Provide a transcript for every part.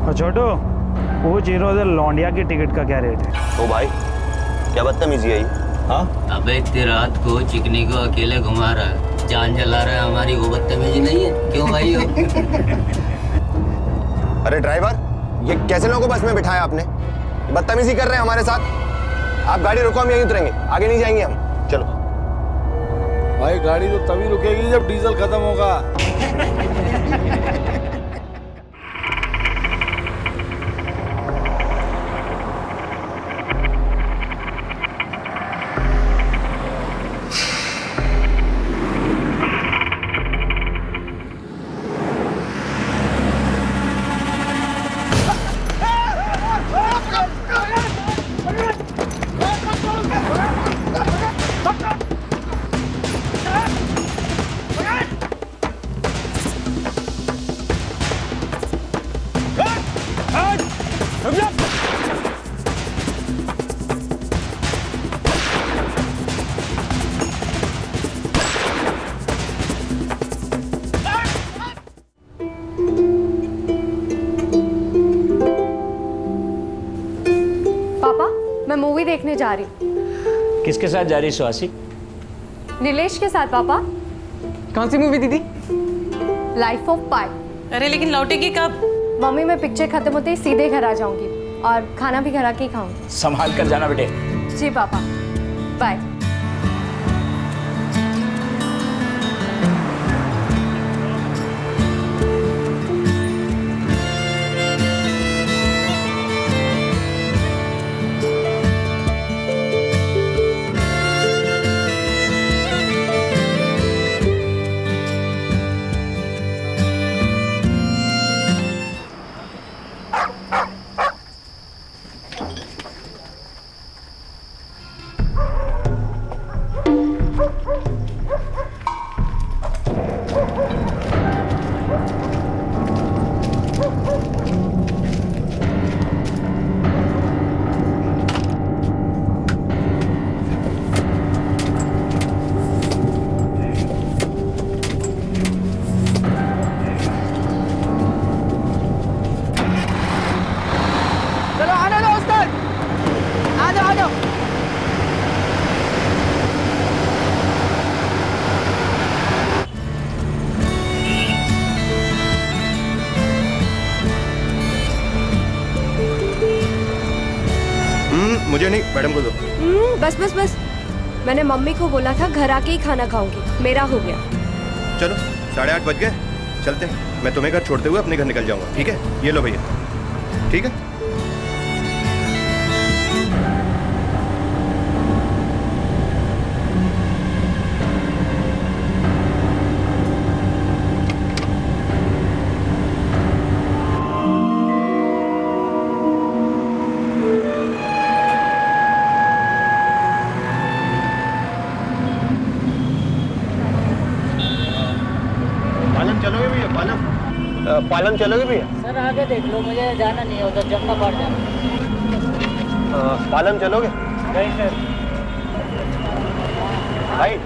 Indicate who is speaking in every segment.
Speaker 1: और छोटू वो जीरो उधर लौंडिया की टिकट का क्या रेट है?
Speaker 2: ओ भाई क्या बदतमीजी है ये? हाँ
Speaker 3: अबे इतनी रात को चिकनी को अकेले घुमा रहा है, जान जला रहा है हमारी, वो बदतमीजी नहीं है क्यों भाई हो?
Speaker 2: अरे ड्राइवर, ये कैसे लोगों को बस में बिठाया आपने? बदतमीजी कर रहे हैं हमारे साथ। आप गाड़ी रुको, हम यहीं उतरेंगे, आगे नहीं जाएंगे हम। चलो
Speaker 4: भाई गाड़ी तो तभी रुकेगी जब डीजल खत्म होगा।
Speaker 5: मैं मूवी देखने जा रही हूँ।
Speaker 6: किसके साथ जा रही सुहासी?
Speaker 5: नीलेश के साथ पापा।
Speaker 7: कौन सी मूवी दीदी?
Speaker 5: लाइफ ऑफ पाई।
Speaker 8: अरे लेकिन लौटेगी कब?
Speaker 5: मम्मी मैं पिक्चर खत्म होते ही सीधे घर आ जाऊंगी और खाना भी घर आके ही खाऊंगी।
Speaker 6: संभाल कर जाना बेटे।
Speaker 5: जी पापा, बाय।
Speaker 2: मुझे नहीं, मैडम को दो।
Speaker 5: बस बस बस, मैंने मम्मी को बोला था घर आके ही खाना खाऊंगी, मेरा हो गया।
Speaker 2: चलो 8:30 बज गए, चलते हैं। मैं तुम्हें घर छोड़ते हुए अपने घर निकल जाऊंगा, ठीक है? ये लो भैया, ठीक है? पालम चलोगे भैया?
Speaker 9: सर आगे देख लो, मुझे जाना नहीं है उधर, जम्मा पड़ जाना।
Speaker 2: पालम चलोगे?
Speaker 9: नहीं सर।
Speaker 2: भाई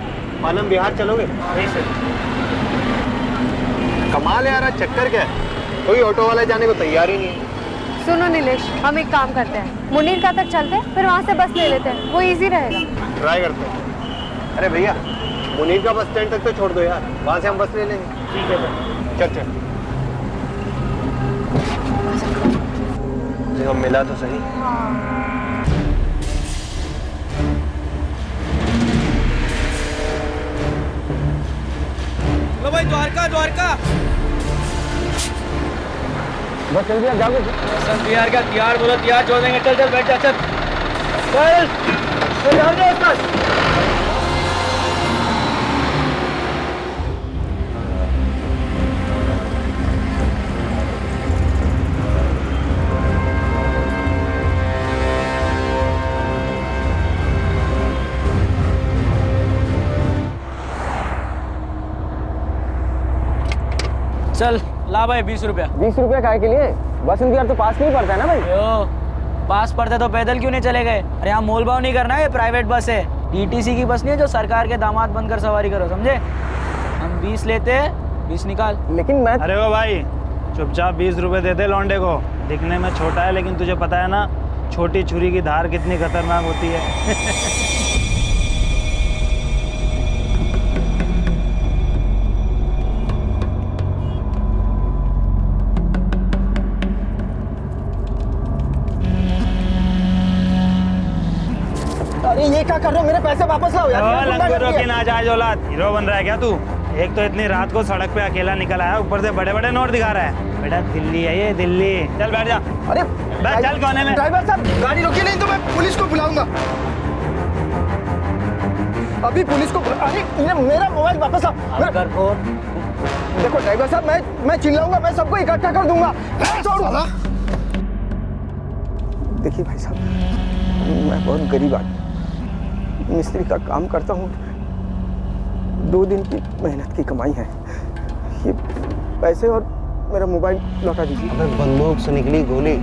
Speaker 2: पालम बिहार चलोगे?
Speaker 9: नहीं सर।
Speaker 2: कमाल है यार, चक्कर क्या है? कोई ऑटो वाला जाने को तैयार ही नहीं है।
Speaker 5: सुनो नीलेश, हम एक काम करते हैं, मुनीर का तक चलते हैं, फिर वहाँ से बस ले लेते हैं, वो इजी रहेगा।
Speaker 2: ट्राई करते हैं। अरे भैया मुनीर का बस स्टैंड तक तो छोड़ दो यार, वहाँ से हम बस ले लेंगे।
Speaker 9: ठीक है सर।
Speaker 2: चल चल, हम मिला तो सही।
Speaker 4: लो भाई, द्वारका द्वारका।
Speaker 2: बस चल दिया, जाओगे?
Speaker 7: सर बिहार का तिहाड़ बोलो, तिहाड़ छोड़ देंगे। चल चल बैठ जा, चल चल। चल ला भाई 20 रुपया।
Speaker 9: 20 रुपया काय के लिए? बस इंतजार तो पास नहीं पड़ता है ना भाई।
Speaker 7: पास पड़ता तो पैदल क्यों नहीं चले गए? अरे यहाँ मोल भाव नहीं करना है, ये प्राइवेट बस है, डीटीसी की बस नहीं है जो सरकार के दामाद बनकर सवारी करो, समझे? हम 20 लेते हैं, 20 निकाल।
Speaker 9: लेकिन मैं
Speaker 1: अरे वो भाई चुपचाप 20 रुपए दे दे लौंडे को। दिखने में छोटा है लेकिन तुझे पता है ना छोटी छुरी की धार कितनी खतरनाक होती है।
Speaker 2: अरे ये क्या कर रहे हो? मेरे पैसे वापस लाओ यार। ये गुंडागर्दी
Speaker 1: लंगूरों
Speaker 2: है।
Speaker 1: की नाजायज औलाद, हीरो बन रहा है क्या तू? एक तो इतनी रात को सड़क पे अकेला निकल आया, ऊपर से बड़े बड़े नोट दिखा रहा है। बेटा दिल्ली है ये, दिल्ली। चल बैठ जा।
Speaker 2: अरे
Speaker 1: बैठ, चल कोने में।
Speaker 2: ड्राइवर साहब गाड़ी रोकिए, नहीं तो मैं पुलिस को बुलाऊंगा। अभी पुलिस को अरे मेरा मोबाइल वापस लाओ। देखो ड्राइवर साहब, मैं चिल्लाऊंगा, मैं सबको इकट्ठा कर दूंगा। देखिए भाई साहब, मैं बहुत गरीब आदमी, मिस्त्री का काम करता हूँ। 2 दिन की मेहनत की कमाई है। ये पैसे और मेरा मोबाइल लौटा दीजिए।
Speaker 10: अबे बंदूक से निकली गोली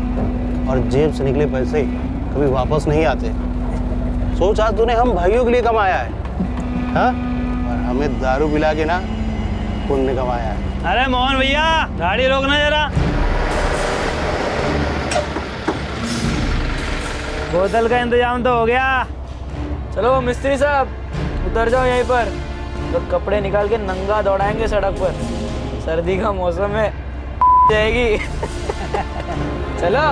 Speaker 10: और जेब से निकले पैसे कभी वापस नहीं आते। सोच आज तूने हम भाइयों के लिए कमाया है, हाँ? और हमें दारू पिला के ना पुण्य कमाया है।
Speaker 1: अरे मोहन भैया, गाड़ी रोकना जरा। बोतल का इंतजाम तो हो गया।
Speaker 7: चलो मिस्त्री साहब, उतर जाओ यहीं पर, तो कपड़े निकाल के नंगा दौड़ाएंगे सड़क पर। सर्दी का मौसम है, जाएगी। चलो।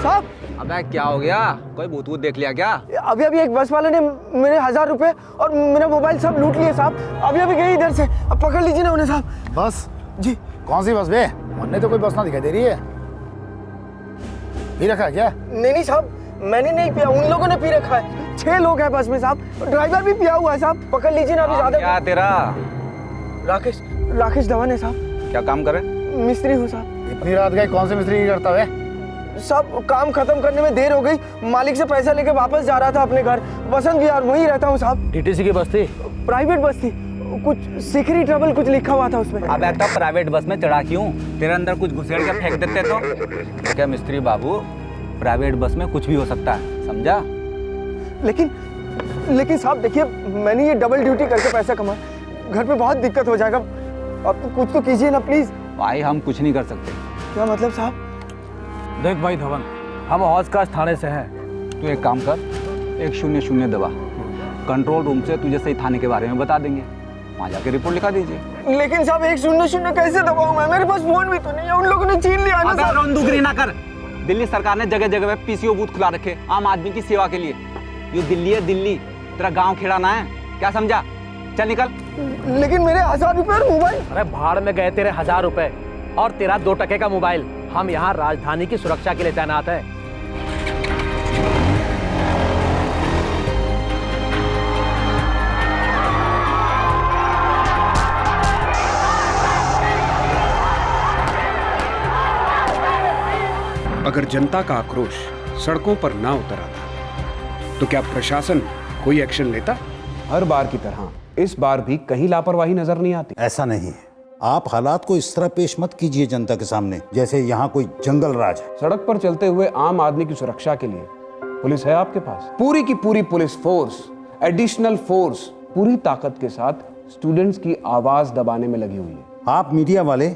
Speaker 2: साहब
Speaker 11: अबे क्या हो गया? कोई भूत वूत देख लिया क्या?
Speaker 2: अभी एक बस वाले ने मेरे 1000 रुपए और मेरा मोबाइल सब लूट लिए साहब। अभी गए इधर से, अब पकड़ लीजिए ना उन्हें साहब।
Speaker 4: बस
Speaker 2: जी।
Speaker 4: कौन सी बस बे? मुन्ने तो कोई बस ना दिखाई दे रही है। पी रखा है क्या?
Speaker 2: नहीं साहब, मैंने नहीं पिया, उन लोगों ने पी रखा है। 6 लोग हैं बस में साहब, ड्राइवर भी पिया हुआ है साहब। पकड़ लीजिए ना अभी ज्यादा।
Speaker 11: क्या तेरा?
Speaker 2: राकेश धवन है साहब।
Speaker 11: क्या काम करे?
Speaker 2: मिस्त्री हूँ साहब।
Speaker 4: इतनी रात गए कौन से मिस्त्री की करता है?
Speaker 2: साहब काम खत्म करने में देर हो गई, मालिक से पैसा लेके वापस जा रहा था अपने घर, बसंत विहार, वहीं रहता हूँ साहब।
Speaker 11: टीटीसी की बस थी?
Speaker 2: प्राइवेट बस थी, कुछ सिखरी ट्रैवल कुछ लिखा हुआ था उसमें।
Speaker 11: अब तो प्राइवेट बस में चढ़ा क्यों? तेरे अंदर कुछ घुसेड़ के फेंक देते तो क्या मिस्त्री बाबू, प्राइवेट बस में कुछ भी हो सकता है, समझा?
Speaker 2: लेकिन साहब देखिए, मैंने ये डबल ड्यूटी करके पैसा कमाया, घर पे बहुत दिक्कत हो जाएगा। आप तो कुछ तो कीजिए ना प्लीज।
Speaker 11: भाई हम कुछ नहीं कर सकते।
Speaker 2: क्या मतलब साहब?
Speaker 11: देख भाई धवन, हम हौजकाश थाने से हैं। तू एक काम कर, 100 दबा, कंट्रोल रूम से तुझे सही थाने के बारे में बता देंगे, वहाँ जाके रिपोर्ट लिखा दीजिए।
Speaker 2: लेकिन साहब 100 कैसे दबाऊं मैं? मेरे पास फोन भी तो नहीं है, उन लोगों ने छीन लिया ना साहब।
Speaker 11: रौंदुगरी ना कर। दिल्ली सरकार ने जगह जगह पे पीसीओ बूथ खुला रखे आम आदमी की सेवा के लिए। ये दिल्ली है दिल्ली, तेरा गाँव खेड़ा ना है, क्या समझा? चल निकल।
Speaker 2: लेकिन मेरे 1000 रुपए और मोबाइल।
Speaker 12: अरे भाड़ में गए तेरे 1000 रुपए और तेरा 2 टके का मोबाइल। हम यहाँ राजधानी की सुरक्षा के लिए तैनात हैं।
Speaker 13: अगर जनता का आक्रोश सड़कों पर ना उतर आता तो क्या प्रशासन कोई एक्शन लेता?
Speaker 14: हर बार की तरह इस बार भी कहीं लापरवाही नजर नहीं आती।
Speaker 15: ऐसा नहीं है, आप हालात को इस तरह पेश मत कीजिए जनता के सामने जैसे यहाँ कोई जंगल राज है।
Speaker 14: सड़क पर चलते हुए आम आदमी की सुरक्षा के लिए पुलिस है आपके पास, पूरी की पूरी पुलिस फोर्स, एडिशनल फोर्स पूरी ताकत के साथ स्टूडेंट्स की आवाज दबाने में लगी हुई है।
Speaker 15: आप मीडिया वाले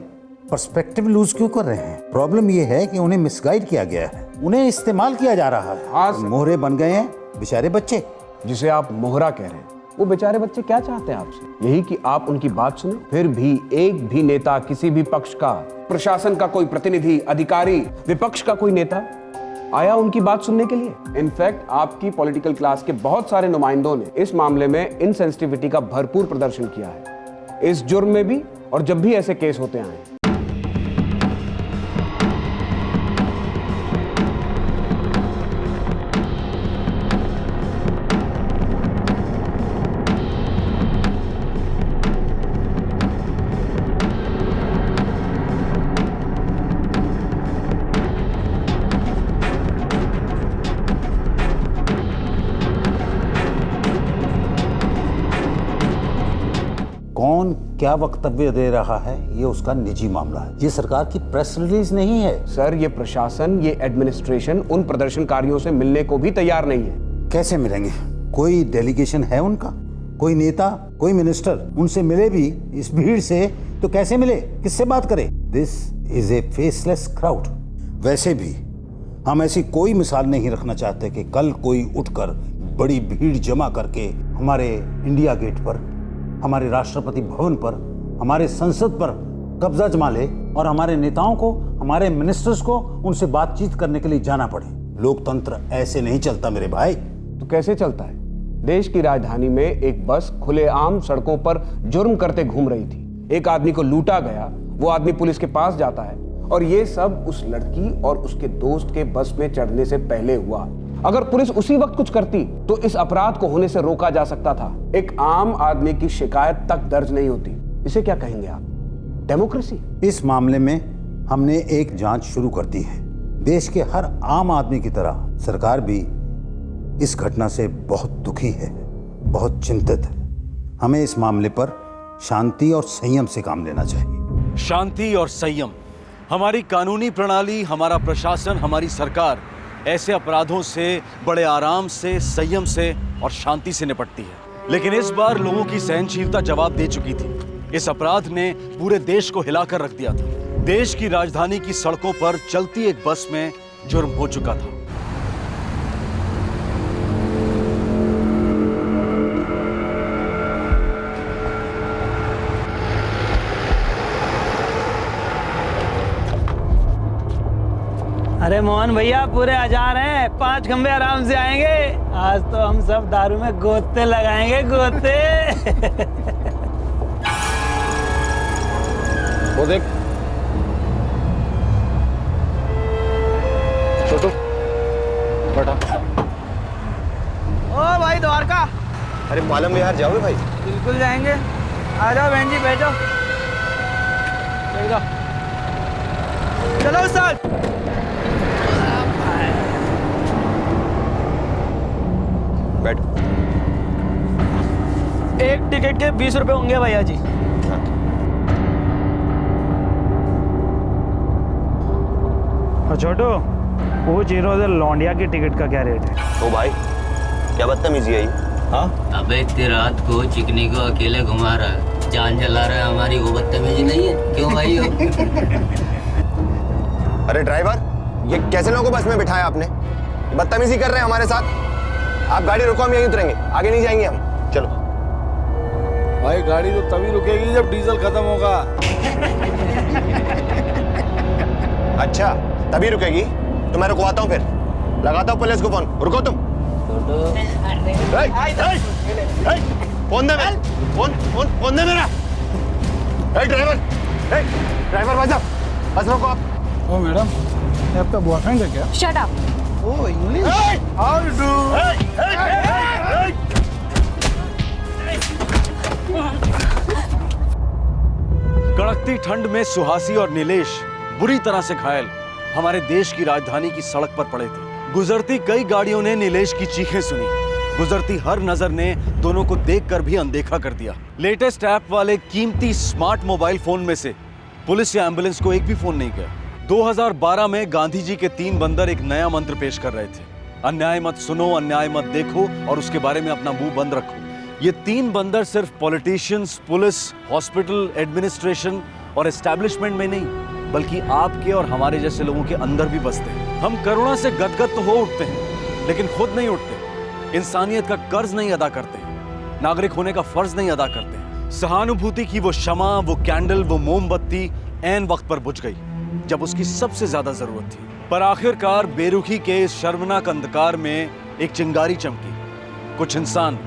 Speaker 15: पर्सपेक्टिव लूज क्यों कर रहे हैं? प्रॉब्लम यह है कि उन्हें मिसगाइड किया गया है, उन्हें इस्तेमाल किया जा रहा है। मोहरे बन गए हैं बेचारे बच्चे।
Speaker 14: जिसे आप मोहरा कह रहे हैं, वो बेचारे बच्चे क्या चाहते हैं आपसे? यही कि आप उनकी बात सुने। फिर भी एक भी नेता, किसी भी पक्ष का, प्रशासन का कोई प्रतिनिधि, अधिकारी, विपक्ष का कोई नेता आया उनकी बात सुनने के लिए? इनफैक्ट आपकी पॉलिटिकल क्लास के बहुत सारे नुमाइंदों ने इस मामले में इनसेंसिटिविटी का भरपूर प्रदर्शन किया है, इस जुर्म में भी और जब भी ऐसे केस होते आए।
Speaker 15: कौन क्या वक्तव्य दे रहा है ये उसका निजी मामला है, ये सरकार की प्रेस रिलीज नहीं है।
Speaker 14: सर, ये प्रशासन, ये एडमिनिस्ट्रेशन उन प्रदर्शनकारियों से मिलने को भी तैयार नहीं है।
Speaker 15: कैसे मिलेंगे? कोई डेलीगेशन है उनका? कोई नेता, कोई मिनिस्टर उनसे मिले भी इस भीड़ से तो कैसे मिले, किससे बात करे? This is a faceless crowd. वैसे भी हम ऐसी कोई मिसाल नहीं रखना चाहते कि कल कोई उठकर बड़ी भीड़ जमा करके हमारे इंडिया गेट पर, हमारे राष्ट्रपति भवन पर, हमारे संसद पर कब्जा जमा ले और हमारे नेताओं को, हमारे मिनिस्टर्स को उनसे बातचीत करने के लिए जाना पड़े। लोकतंत्र ऐसे नहीं चलता मेरे भाई।
Speaker 14: तो कैसे चलता है? देश की राजधानी में एक बस खुलेआम सड़कों पर जुर्म करते घूम रही थी। एक आदमी को लूटा गया, वो आदमी पुलिस के पास जाता है और ये सब उस लड़की और उसके दोस्त के बस में चढ़ने से पहले हुआ। अगर पुलिस उसी वक्त कुछ करती तो इस अपराध को होने से रोका जा सकता था। एक आम आदमी की शिकायत तक दर्ज नहीं होती। इसे क्या कहेंगे आप? डेमोक्रेसी?
Speaker 15: इस मामले में हमने एक जांच शुरू कर दी है। देश के हर आम आदमी की तरह सरकार भी इस घटना से बहुत दुखी है, बहुत चिंतित है। हमें इस मामले पर शांति और संयम से काम लेना चाहिए।
Speaker 16: शांति और संयम, हमारी कानूनी प्रणाली, हमारा प्रशासन, हमारी सरकार ऐसे अपराधों से बड़े आराम से, संयम से और शांति से निपटती है। लेकिन इस बार लोगों की सहनशीलता जवाब दे चुकी थी। इस अपराध ने पूरे देश को हिलाकर रख दिया था। देश की राजधानी की सड़कों पर चलती एक बस में जुर्म हो चुका था।
Speaker 1: अरे मोहन भैया, पूरे हजार हैं, 5 खंबे आराम से आएंगे। आज तो हम सब दारू में गोते लगाएंगे, गोते।
Speaker 4: वो देख छोटू, बटा।
Speaker 7: ओ भाई द्वारका।
Speaker 10: अरे मालूम विहार जाओगे भाई?
Speaker 7: बिल्कुल जाएंगे। आ जाओ बहन जी, बैठो। चलो साथ।
Speaker 10: बैठ।
Speaker 7: एक टिकट के 20 रुपए होंगे भैया जी।
Speaker 1: छोटू, पूछ हीरो से लौंडिया की टिकट का क्या रेट है?
Speaker 10: ओ भाई, क्या बदतमीजी है ये? हाँ?
Speaker 3: अबे इतनी रात को चिकनी को अकेले घुमा रहा है, जान जला रहा है हमारी, वो बदतमीजी नहीं है? क्यों भाई हो?
Speaker 10: अरे ड्राइवर, ये कैसे लोगों को बस में बिठाया आपने? बदतमीजी कर रहे हैं हमारे साथ। आप गाड़ी रुको, हम यहीं उतरेंगे, आगे नहीं जाएंगे हम। चलो
Speaker 4: भाई, गाड़ी तो तभी रुकेगी जब डीजल खत्म होगा।
Speaker 10: अच्छा, तभी रुकेगी तो मैं रुकवाता हूँ, फिर लगाता हूँ पुलिस को फोन। रुको तुम। फोन दे मेरा, फोन दे मेरा। ड्राइवर भाई साहब, बस रोको आप।
Speaker 4: ओ मैडम, ये आपका बॉयफ्रेंड है क्या?
Speaker 5: Shut up.
Speaker 4: Oh English, how you do?
Speaker 16: कड़कती ठंड में सुहासी और नीलेश बुरी तरह से घायल हमारे देश की राजधानी की सड़क पर पड़े थे। गुजरती कई गाड़ियों ने नीलेश की चीखें सुनी। गुजरती हर नजर ने दोनों को देखकर भी अनदेखा कर दिया। लेटेस्ट ऐप वाले कीमती स्मार्ट मोबाइल फोन में से पुलिस या एम्बुलेंस को एक भी फोन नहीं गया। 2012 में गांधी जी के 3 बंदर एक नया मंत्र पेश कर रहे थे। अन्याय मत सुनो, अन्याय मत देखो और उसके बारे में अपना मुंह बंद रखो। ये 3 बंदर सिर्फ पॉलिटिशियंस, पुलिस, हॉस्पिटल, एडमिनिस्ट्रेशन और एस्टैब्लिशमेंट में नहीं, बल्कि आपके और हमारे जैसे लोगों के अंदर भी बसते हैं। हम करुणा से गदगद तो हो उठते हैं, लेकिन खुद नहीं उठते। इंसानियत का कर्ज नहीं अदा करते, नागरिक होने का फर्ज नहीं अदा करते। सहानुभूति की वो शमा, वो कैंडल, वो मोमबत्ती ऐन वक्त पर बुझ गई जब उसकी सबसे ज्यादा जरूरत थी। पर आखिरकार बेरुखी के इस शर्मनाक अंधकार में एक चिंगारी चमकी। कुछ इंसान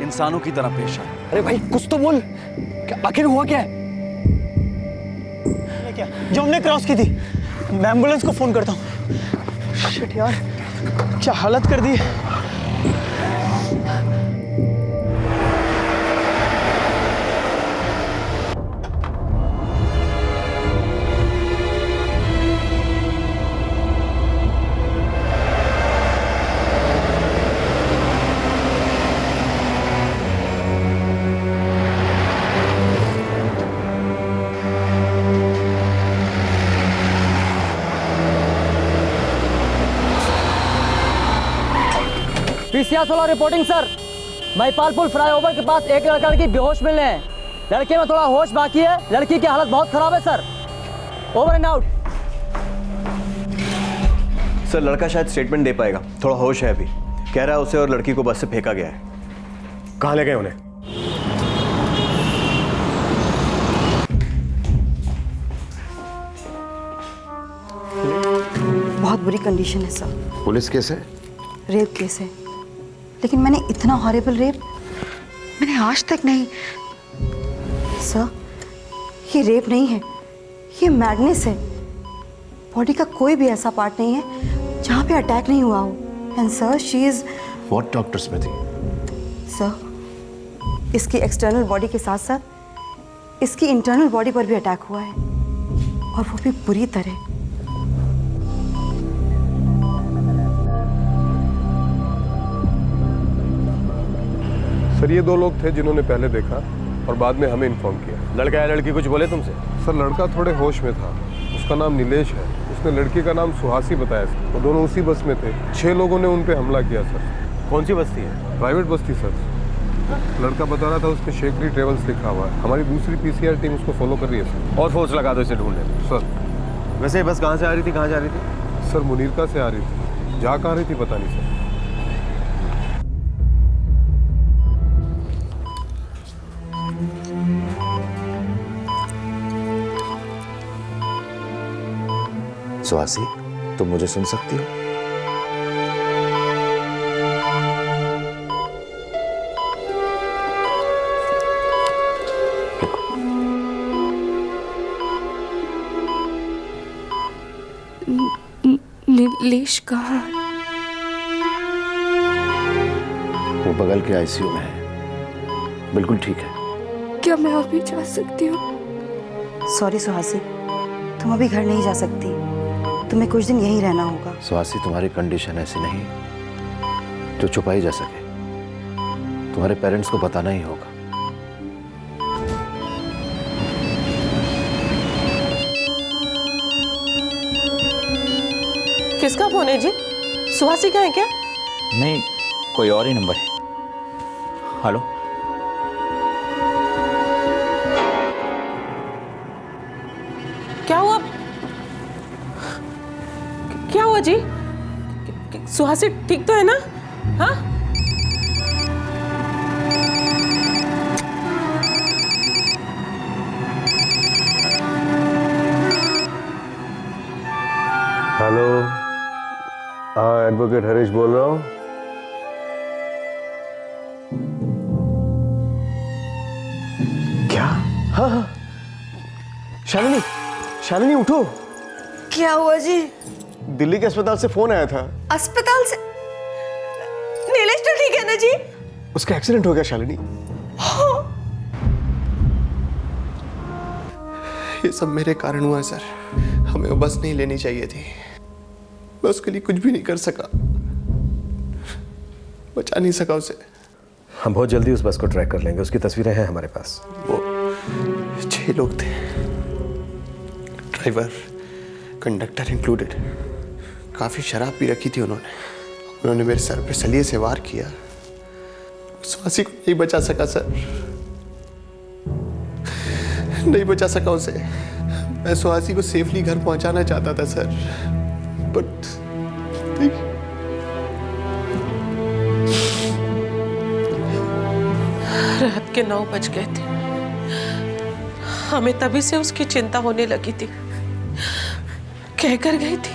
Speaker 16: इंसानों की तरह पेश आए।
Speaker 7: अरे भाई, कुछ तो बोल, आखिर हुआ क्या है? क्या जो हमने क्रॉस की थी, मैं एम्बुलेंस को फोन करता हूँ। शिट यार, क्या हालत कर दी है।
Speaker 9: 16 रिपोर्टिंग सर। महिपालपुर फ्लाईओवर के पास एक लड़की बेहोश मिले हैं। लड़के में थोड़ा होश बाकी है, लड़की की हालत बहुत खराब है sir. Over and out.
Speaker 17: Sir लड़का शायद स्टेटमेंट दे पाएगा, थोड़ा होश है अभी। कह रहा है उसे और लड़की को बस से फेंका गया है।
Speaker 14: कहाँ ले गए उन्हें?
Speaker 18: बहुत बुरी कंडीशन है सर।
Speaker 14: पुलिस केस है?
Speaker 18: रेप केस है, लेकिन मैंने इतना हॉरिबल रेप मैंने आज तक नहीं। सर ये रेप नहीं है, ये मैडनेस है। बॉडी का कोई भी ऐसा पार्ट नहीं है जहाँ पे अटैक नहीं हुआ हो। And sir she is
Speaker 14: what doctor smithy?
Speaker 18: Sir इसकी एक्सटर्नल बॉडी के साथ साथ इसकी इंटरनल बॉडी पर भी अटैक हुआ है, और वो भी बुरी तरह।
Speaker 19: सर ये 2 लोग थे जिन्होंने पहले देखा और बाद में हमें इन्फॉर्म किया।
Speaker 17: लड़का या लड़की कुछ बोले तुमसे?
Speaker 19: सर लड़का थोड़े होश में था, उसका नाम नीलेश है। उसने लड़की का नाम सुहासी बताया सर। वो दोनों उसी बस में थे। 6 लोगों ने उन पे हमला किया सर।
Speaker 17: कौन सी बस थी?
Speaker 19: प्राइवेट बस थी सर। लड़का बता रहा था उस पर शेखरी ट्रेवल्स लिखा हुआ है। हमारी दूसरी पीसीआर टीम उसको फॉलो कर रही है सर।
Speaker 17: और फोर्स लगा दो इसे ढूंढने।
Speaker 19: सर
Speaker 17: वैसे ये बस कहाँ से आ रही थी, कहाँ जा रही थी?
Speaker 19: सर मुनीरका से आ रही थी, जा कहाँ रही थी पता नहीं सर।
Speaker 20: सुहासी, तुम मुझे सुन सकती हो?
Speaker 5: नीलेश कहाँ?
Speaker 20: वो बगल के आईसीयू में है, बिल्कुल ठीक है।
Speaker 5: क्या मैं अभी जा सकती हूँ?
Speaker 18: सॉरी सुहासी, तुम अभी घर नहीं जा सकती। तुम्हें कुछ दिन यहीं रहना होगा।
Speaker 20: सुहासी, तुम्हारी कंडीशन ऐसी नहीं जो छुपाई जा सके। तुम्हारे पेरेंट्स को बताना ही होगा।
Speaker 8: किसका फोन है जी? सुहासी का है क्या?
Speaker 6: नहीं, कोई और ही नंबर है। हेलो,
Speaker 8: क्या हुआ? क्या हुआ जी? सुहासी ठीक तो है ना? हाँ?
Speaker 17: हेलो, हाँ एडवोकेट हरीश बोल रहा हूँ। क्या? हाँ हाँ, शालिनी, शालिनी उठो।
Speaker 18: क्या हुआ जी?
Speaker 17: दिल्ली के अस्पताल से फोन आया था।
Speaker 18: अस्पताल से? नीलेश तो ठीक है ना जी?
Speaker 17: उसका एक्सीडेंट हो गया शालिनी।
Speaker 2: ये सब मेरे कारण हुआ है सर। हमें वो बस नहीं लेनी चाहिए थी। मैं उसके लिए कुछ भी नहीं कर सका, बचा नहीं सका उसे।
Speaker 17: हम बहुत जल्दी उस बस को ट्रैक कर लेंगे, उसकी तस्वीरें हैं हमारे पास।
Speaker 2: वो 6 लोग थे, ड्राइवर, कंडक्टर इंक्लूडेड। काफी शराब पी रखी थी उन्होंने मेरे सर पे सलिए से वार किया। सुहासी को नहीं बचा सका सर, नहीं बचा सका उसे। मैं सुहासी को सेफली घर पहुंचाना चाहता था सर, बट
Speaker 8: रात के 9 बज गए थे। हमें तभी से उसकी चिंता होने लगी थी। कहकर गई थी,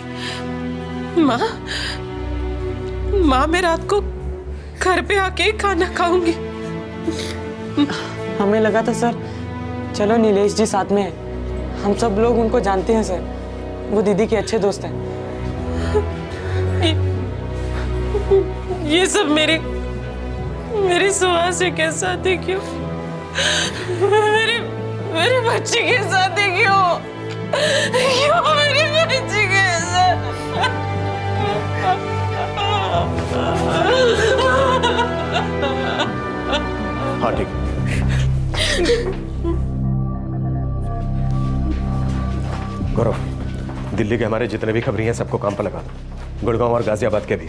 Speaker 8: माँ मैं रात को घर पे आके खाना खाऊंगी।
Speaker 7: हमें लगा था सर चलो नीलेश जी साथ में है। हम सब लोग उनको जानते हैं सर, वो दीदी के अच्छे दोस्त हैं।
Speaker 8: ये सब मेरी सुहासी के साथ ही क्यों? मेरे बच्चे के साथ ही क्यों? क्यों मेरे बच्चे के साथ?
Speaker 17: हाँ ठीक। गौरव, दिल्ली के हमारे जितने भी खबरी हैं सबको काम पर लगा दो, गुड़गांव और गाजियाबाद के भी।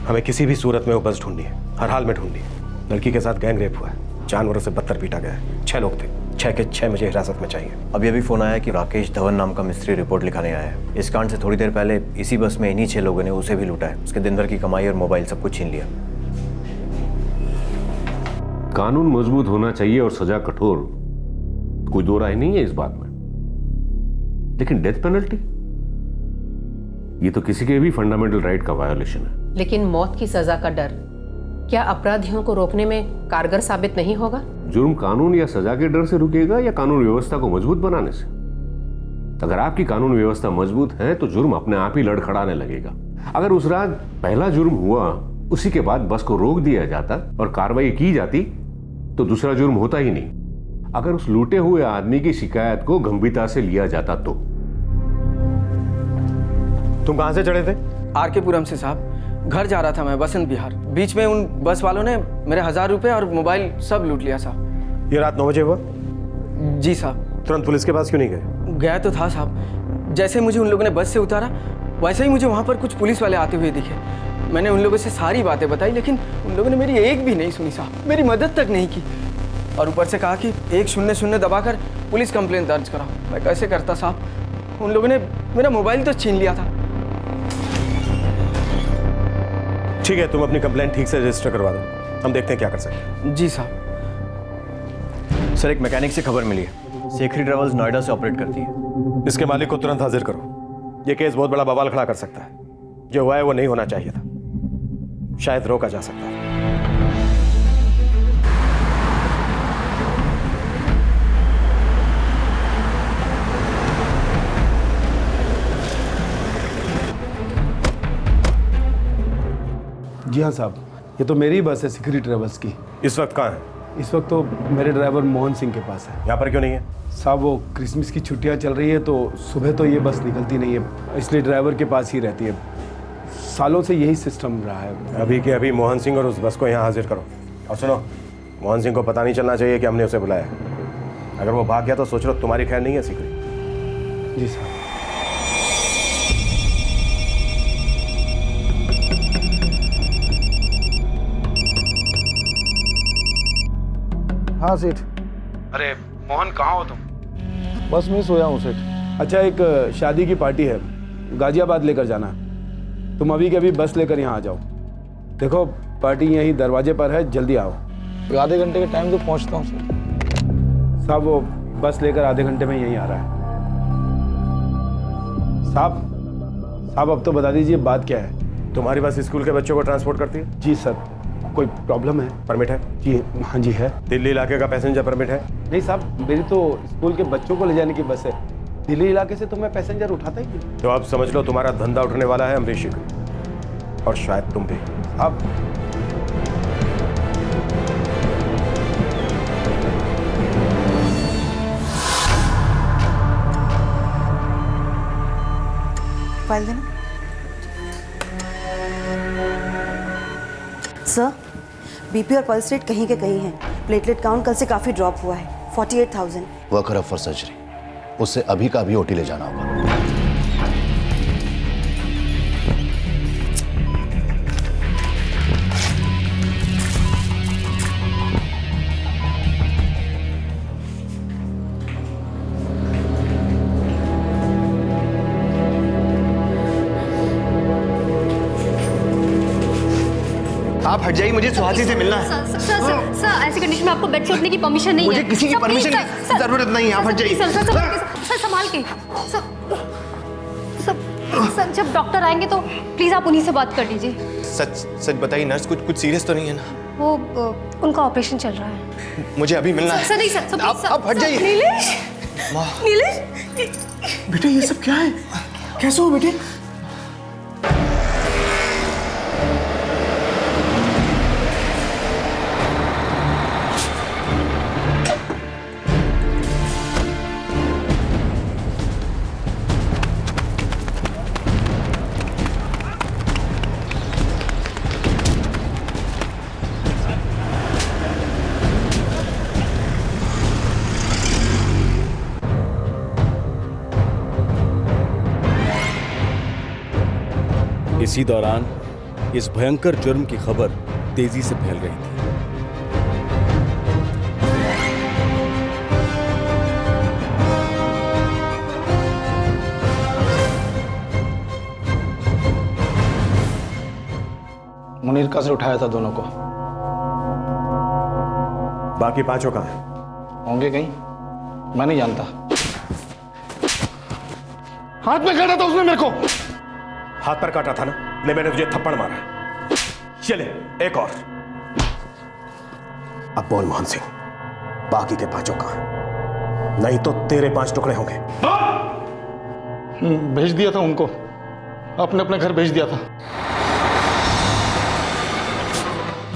Speaker 17: हमें किसी भी सूरत में वो बस ढूंढनी है, हर हाल में ढूंढनी है। लड़की के साथ गैंग रेप हुआ है, जानवरों से बदतर पीटा गया है। 6 लोग थे, 6 के 6 मुझे हिरासत में चाहिए। अभी अभी फोन आया कि राकेश धवन नाम का मिस्त्री रिपोर्ट लिखाने आया है। इस कांड से थोड़ी देर पहले इसी बस में इन्हीं 6 लोगों ने उसे भी लूटा है। उसके दिन भर की कमाई और मोबाइल सब कुछ छीन लिया।
Speaker 21: कानून मजबूत होना चाहिए और सजा कठोर, कोई दो राय नहीं है इस बात में, लेकिन डेथ पेनल्टी, ये तो किसी के भी फंडामेंटल राइट का वायोलेशन है।
Speaker 22: लेकिन मौत की सजा का डर क्या अपराधियों को रोकने में कारगर साबित नहीं होगा?
Speaker 21: जुर्म कानून या सजा के डर से रुकेगा या कानून व्यवस्था को मजबूत बनाने से? अगर आपकी कानून व्यवस्था मजबूत है तो जुर्म अपने आप ही लड़खड़ाने लगेगा। अगर उस रात पहला जुर्म हुआ, उसी के बाद बस को रोक दिया जाता और कार्रवाई की जाती तो दूसरा जुर्म होता ही नहीं। अगर उस लूटे हुए आदमी की शिकायत को गंभीरता से लिया जाता तो।
Speaker 17: तुम कहां से चढ़े थे?
Speaker 2: आर.के. पुरम से साहब। घर जा रहा था मैं, बसंत विहार। बीच में उन बस वालों ने मेरे 1000 रुपए और मोबाइल सब लूट लिया साहब।
Speaker 17: ये रात 9 बजे हुआ?
Speaker 2: जी साहब।
Speaker 17: तुरंत पुलिस के पास क्यों नहीं गए?
Speaker 2: गया तो था साहब। जैसे मुझे उन लोगों ने बस से उतारा वैसे ही मुझे वहां पर कुछ पुलिस वाले आते हुए दिखे। मैंने उन लोगों से सारी बातें बताई, लेकिन उन लोगों ने मेरी एक भी नहीं सुनी साहब, मेरी मदद तक नहीं की। और ऊपर से कहा कि 100 दबाकर पुलिस कंप्लेंट दर्ज कराओ। मैं कैसे करता साहब? उन लोगों ने मेरा मोबाइल तो छीन लिया था।
Speaker 17: ठीक है, तुम अपनी कंप्लेंट ठीक से रजिस्टर करवा दो, हम देखते हैं क्या कर सकते हैं।
Speaker 2: जी साहब।
Speaker 17: सर, एक मैकेनिक से खबर मिली है, शेखरी ट्रेवल्स नोएडा से ऑपरेट करती है। इसके मालिक को तुरंत हाजिर करो। यह केस बहुत बड़ा बवाल खड़ा कर सकता है। जो हुआ है वो नहीं होना चाहिए था, शायद रोका जा सकता है।
Speaker 4: जी हाँ साहब, ये तो मेरी बस है शेखरी ट्रेवल्स की।
Speaker 17: इस वक्त कहाँ है?
Speaker 4: इस वक्त तो मेरे ड्राइवर मोहन सिंह के पास है।
Speaker 17: यहाँ पर क्यों नहीं है?
Speaker 4: साहब, वो क्रिसमस की छुट्टियाँ चल रही है तो सुबह तो ये बस निकलती नहीं है, इसलिए ड्राइवर के पास ही रहती है। सालों से यही सिस्टम रहा है।
Speaker 17: अभी के अभी मोहन सिंह और उस बस को यहाँ हाजिर करो। और सुनो, मोहन सिंह को पता नहीं चलना चाहिए कि हमने उसे बुलाया। अगर वो भाग गया तो सोच लो तुम्हारी खैर नहीं है शेखरी।
Speaker 4: जी साहब।
Speaker 19: हाँ सेठ।
Speaker 11: अरे मोहन, कहाँ हो तुम?
Speaker 19: बस में सोया हूँ सेठ।
Speaker 4: अच्छा, एक शादी की पार्टी है, गाजियाबाद लेकर जाना। तुम अभी के अभी बस लेकर यहाँ आ जाओ। देखो, पार्टी यहीं दरवाजे पर है, जल्दी आओ।
Speaker 19: आधे घंटे के टाइम तो पहुँचता हूँ सर।
Speaker 4: साहब, वो बस लेकर आधे घंटे में यहीं आ रहा है। साहब, अब तो बता दीजिए बात क्या है।
Speaker 17: तुम्हारी बस स्कूल के बच्चों को ट्रांसपोर्ट करती है?
Speaker 4: जी सर। कोई प्रॉब्लम है?
Speaker 17: परमिट है?
Speaker 4: जी हाँ जी है।
Speaker 17: दिल्ली इलाके का पैसेंजर परमिट है?
Speaker 4: नहीं साहब, मेरी तो स्कूल के बच्चों को ले जाने की बस है। दिल्ली इलाके से तो मैं पैसेंजर उठाता ही नहीं।
Speaker 17: तो आप समझ लो तुम्हारा धंधा उठने वाला है अमरीश का, और शायद तुम भी।
Speaker 4: अब
Speaker 18: फाइल देना। सर, बीपी और पल्स रेट कहीं के कहीं है। प्लेटलेट काउंट कल से काफ़ी ड्रॉप हुआ है, 48,000।
Speaker 20: वर्कर अप फॉर सर्जरी, उससे अभी का अभी ओटी ले जाना होगा।
Speaker 17: आप हट जाइए, मुझे सुहासी से मिलना है।
Speaker 5: सर, ऐसी कंडीशन में आपको बेड से उठने की परमिशन नहीं है।
Speaker 17: मुझे किसी की परमिशन की जरूरत नहीं है, आप हट जाइए।
Speaker 5: सर संभाल के। सर, जब डॉक्टर आएंगे तो प्लीज आप उन्हीं से बात कर लीजिए।
Speaker 17: सच बताइए नर्स, कुछ सीरियस तो नहीं है ना?
Speaker 5: वो उनका ऑपरेशन चल रहा है।
Speaker 17: मुझे अभी मिलना है।
Speaker 5: सर नहीं सर,
Speaker 17: आप हट जाइए।
Speaker 5: नीलेश,
Speaker 17: बेटे ये सब क्या है? कैसे हो बेटे?
Speaker 16: इसी दौरान इस भयंकर जुर्म की खबर तेजी से फैल रही थी।
Speaker 10: मुनीर का से उठाया था दोनों को।
Speaker 17: बाकी पांचों कहाँ हैं?
Speaker 10: होंगे कहीं, मैं नहीं जानता। हाथ में काटा था उसने मेरे को।
Speaker 17: हाथ पर काटा था ना, ले मैंने तुझे थप्पड़ मारा। चले एक और। अब बोल मोहन सिंह, बाकी के पांचों कहाँ? नहीं तो तेरे 5 टुकड़े होंगे।
Speaker 10: भेज दिया था उनको, अपने अपने घर भेज दिया था।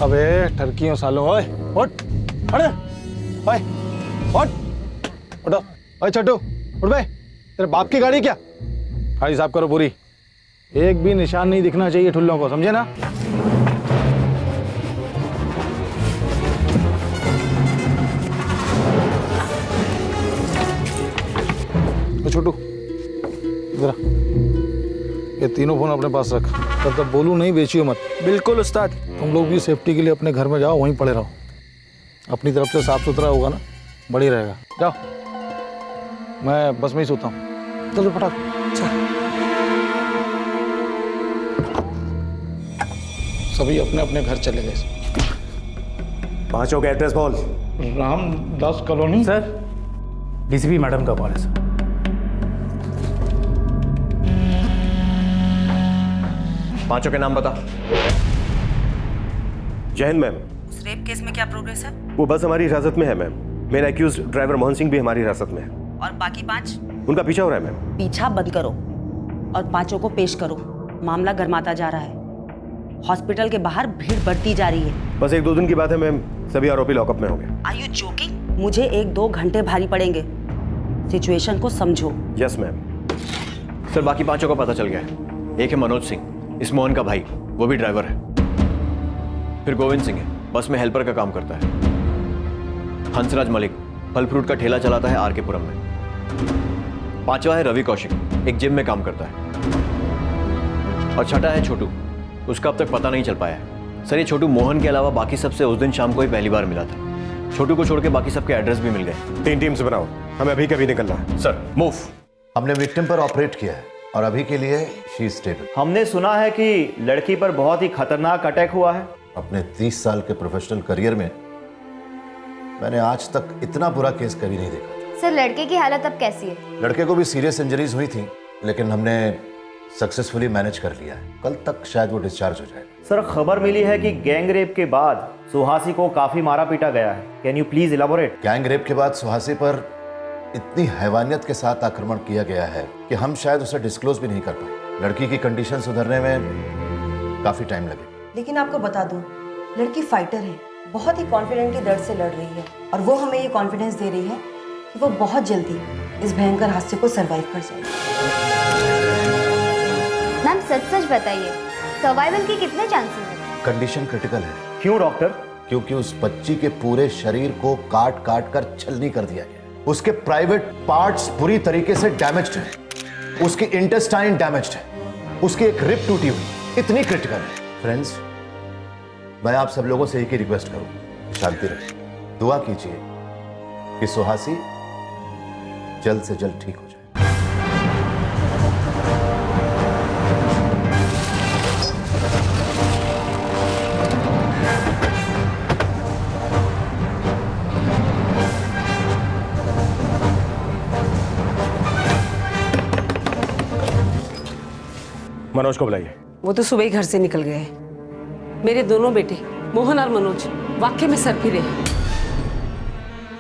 Speaker 10: अबे टर्कियों सालों, ओए उठ, अरे ओए उठ, उठो, ओए छोटू उठ बे, तेरे बाप की गाड़ी क्या? खाली साफ करो पूरी, एक भी निशान नहीं दिखना चाहिए ठुल्लों को, समझे ना? छोटू इधर, ये तीनों फोन अपने पास रख, तब तक बोलूं नहीं, बेचियो मत। बिल्कुल उस्ताद। तुम लोग भी सेफ्टी के लिए अपने घर में जाओ, वहीं पड़े रहो। अपनी तरफ से साफ सुथरा होगा ना, बढ़िया रहेगा। जाओ, मैं बस में ही सोता हूँ। चलो फटाक। सभी अपने अपने घर चले गए।
Speaker 17: पांचों का एड्रेस बोल।
Speaker 10: Ramdas colony.
Speaker 1: Sir, DCP madam का कॉल है सर।
Speaker 17: पांचों के नाम बता। जय हिंद मैम।
Speaker 18: उस रेप केस में क्या प्रोग्रेस है?
Speaker 17: वो बस हमारी हिरासत में है ma'am. Main accused driver Mohan Singh भी हमारी हिरासत में है।
Speaker 18: और बाकी 5?
Speaker 17: उनका पीछा हो रहा है मैम।
Speaker 18: पीछा बंद करो और 5 को पेश करो। मामला गर्माता जा रहा है, हॉस्पिटल के बाहर भीड़ बढ़ती जा रही है।
Speaker 17: बस 1-2 दिन की बात है मैम, सभी आरोपी लॉकअप में होंगे।
Speaker 18: Are you joking? मुझे 1-2 घंटे भारी पड़ेंगे, सिचुएशन को समझो।
Speaker 17: Yes ma'am.
Speaker 12: सर, बाकी पांचों का पता चल गया है। एक है मनोज सिंह, इस मोहन का भाई, वो भी ड्राइवर है। फिर गोविंद सिंह है, बस में हेल्पर का काम करता है। हंसराज मलिक फल फ्रूट का ठेला चलाता है आरके पुरम में। 5वां है रवि कौशिक, एक जिम में काम करता है। और 6ठा है छोटू, उसका अब तक पता नहीं चल पाया है। सर, ये छोटू मोहन के अलावा बाकी सबसे उस दिन शाम को ही पहली बार मिला था। छोटू को छोड़ के बाकी सबके एड्रेस भी मिल गए।
Speaker 17: 3 टीम्स बनाओ, हमें अभी कभी निकलना है।
Speaker 12: Sir, move.
Speaker 15: हमने विक्टिम पर ऑपरेट किया है और अभी के लिए शी इज स्टेबल।
Speaker 6: हमने सुना है कि लड़की पर बहुत ही खतरनाक अटैक हुआ है।
Speaker 15: अपने 30 साल के प्रोफेशनल करियर में मैंने आज तक इतना बुरा केस कभी नहीं देखा।
Speaker 13: सर, लड़के की हालत अब कैसी है?
Speaker 15: लड़के को भी सीरियस इंजरीज हुई थी, लेकिन हमने सक्सेसफुली मैनेज कर लिया है। कल तक शायद वो डिस्चार्ज हो जाए।
Speaker 6: सर, खबर मिली है कि गैंग रेप के बाद सुहासी को काफी मारा पीटा गया है। Can you please elaborate?
Speaker 15: Gang rape के बाद सुहासी पर इतनी हैवानियत के साथ आक्रमण किया गया है कि हम शायद उसे डिस्क्लोज भी नहीं कर पाए। लड़की की कंडीशन सुधरने में काफी टाइम लगे।
Speaker 18: लेकिन आपको बता दूं, लड़की फाइटर है, बहुत ही कॉन्फिडेंटली दर्द से लड़ रही है और वो हमें ये कॉन्फिडेंस दे रही है कि वो बहुत जल्दी इस भयंकर हादसे को सरवाइव कर जाएगी।
Speaker 13: मैम, सच बताइए, सर्वाइवल के कितने चांसेस हैं?
Speaker 15: कंडीशन क्रिटिकल है।
Speaker 6: क्यों डॉक्टर?
Speaker 15: क्योंकि उस बच्ची के पूरे शरीर को काट काट कर छलनी कर दिया गया। उसके प्राइवेट पार्ट्स बुरी तरीके से डैमेज्ड हैं। उसकी इंटेस्टाइन डैमेज्ड है, उसकी एक रिब टूटी हुई। इतनी क्रिटिकल है। फ्रेंड्स, मैं आप सब लोगों से एक ही रिक्वेस्ट करूं, शांति रखें, दुआ कीजिए कि सुहासी जल्द से जल्द ठीक हो जाए।
Speaker 17: मनोज को बुलाइए।
Speaker 23: वो तो सुबह ही घर से निकल गए हैं। मेरे दोनों बेटे मोहन और मनोज वाकई में सर फिरे हैं।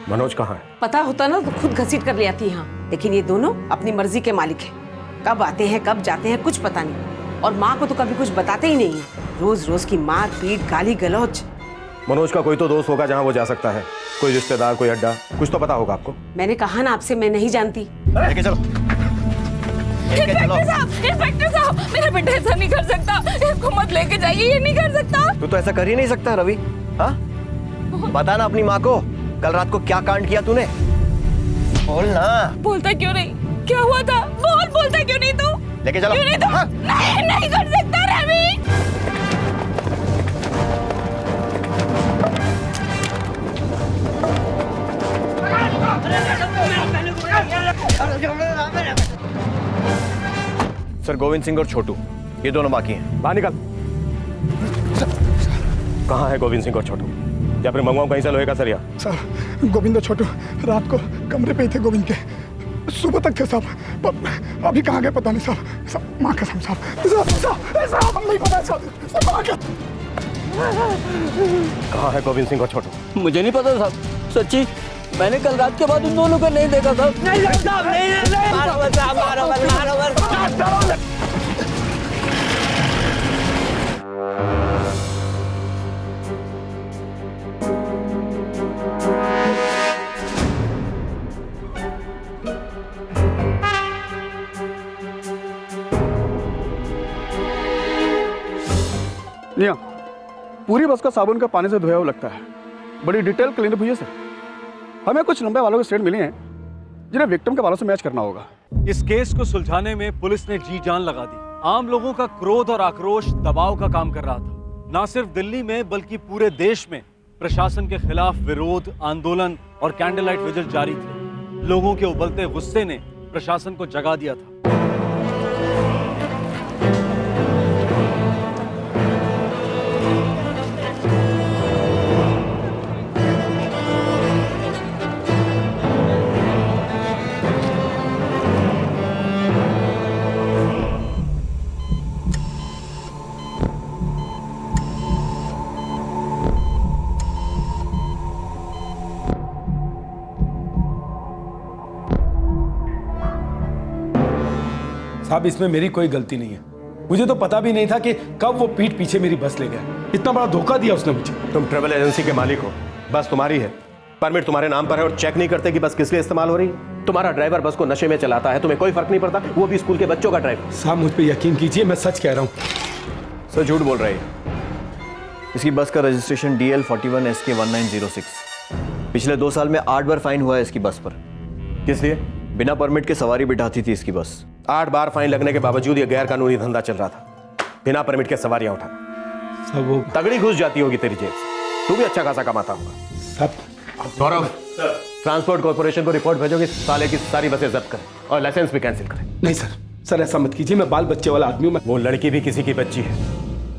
Speaker 17: मनोज कहाँ है?
Speaker 23: पता होता ना तो खुद घसीट कर ले आती यहाँ, लेकिन ये दोनों अपनी मर्जी के मालिक हैं। कब आते हैं कब जाते हैं कुछ पता नहीं, और माँ को तो कभी कुछ बताते ही नहीं है। रोज रोज की मार पीट गाली गलौज।
Speaker 17: मनोज का कोई तो दोस्त होगा जहाँ वो जा सकता है, कोई रिश्तेदार, कोई अड्डा, कुछ तो पता होगा आपको।
Speaker 23: मैंने कहा ना आपसे, मैं नहीं जानती।
Speaker 17: लेके चलो।
Speaker 8: इंस्पेक्टर साहब, मेरा बेटा ऐसा नहीं कर सकता। इसको मत लेके जाइए, ये नहीं कर सकता।
Speaker 12: तू तो ऐसा कर ही नहीं सकता रवि। हाँ, बता ना अपनी माँ को कल रात को क्या कांड किया तूने। बोल ना।
Speaker 8: बोलता क्यों नहीं? क्या हुआ था? बोलता क्यों नहीं तू?
Speaker 12: लेके चलो।
Speaker 8: क्यों नहीं तू? नहीं कर सकता रवि।
Speaker 12: सर गोविंद सिंह और छोटू, ये दोनों बाकी हैं।
Speaker 17: बाहर निकल। कहाँ है गोविंद सिंह और छोटू? या फिर मंगवाऊं कहीं से लोहे का सरिया?
Speaker 3: साहब गोविंद और छोटू रात को कमरे पे ही थे गोविंद के, सुबह तक थे साहब, अभी कहाँ गए पता नहीं साहब। माँ कसम साहब हम नहीं पता साहब।
Speaker 17: कहाँ है गोविंद सिंह और छोटू?
Speaker 7: मुझे नहीं पता साहब, सच्ची मैंने कल रात के बाद उन दोनों को नहीं देखा साहब। नहीं साहब, नहीं मारो मत साहब, मारो मत।
Speaker 3: निया, पूरी बस का साबुन का पानी से धोया हुआ लगता है। बड़ी डिटेल क्लीनअप हुई है सर। हमें कुछ लंबे वालों के स्टेट मिले हैं जिन्हें विक्टिम के वालों से मैच करना होगा।
Speaker 16: इस केस को सुलझाने में पुलिस ने जी जान लगा दी। आम लोगों का क्रोध और आक्रोश दबाव का काम कर रहा था। न सिर्फ दिल्ली में बल्कि पूरे देश में प्रशासन के खिलाफ विरोध, आंदोलन और कैंडल लाइट विजिल जारी थे। लोगों के उबलते गुस्से ने प्रशासन को जगा दिया था।
Speaker 4: साहब इसमें मेरी कोई गलती नहीं है। मुझे तो पता भी नहीं था कि कब वो पीठ पीछे मेरी बस ले गया। इतना बड़ा धोखा दिया उसने मुझे।
Speaker 17: तुम ट्रेवल एजेंसी के मालिक हो, बस तुम्हारी है, परमिट तुम्हारे नाम पर है और चेक नहीं करते कि बस किस लिए इस्तेमाल हो रही है। तुम्हारा ड्राइवर बस को नशे में चलाता है, तुम्हें कोई फर्क नहीं पड़ता, वो भी स्कूल के बच्चों का ड्राइवर।
Speaker 4: साहब मुझ पर यकीन कीजिए, मैं सच कह रहा हूँ।
Speaker 12: सर झूठ बोल रहे हैं। इसकी बस का रजिस्ट्रेशन DL 41 SK 1906। पिछले 2 साल में 8 बार फाइन हुआ है इसकी बस पर।
Speaker 17: किस लिए?
Speaker 12: बिना परमिट के सवारी बिठाती थी इसकी बस।
Speaker 17: 8 बार फाइन लगने के बावजूद ये गैर कानूनी धंधा चल रहा था, बिना परमिट के सवारियां उठा।
Speaker 4: सब वो
Speaker 17: तगड़ी घुस जाती होगी तेरी जेब से, तू भी अच्छा खासा कमाता होगा।
Speaker 4: सब
Speaker 17: गौरव, ट्रांसपोर्ट कॉर्पोरेशन को रिपोर्ट भेजो कि साले की सारी बसें जब्त करें और लाइसेंस भी कैंसिल करें।
Speaker 4: नहीं सर ऐसा मत कीजिए, मैं बाल बच्चे वाला आदमी हूँ।
Speaker 17: वो लड़की भी किसी की बच्ची है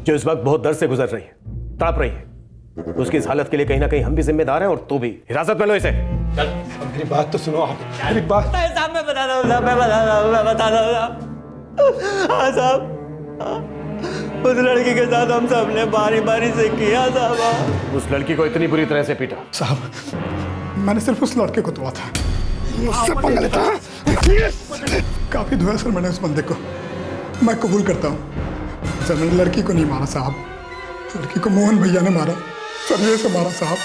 Speaker 17: जो इस वक्त बहुत दर्द से गुजर रही है, तड़प रही है। उसकी इस हालत के लिए कहीं ना कहीं हम भी जिम्मेदार हैं और तू भी। हिरासत में लो इसे।
Speaker 4: मेरी बात तो सुनो आप, मेरी बात।
Speaker 7: साहब मैं बता रहा हूँ साहब, मैं बता रहा हूँ साहब। हाँ साहब, उस लड़की के साथ हम सब ने बारी बारी से किया साहब।
Speaker 17: उस लड़की को इतनी बुरी तरह से पीटा?
Speaker 3: साहब मैंने सिर्फ उस लड़के को धोया था, मुझसे पंगा लेता है। काफी धोया सर मैंने उस बंदे को, मैं कबूल करता हूँ। सर मैंने लड़की को नहीं मारा साहब, लड़की को मोहन भैया ने मारा, सरिये से मारा साहब।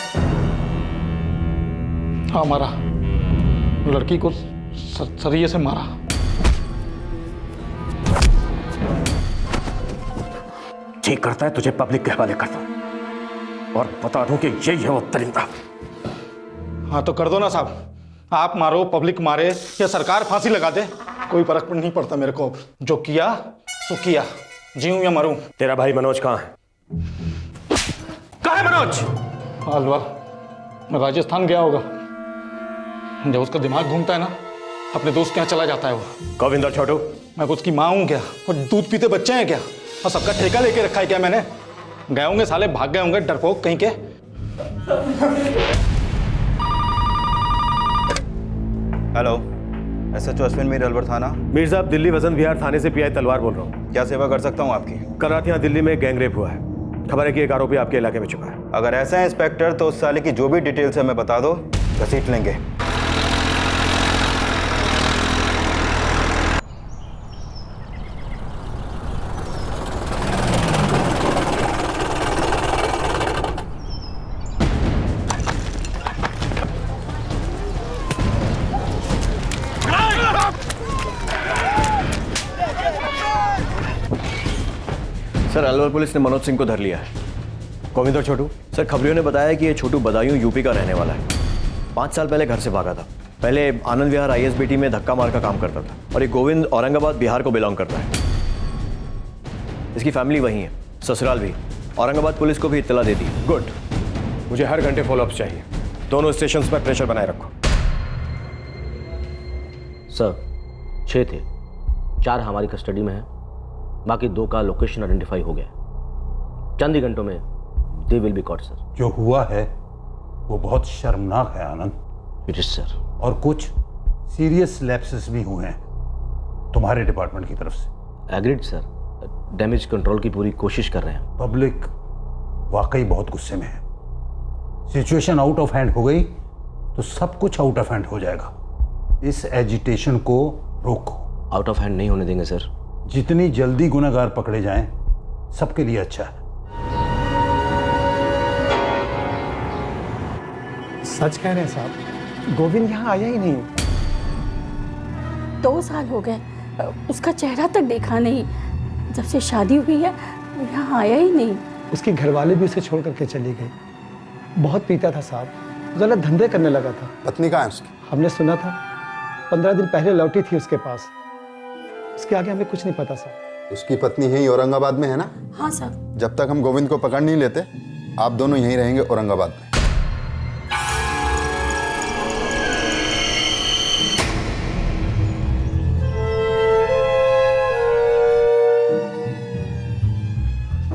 Speaker 3: हाँ मारा, लड़की को सरिये से मारा।
Speaker 17: ठीक करता है, तुझे पब्लिक के हवाले करता हूं और बता दूं कि यही है वो दरिंदा।
Speaker 3: हाँ तो कर दो ना साहब, आप मारो, पब्लिक मारे या सरकार फांसी लगा दे, कोई फर्क नहीं पड़ता मेरे को। जो किया सो किया, जीऊं या मरूं।
Speaker 17: तेरा भाई मनोज कहाँ है? कहाँ है मनोज?
Speaker 3: अलवर राजस्थान गया होगा। जब उसका दिमाग घूमता है ना, अपने दोस्त के यहाँ चला जाता है वो।
Speaker 17: गोविंद और छोटू?
Speaker 3: मैं उसकी माँ हूँ क्या? और दूध पीते बच्चे हैं क्या? और सबका ठेका लेके रखा है क्या मैंने? गए होंगे साले, भाग गए होंगे डरपोक कहीं के।
Speaker 9: हेलो, SHO अश्विन मीर, अलवर थाना।
Speaker 17: मीर साहब, दिल्ली वसंत विहार थाने से PI तलवार बोल रहा हूँ।
Speaker 9: क्या सेवा कर सकता हूँ आपकी?
Speaker 17: कल रात यहाँ दिल्ली में गैंग रेप हुआ है। खबर है कि एक आरोपी आपके इलाके में छुपा है।
Speaker 9: अगर ऐसा है इंस्पेक्टर, तो उस साले की जो भी डिटेल्स है हमें बता दो, घसीट लेंगे।
Speaker 12: सर अलवर पुलिस ने मनोज सिंह को धर लिया है।
Speaker 17: गोविंद और छोटू?
Speaker 12: सर खबरियों ने बताया कि ये छोटू बदायूं यूपी का रहने वाला है। 5 साल पहले घर से भागा था। पहले आनंद विहार ISBT में धक्का मार का काम करता था और ये गोविंद औरंगाबाद बिहार को बिलोंग करता है। इसकी फैमिली वहीं है, ससुराल भी। औरंगाबाद पुलिस को भी इत्तला दे दी।
Speaker 17: गुड, मुझे हर घंटे फॉलोअप्स चाहिए। दोनों स्टेशंस पर प्रेशर बनाए रखो।
Speaker 14: सर 6 थे, 4 हमारी कस्टडी में हैं बाकी 2 का लोकेशन आइडेंटिफाई हो गया। चंद ही घंटों में they will be caught sir.
Speaker 15: जो हुआ है वो बहुत शर्मनाक है आनंद।
Speaker 14: It is sir.
Speaker 15: और कुछ सीरियस लैप्सेस भी हुए हैं तुम्हारे डिपार्टमेंट की तरफ से।
Speaker 14: एग्रीड सर, डैमेज कंट्रोल की पूरी कोशिश कर रहे हैं।
Speaker 15: पब्लिक वाकई बहुत गुस्से में है। सिचुएशन आउट ऑफ हैंड हो गई तो सब कुछ आउट ऑफ हैंड हो जाएगा। इस एजिटेशन को रोको।
Speaker 14: आउट ऑफ हैंड नहीं होने देंगे सर।
Speaker 15: जितनी जल्दी गुनहगार पकड़े जाएं सबके लिए अच्छा है।
Speaker 2: सच कह रहे हैं साहब, गोविंद यहाँ आया ही नहीं।
Speaker 21: 2 साल हो गए, उसका चेहरा तक देखा नहीं। जब से शादी हुई है वो यहाँ आया ही नहीं।
Speaker 2: उसके घरवाले भी उसे छोड़ करके चली गई। बहुत पीता था साहब, गलत धंधे करने लगा था।
Speaker 19: पत्नी कहाँ है उसकी?
Speaker 2: हमने सुना था 15 दिन पहले लौटी थी उसके पास। इसके आगे हमें कुछ नहीं पता साहब।
Speaker 19: उसकी पत्नी यही औरंगाबाद में है ना?
Speaker 21: हाँ साहब।
Speaker 19: जब तक हम गोविंद को पकड़ नहीं लेते आप दोनों यहीं रहेंगे औरंगाबाद में।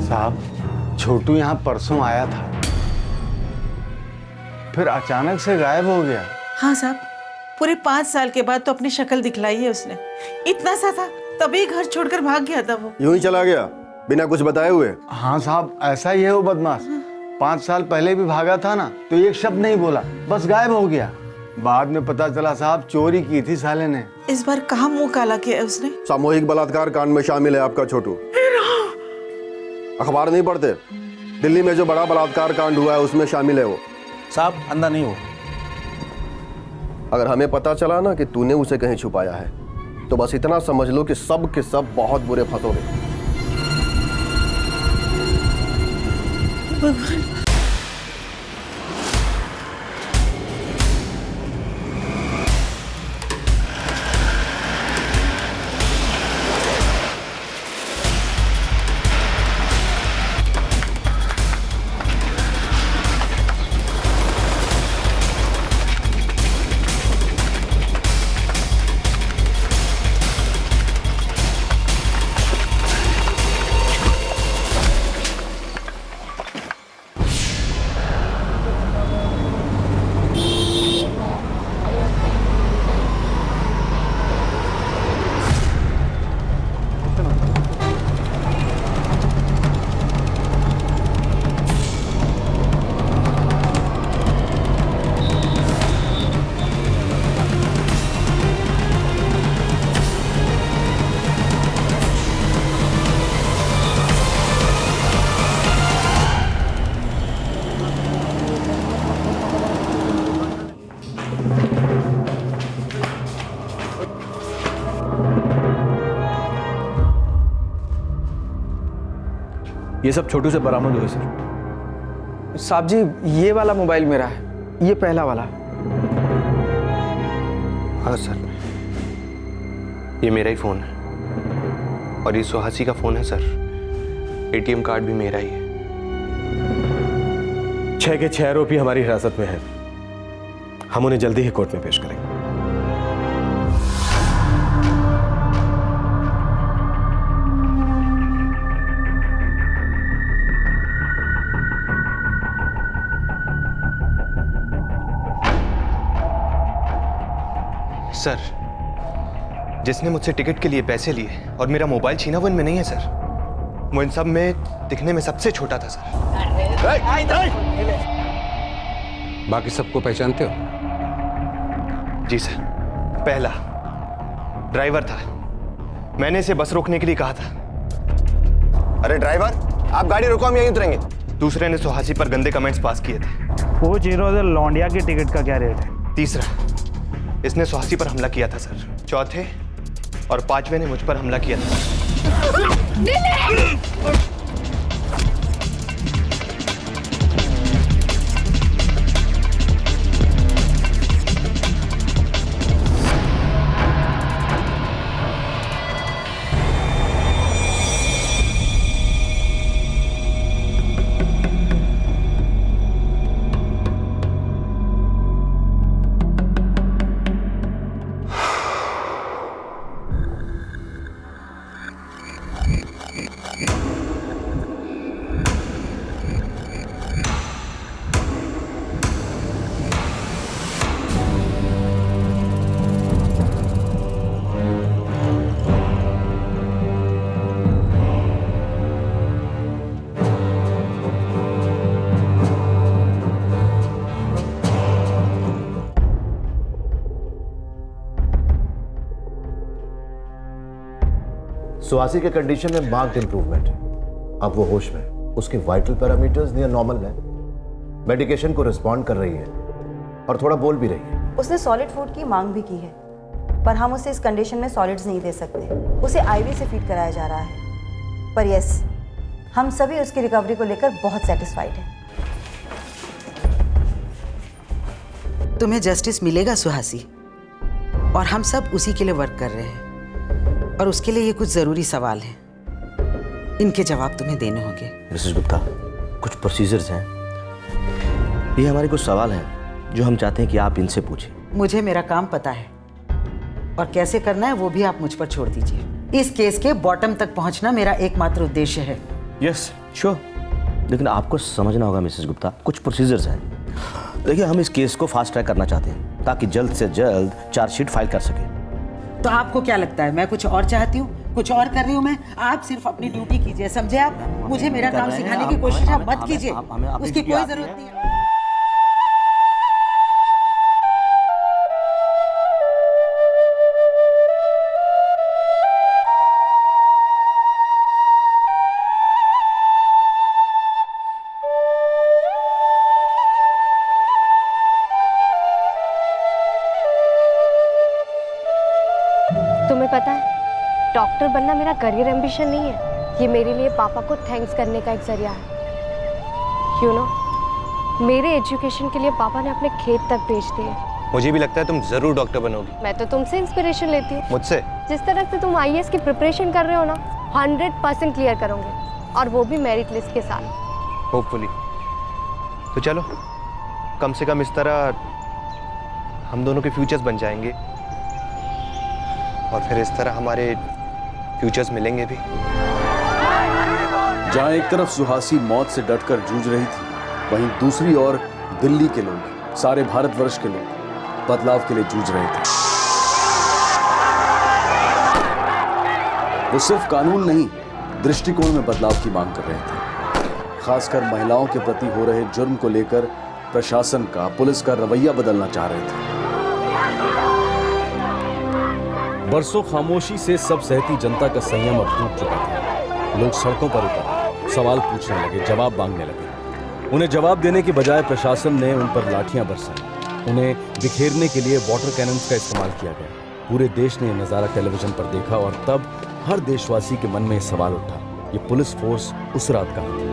Speaker 10: साहब, छोटू यहाँ परसों आया था, फिर अचानक से गायब हो गया।
Speaker 8: हाँ साहब, पूरे 5 साल के बाद तो अपनी शक्ल दिखलाई है उसने। इतना सा था तभी घर छोड़कर भाग गया था वो।
Speaker 17: यूं ही चला गया बिना कुछ बताए हुए?
Speaker 10: हाँ साहब, ऐसा ही है वो बदमाश। 5 साल पहले भी भागा था ना तो एक शब्द नहीं बोला, बस गायब हो गया। बाद में पता चला साहब चोरी की थी साले ने।
Speaker 8: इस बार कहाँ मुंह काला किया उसने?
Speaker 17: सामूहिक बलात्कार कांड में शामिल है आपका छोटू। अखबार नहीं पढ़ते? दिल्ली में जो बड़ा बलात्कार कांड हुआ है उसमें शामिल है वो।
Speaker 16: साहब अंधा नहीं हो।
Speaker 17: अगर हमें पता चला ना कि तूने उसे कहीं छुपाया है तो बस इतना समझ लो कि सब के सब बहुत बुरे फंसोगे।
Speaker 8: भगवान।
Speaker 12: ये सब छोटू से बरामद हुए सर।
Speaker 2: साहब जी, ये वाला मोबाइल मेरा है, ये पहला वाला।
Speaker 9: हाँ सर, ये मेरा ही फ़ोन है और ये सुहासी का फ़ोन है सर। एटीएम कार्ड भी मेरा ही है।
Speaker 17: 6 के 6 आरोपी हमारी हिरासत में हैं। हम उन्हें जल्दी ही कोर्ट में पेश करेंगे।
Speaker 9: सर, जिसने मुझसे टिकट के लिए पैसे लिए और मेरा मोबाइल छीना वो इनमें नहीं है सर। वो इन सब में दिखने में सबसे छोटा था सर।
Speaker 19: बाकी सबको पहचानते हो?
Speaker 9: जी सर। पहला ड्राइवर था, मैंने इसे बस रोकने के लिए कहा था।
Speaker 17: अरे ड्राइवर, आप गाड़ी रोको, हम यहीं उतरेंगे।
Speaker 9: दूसरे ने सुहासी पर गंदे कमेंट्स पास किए थे।
Speaker 6: वो जीरो लौंडिया की टिकट का क्या रेट है?
Speaker 9: तीसरा, इसने सुहासी पर हमला किया था सर। चौथे और 5वें ने मुझ पर हमला किया था।
Speaker 12: सुहासी के कंडीशन में मार्क्ड इंप्रूवमेंट है। अब वो होश में है। उसके वाइटल पैरामीटर्स नियर नॉर्मल है, मेडिकेशन को रिस्पॉन्ड कर रही है और थोड़ा बोल भी रही है।
Speaker 18: उसने सॉलिड फूड की मांग भी की है, पर हम उसे इस कंडीशन में सॉलिड्स नहीं दे सकते। उसे आईवी से फीड कराया जा रहा है। पर यस, हम सभी उसकी रिकवरी को लेकर बहुत सेटिस्फाइड हैं।
Speaker 8: तुम्हें जस्टिस मिलेगा सुहासी, और हम सब उसी के लिए वर्क कर रहे हैं। और उसके लिए ये कुछ जरूरी सवाल हैं, इनके जवाब तुम्हें देने होंगे।
Speaker 14: मिसेस गुप्ता, कुछ प्रोसीजर्स हैं, ये हमारे कुछ सवाल हैं जो हम चाहते हैं कि आप इनसे पूछें।
Speaker 8: मुझे मेरा काम पता है, और कैसे करना है वो भी आप मुझ पर छोड़ दीजिए। इस केस के बॉटम तक पहुंचना मेरा एकमात्र उद्देश्य है।
Speaker 14: यस श्योर, लेकिन आपको समझना होगा मिसेस गुप्ता, कुछ प्रोसीजर्स हैं। देखिए, हम इस केस को फास्ट ट्रैक करना चाहते हैं ताकि जल्द से जल्द चार्जशीट फाइल कर सके।
Speaker 8: तो आपको क्या लगता है मैं कुछ और चाहती हूँ, कुछ और कर रही हूँ मैं? आप सिर्फ अपनी ड्यूटी कीजिए, समझे आप? मुझे मेरा काम सिखाने की कोशिश आप मत कीजिए, उसकी कोई जरूरत नहीं है।
Speaker 5: तुम्हें पता है, डॉक्टर बनना मेरा करियर एम्बिशन नहीं है, ये मेरे लिए पापा को थैंक्स करने का एक जरिया है। यू नो, मेरे एजुकेशन के लिए पापा ने अपने खेत तक बेच दिए।
Speaker 9: मुझे भी लगता है तुम जरूर डॉक्टर बनोगी।
Speaker 5: मैं तो तुमसे इंस्पिरेशन लेती हूँ।
Speaker 9: मुझसे?
Speaker 5: जिस तरह से तुम आईएएस की प्रिपरेशन कर रहे हो ना, 100% क्लियर करोगे, और वो भी मेरिट लिस्ट के साथ।
Speaker 9: होपफुली। तो चलो, कम से कम इस तरह हम दोनों के फ्यूचर्स बन जाएंगे, और फिर इस तरह हमारे फ्यूचर्स मिलेंगे भी।
Speaker 16: जहां एक तरफ सुहासी मौत से डटकर जूझ रही थी, वहीं दूसरी ओर दिल्ली के लोग, सारे भारतवर्ष के लोग बदलाव के लिए जूझ रहे थे। वो सिर्फ कानून नहीं, दृष्टिकोण में बदलाव की मांग कर रहे थे। खासकर महिलाओं के प्रति हो रहे जुर्म को लेकर प्रशासन का, पुलिस का रवैया बदलना चाह रहे थे। बरसों खामोशी से सब सहती जनता का संयम अब टूट चुका था। लोग सड़कों पर उतरे, सवाल पूछने लगे, जवाब मांगने लगे। उन्हें जवाब देने के बजाय प्रशासन ने उन पर लाठियां बरसाई। उन्हें बिखेरने के लिए वाटर कैनन्स का इस्तेमाल किया गया। पूरे देश ने यह नज़ारा टेलीविजन पर देखा, और तब हर देशवासी के मन में यह सवाल उठा, ये पुलिस फोर्स उस रात कहाँ थी?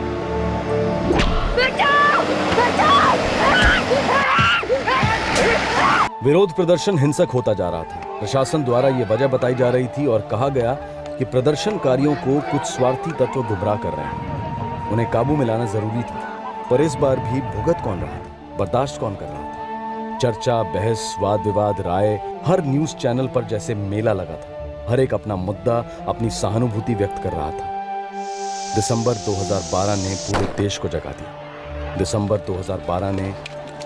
Speaker 16: विरोध प्रदर्शन हिंसक होता जा रहा था। प्रशासन द्वारा ये वजह बताई जा रही थी और कहा गया कि प्रदर्शनकारियों को कुछ स्वार्थी तत्व गुमराह कर रहे हैं, उन्हें काबू में लाना जरूरी था। पर इस बार भी भुगत कौन रहा था, बर्दाश्त कौन कर रहा था? चर्चा, बहस, वाद विवाद, राय, हर न्यूज चैनल पर जैसे मेला लगा था। हर एक अपना मुद्दा, अपनी सहानुभूति व्यक्त कर रहा था। दिसंबर 2012 ने पूरे देश को जगा दिया। दिसंबर 2012 ने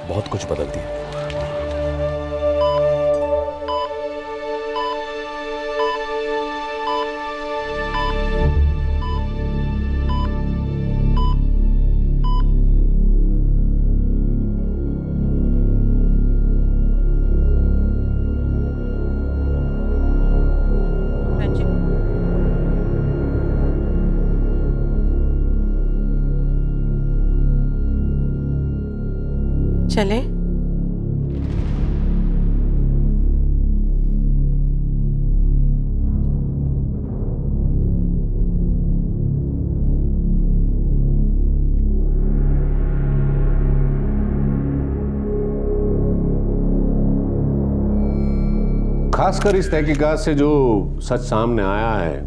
Speaker 16: बहुत कुछ बदल दिया।
Speaker 8: चले?
Speaker 11: खासकर इस तहकीकात से जो सच सामने आया है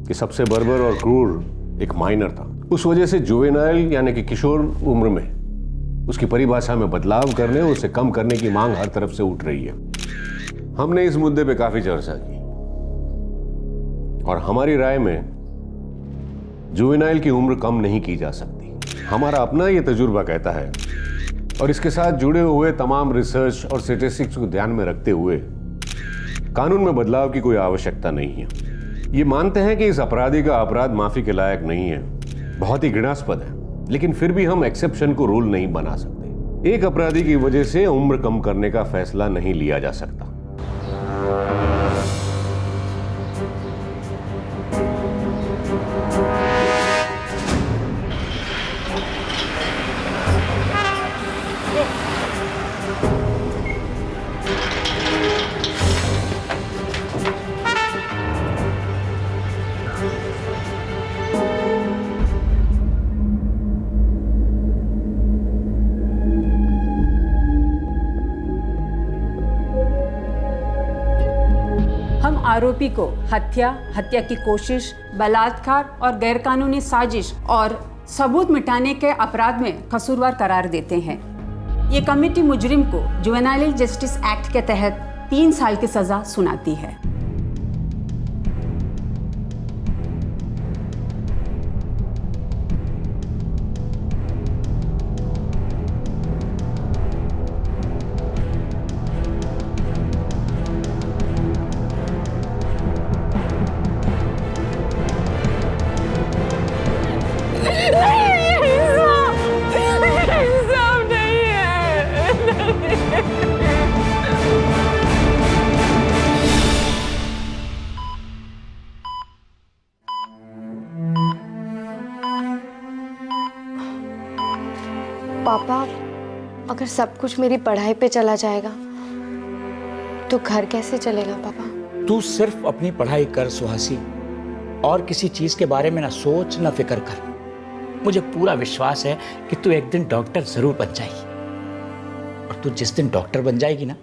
Speaker 11: कि सबसे बर्बर और क्रूर एक माइनर था। उस वजह से जुवेनाइल यानी कि किशोर उम्र में उसकी परिभाषा में बदलाव करने और उसे कम करने की मांग हर तरफ से उठ रही है। हमने इस मुद्दे पे काफी चर्चा की और हमारी राय में जुवेनाइल की उम्र कम नहीं की जा सकती। हमारा अपना ये तजुर्बा कहता है और इसके साथ जुड़े हुए तमाम रिसर्च और स्टैटिस्टिक्स को ध्यान में रखते हुए कानून में बदलाव की कोई आवश्यकता नहीं है। ये मानते हैं कि इस अपराधी का अपराध माफी के लायक नहीं है, बहुत ही घृणास्पद है, लेकिन फिर भी हम एक्सेप्शन को रूल नहीं बना सकते। एक अपराधी की वजह से उम्र कम करने का फैसला नहीं लिया जा सकता।
Speaker 1: आरोपी को हत्या, हत्या की कोशिश, बलात्कार और गैरकानूनी साजिश और सबूत मिटाने के अपराध में कसूरवार करार देते हैं। ये कमेटी मुजरिम को जुवेनाइल जस्टिस एक्ट के तहत 3 साल की सजा सुनाती है।
Speaker 5: पापा, अगर सब कुछ मेरी पढ़ाई पे चला जाएगा तो घर कैसे चलेगा पापा?
Speaker 20: तू सिर्फ अपनी पढ़ाई कर सुहासी, और किसी चीज के बारे में ना सोच ना फिक्र कर। मुझे पूरा विश्वास है कि तू एक दिन डॉक्टर जरूर बन जाएगी। और तू जिस दिन डॉक्टर बन जाएगी ना,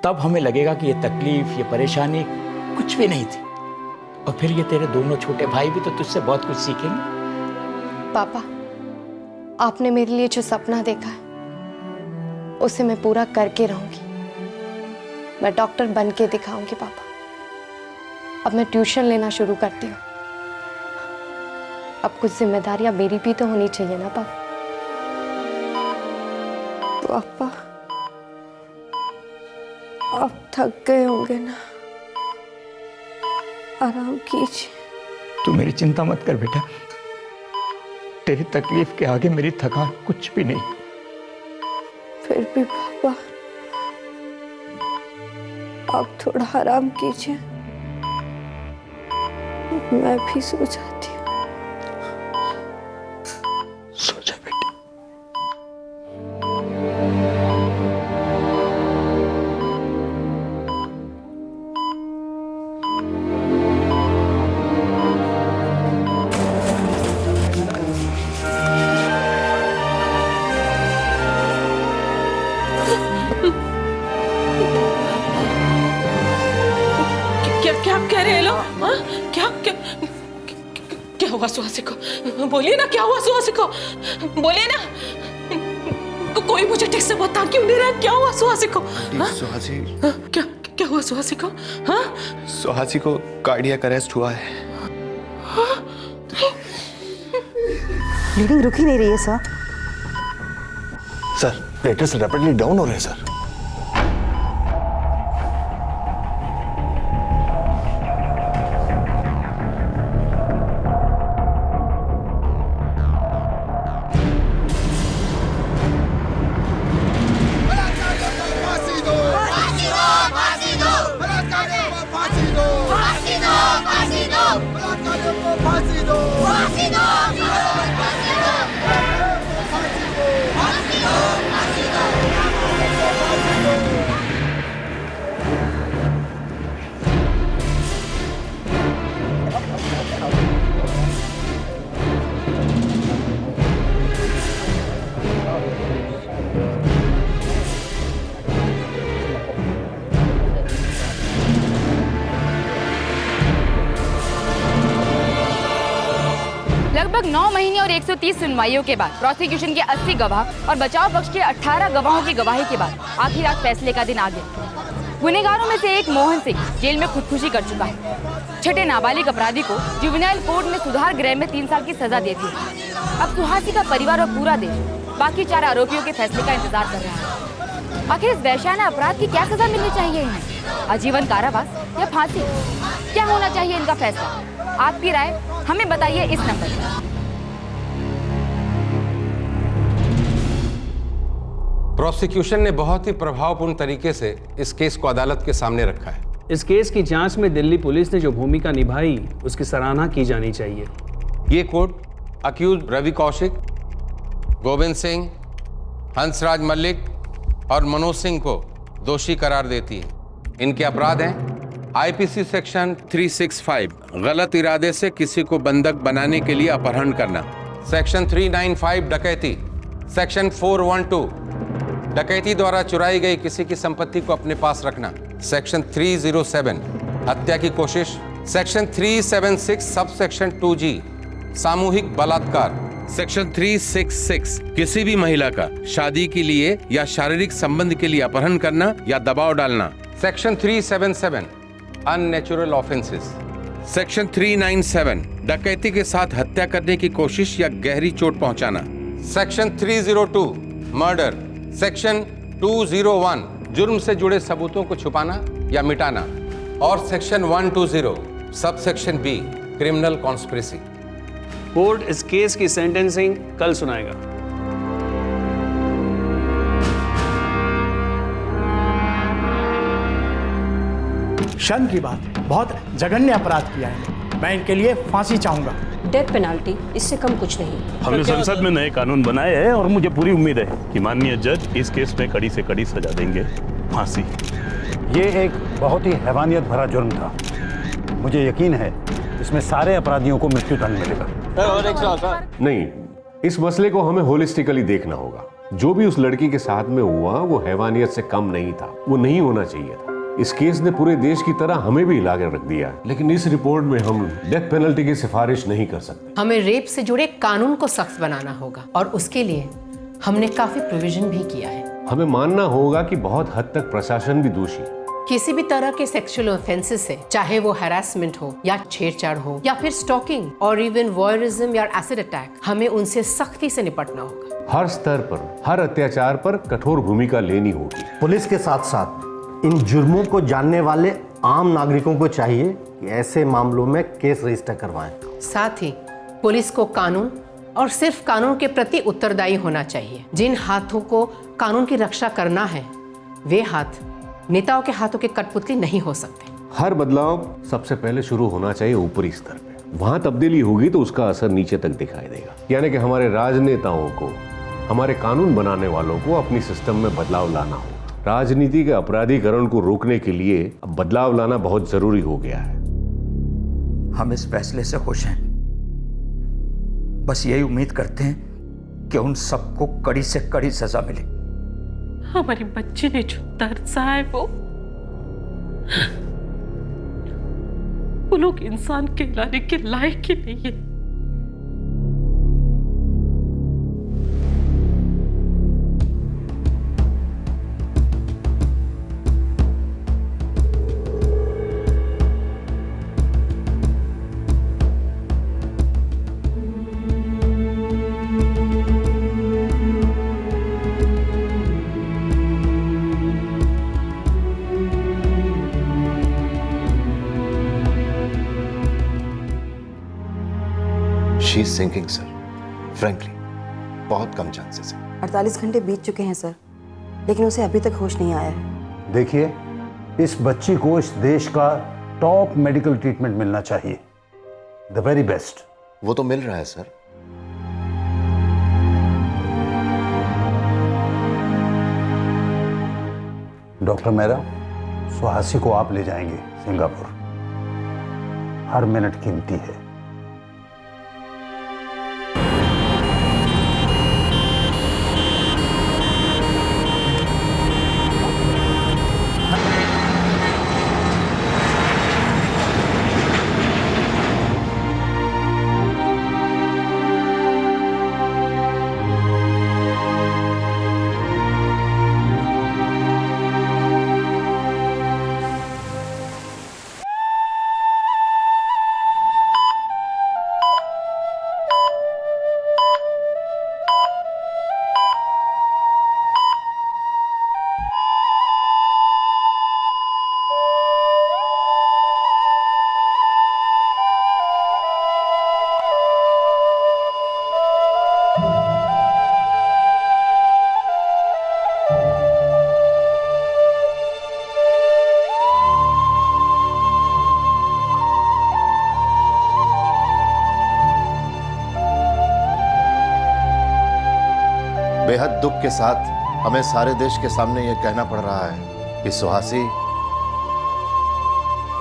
Speaker 20: तब हमें लगेगा कि ये तकलीफ, ये परेशानी कुछ भी नहीं थी। और फिर ये तेरे दोनों छोटे भाई भी तो तुझसे बहुत कुछ सीखेंगे।
Speaker 5: पापा, आपने मेरे लिए जो सपना देखा है उसे मैं पूरा करके रहूंगी। मैं डॉक्टर बन के दिखाऊंगी पापा। अब मैं ट्यूशन लेना शुरू करती हूँ। अब कुछ जिम्मेदारियां मेरी भी तो होनी चाहिए ना पापा। पापा, आप थक गए होंगे ना, आराम कीजिए।
Speaker 20: तू मेरी चिंता मत कर बेटा, तेरी तकलीफ के आगे मेरी थकान कुछ भी नहीं।
Speaker 5: फिर भी पापा, आप थोड़ा आराम कीजिए, मैं भी सो जाती हूँ।
Speaker 20: सो जा बेटी।
Speaker 23: क्या कह रहे हैं लोग? हाँ? क्या क्या क्या हुआ सुहासी को? बोलिए ना, क्या हुआ सुहासी को? बोलिए ना। कोई मुझे ठीक से बता क्यों नहीं रहा? क्या हुआ सुहासी को?
Speaker 9: सुहासी,
Speaker 23: क्या क्या हुआ सुहासी को? हाँ?
Speaker 9: सुहासी को कार्डियक अरेस्ट हुआ है।
Speaker 18: ब्लीडिंग रुक ही नहीं रही है sir.
Speaker 9: Sir, platelets rapidly down हो रहे हैं सर।
Speaker 22: लगभग 9 महीने और 130 सुनवाइयों के बाद प्रोसिक्यूशन के 80 गवाह और बचाव पक्ष के 18 गवाहों की गवाही के बाद आखिर आज फैसले का दिन आ गया। गुनहगारों में से एक मोहन सिंह जेल में खुदकुशी कर चुका है। छठे नाबालिग अपराधी को जुवेनाइल कोर्ट में सुधार गृह में 3 साल की सजा दे दी है। अब सुहासी का परिवार और पूरा देश बाकी 4 आरोपियों के फैसले का इंतजार कर रहा है। आखिर इस वैश्याना अपराध की क्या सजा मिलनी चाहिए इन्हें? आजीवन कारावास या फांसी? क्या होना चाहिए इनका फैसला? आपकी राय हमें बताइए इस नंबर पर।
Speaker 24: प्रोसिक्यूशन ने बहुत ही प्रभावपूर्ण तरीके से इस केस को अदालत के सामने रखा है।
Speaker 25: इस केस की जांच में दिल्ली पुलिस ने जो भूमिका निभाई उसकी सराहना की जानी चाहिए।
Speaker 24: ये कोर्ट अक्यूज रवि कौशिक, गोविंद सिंह, हंसराज मलिक और मनोज सिंह को दोषी करार देती है। इनके अपराध हैं आईपीसी सेक्शन 365 गलत इरादे से किसी को बंधक बनाने के लिए अपहरण करना, सेक्शन 395 डकैती, सेक्शन 412 डकैती द्वारा चुराई गई किसी की संपत्ति को अपने पास रखना, सेक्शन 307 हत्या की कोशिश, सेक्शन 376 सब सेक्शन 2G सामूहिक बलात्कार, सेक्शन 366 किसी भी महिला का शादी के लिए या शारीरिक संबंध के लिए अपहरण करना या दबाव डालना, सेक्शन 377 अननेचुरल ऑफेंसेस, सेक्शन 397 डकैती के साथ हत्या करने की कोशिश या गहरी चोट पहुंचाना, सेक्शन 302 मर्डर, सेक्शन 201 जुर्म से जुड़े सबूतों को छुपाना या मिटाना और section 120 sub section b criminal conspiracy.
Speaker 25: Court इस केस की सेंटेंसिंग कल सुनाएगा।
Speaker 3: शर्म की बात है, बहुत जघन्य अपराध किया है। मैं इनके लिए फांसी चाहूंगा।
Speaker 4: डेथ पेनाल्टी, इससे कम कुछ नहीं।
Speaker 7: हमने संसद में नए कानून बनाए हैं और मुझे पूरी उम्मीद है कि माननीय जज इस केस में कड़ी से कड़ी सजा देंगे, फांसी।
Speaker 13: ये एक बहुत ही हैवानियत भरा जुर्म था। मुझे यकीन है इसमें सारे अपराधियों को मृत्यु दंड मिलेगा।
Speaker 11: नहीं, इस मसले को हमें होलिस्टिकली देखना होगा। जो भी उस लड़की के साथ में हुआ वो हैवानियत से कम नहीं था, वो नहीं होना चाहिए था। इस केस ने पूरे देश की तरह हमें भी हिला कर रख दिया है, लेकिन इस रिपोर्ट में हम डेथ पेनल्टी की सिफारिश नहीं कर सकते।
Speaker 13: हमें रेप से जुड़े कानून को सख्त बनाना होगा और उसके लिए हमने काफी प्रोविजन भी किया है।
Speaker 11: हमें मानना होगा कि बहुत हद तक प्रशासन भी दोषी है।
Speaker 13: किसी भी तरह के सेक्सुअल ऑफेंसेस से, चाहे वो हैरासमेंट हो या छेड़छाड़ हो या फिर स्टॉकिंग और इवन वॉयरिज्म या एसिड अटैक, हमें उनसे सख्ती से निपटना होगा।
Speaker 11: हर स्तर पर, हर अत्याचार पर कठोर भूमिका लेनी होगी।
Speaker 15: पुलिस के साथ साथ इन जुर्मों को जानने वाले आम नागरिकों को चाहिए कि ऐसे मामलों में केस रजिस्टर करवाएं।
Speaker 13: साथ ही पुलिस को कानून और सिर्फ कानून के प्रति उत्तरदायी होना चाहिए। जिन हाथों को कानून की रक्षा करना है, वे हाथ नेताओं के हाथों के कठपुतली नहीं हो सकते।
Speaker 11: हर बदलाव सबसे पहले शुरू होना चाहिए ऊपरी स्तर पे। वहां तब्दीली होगी तो उसका असर नीचे तक दिखाई देगा। यानी कि हमारे राजनेताओं को, हमारे कानून बनाने वालों को अपनी सिस्टम में बदलाव लाना होगा। राजनीति के अपराधीकरण को रोकने के लिए अब बदलाव लाना बहुत जरूरी हो गया है।
Speaker 26: हम इस फैसले से खुश हैं। बस यही उम्मीद करते हैं कि उन सबको कड़ी से कड़ी सजा मिले।
Speaker 23: हमारी बच्ची ने जो दर्द सहा है वो लोग इंसान कहलाने के लायक ही नहीं है।
Speaker 27: She is sinking, sir. Frankly, बहुत कम चांसेस है।
Speaker 18: 48 घंटे बीत चुके हैं सर, लेकिन उसे अभी तक होश नहीं आया है।
Speaker 13: देखिए, इस बच्ची को इस देश का टॉप मेडिकल ट्रीटमेंट मिलना चाहिए, द वेरी बेस्ट।
Speaker 27: वो तो मिल रहा है सर।
Speaker 13: डॉक्टर मेहरा, सुहासी को आप ले जाएंगे सिंगापुर। हर मिनट कीमती है।
Speaker 27: बेहद दुख के साथ हमें सारे देश के सामने यह कहना पड़ रहा है कि सुहासी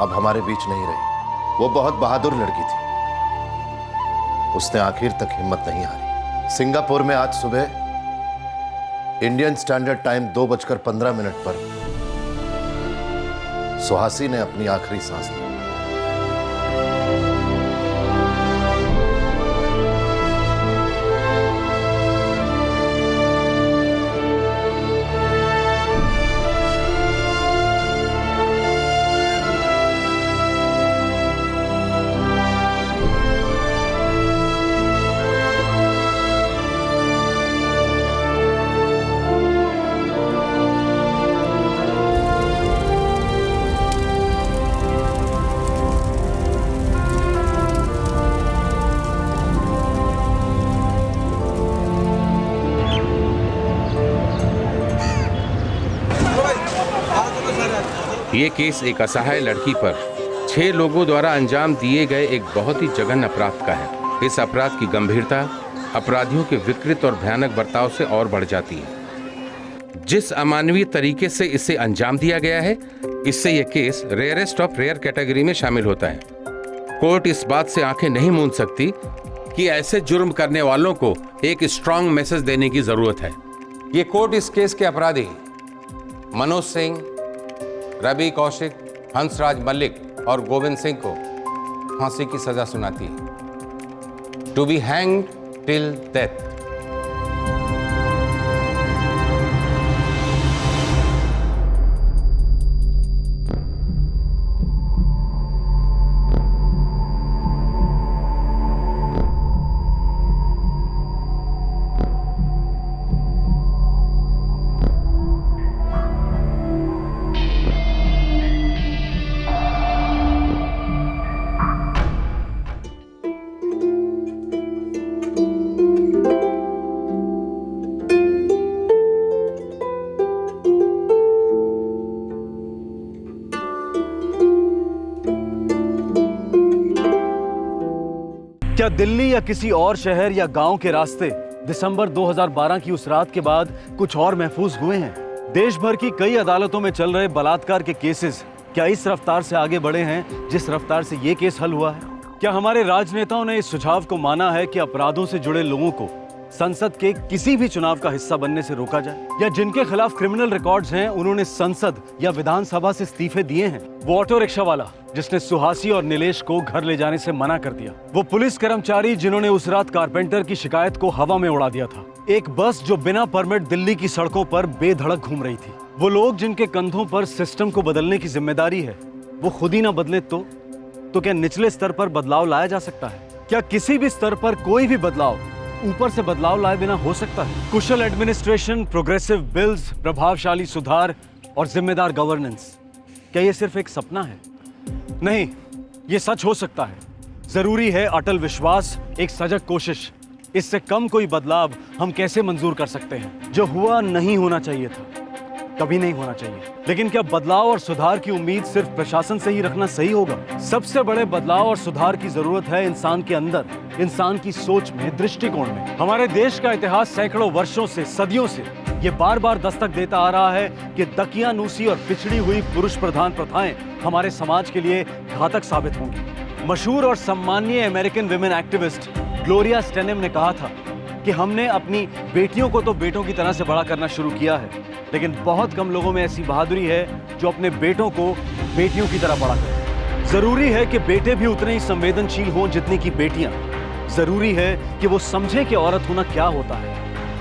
Speaker 27: अब हमारे बीच नहीं रही। वो बहुत बहादुर लड़की थी, उसने आखिर तक हिम्मत नहीं हारी। सिंगापुर में आज सुबह इंडियन स्टैंडर्ड टाइम 2:15 पर सुहासी ने अपनी आखिरी सांस ली।
Speaker 24: ये केस एक असहाय लड़की पर 6 लोगों द्वारा अंजाम दिए गए एक बहुत ही जघन्य अपराध का है। इस अपराध की गंभीरता अपराधियों के विकृत और भयानक बर्ताव से और बढ़ जाती है। जिस अमानवीय तरीके से इसे अंजाम दिया गया है, इससे यह case rarest of rare category में शामिल होता है। कोर्ट इस बात से आंखें नहीं मूंद सकती कि ऐसे जुर्म करने वालों को एक स्ट्रांग मैसेज देने की जरूरत है। ये कोर्ट इस केस के अपराधी मनोज सिंह, रवि कौशिक, हंसराज मल्लिक और गोविंद सिंह को फांसी की सजा सुनाती है, to be hanged till death.
Speaker 16: क्या दिल्ली या किसी और शहर या गांव के रास्ते दिसंबर 2012 की उस रात के बाद कुछ और महफूज हुए हैं? देश भर की कई अदालतों में चल रहे बलात्कार के केसेस क्या इस रफ्तार से आगे बढ़े हैं जिस रफ्तार से ये केस हल हुआ है? क्या हमारे राजनेताओं ने इस सुझाव को माना है कि अपराधों से जुड़े लोगों को संसद के किसी भी चुनाव का हिस्सा बनने से रोका जाए? या जिनके खिलाफ क्रिमिनल रिकॉर्ड्स हैं उन्होंने संसद या विधानसभा से इस्तीफे दिए हैं? वो ऑटो रिक्शा वाला जिसने सुहासी और नीलेश को घर ले जाने से मना कर दिया, वो पुलिस कर्मचारी जिन्होंने उस रात कारपेंटर की शिकायत को हवा में उड़ा दिया था, एक बस जो बिना परमिट दिल्ली की सड़कों पर बेधड़क घूम रही थी, वो लोग जिनके कंधों पर सिस्टम को बदलने की जिम्मेदारी है, वो खुद ही ना बदले तो क्या निचले स्तर पर बदलाव लाया जा सकता है? क्या किसी भी स्तर पर कोई भी बदलाव ऊपर से बदलाव लाए बिना हो सकता है? कुशल एडमिनिस्ट्रेशन, प्रोग्रेसिव बिल्स, प्रभावशाली सुधार और जिम्मेदार गवर्नेंस, क्या ये सिर्फ एक सपना है? नहीं, ये सच हो सकता है। जरूरी है अटल विश्वास, एक सजग कोशिश। इससे कम कोई बदलाव हम कैसे मंजूर कर सकते हैं? जो हुआ नहीं होना चाहिए था, कभी नहीं होना चाहिए। लेकिन क्या बदलाव और सुधार की उम्मीद सिर्फ प्रशासन से ही रखना सही होगा? सबसे बड़े बदलाव और सुधार की जरूरत है इंसान के अंदर, इंसान की सोच में, दृष्टिकोण में। हमारे देश का इतिहास सैकड़ों वर्षों से, सदियों से ये बार बार दस्तक देता आ रहा है कि दकियानूसी और पिछड़ी हुई पुरुष प्रधान प्रथाएं हमारे समाज के लिए घातक साबित होंगी। मशहूर और सम्माननीय American women activist Gloria stannum ने कहा था कि हमने अपनी बेटियों को तो बेटों की तरह से बड़ा करना शुरू किया है, लेकिन बहुत कम लोगों में ऐसी बहादुरी है जो अपने बेटों को बेटियों की तरह बड़ा करें। जरूरी है कि बेटे भी उतने ही संवेदनशील हों जितनी की बेटियां। जरूरी है कि वो समझें कि औरत होना क्या होता है।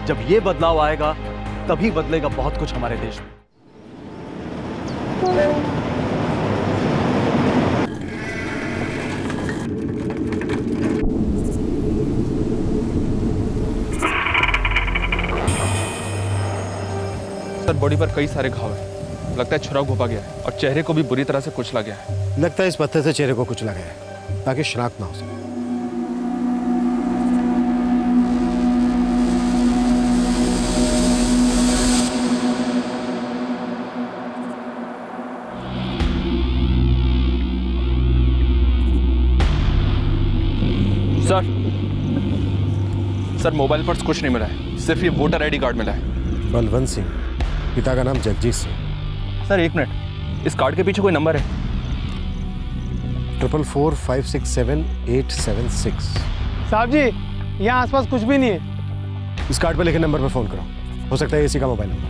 Speaker 16: जब ये बदलाव आएगा तभी बदलेगा बहुत कुछ हमारे देश में।
Speaker 9: सर, बॉडी पर कई सारे घाव हैं। लगता है छुरा घोंपा गया है और चेहरे को भी बुरी तरह से कुचला गया है।
Speaker 15: लगता है इस पत्थर से चेहरे को कुचला गया है ताकि शनाख्त ना हो सके।
Speaker 9: सर, मोबाइल पर कुछ नहीं मिला है, सिर्फ ये वोटर आईडी कार्ड मिला है।
Speaker 15: बलवंत सिंह, पिता का नाम जगजीत सिंह।
Speaker 9: सर एक मिनट, इस कार्ड के पीछे कोई नंबर है?
Speaker 15: 4445678876।
Speaker 2: साहब जी, यहाँ आसपास कुछ भी नहीं है।
Speaker 15: इस कार्ड पर लिखे नंबर पर फोन करो, हो सकता है इसी का मोबाइल नंबर।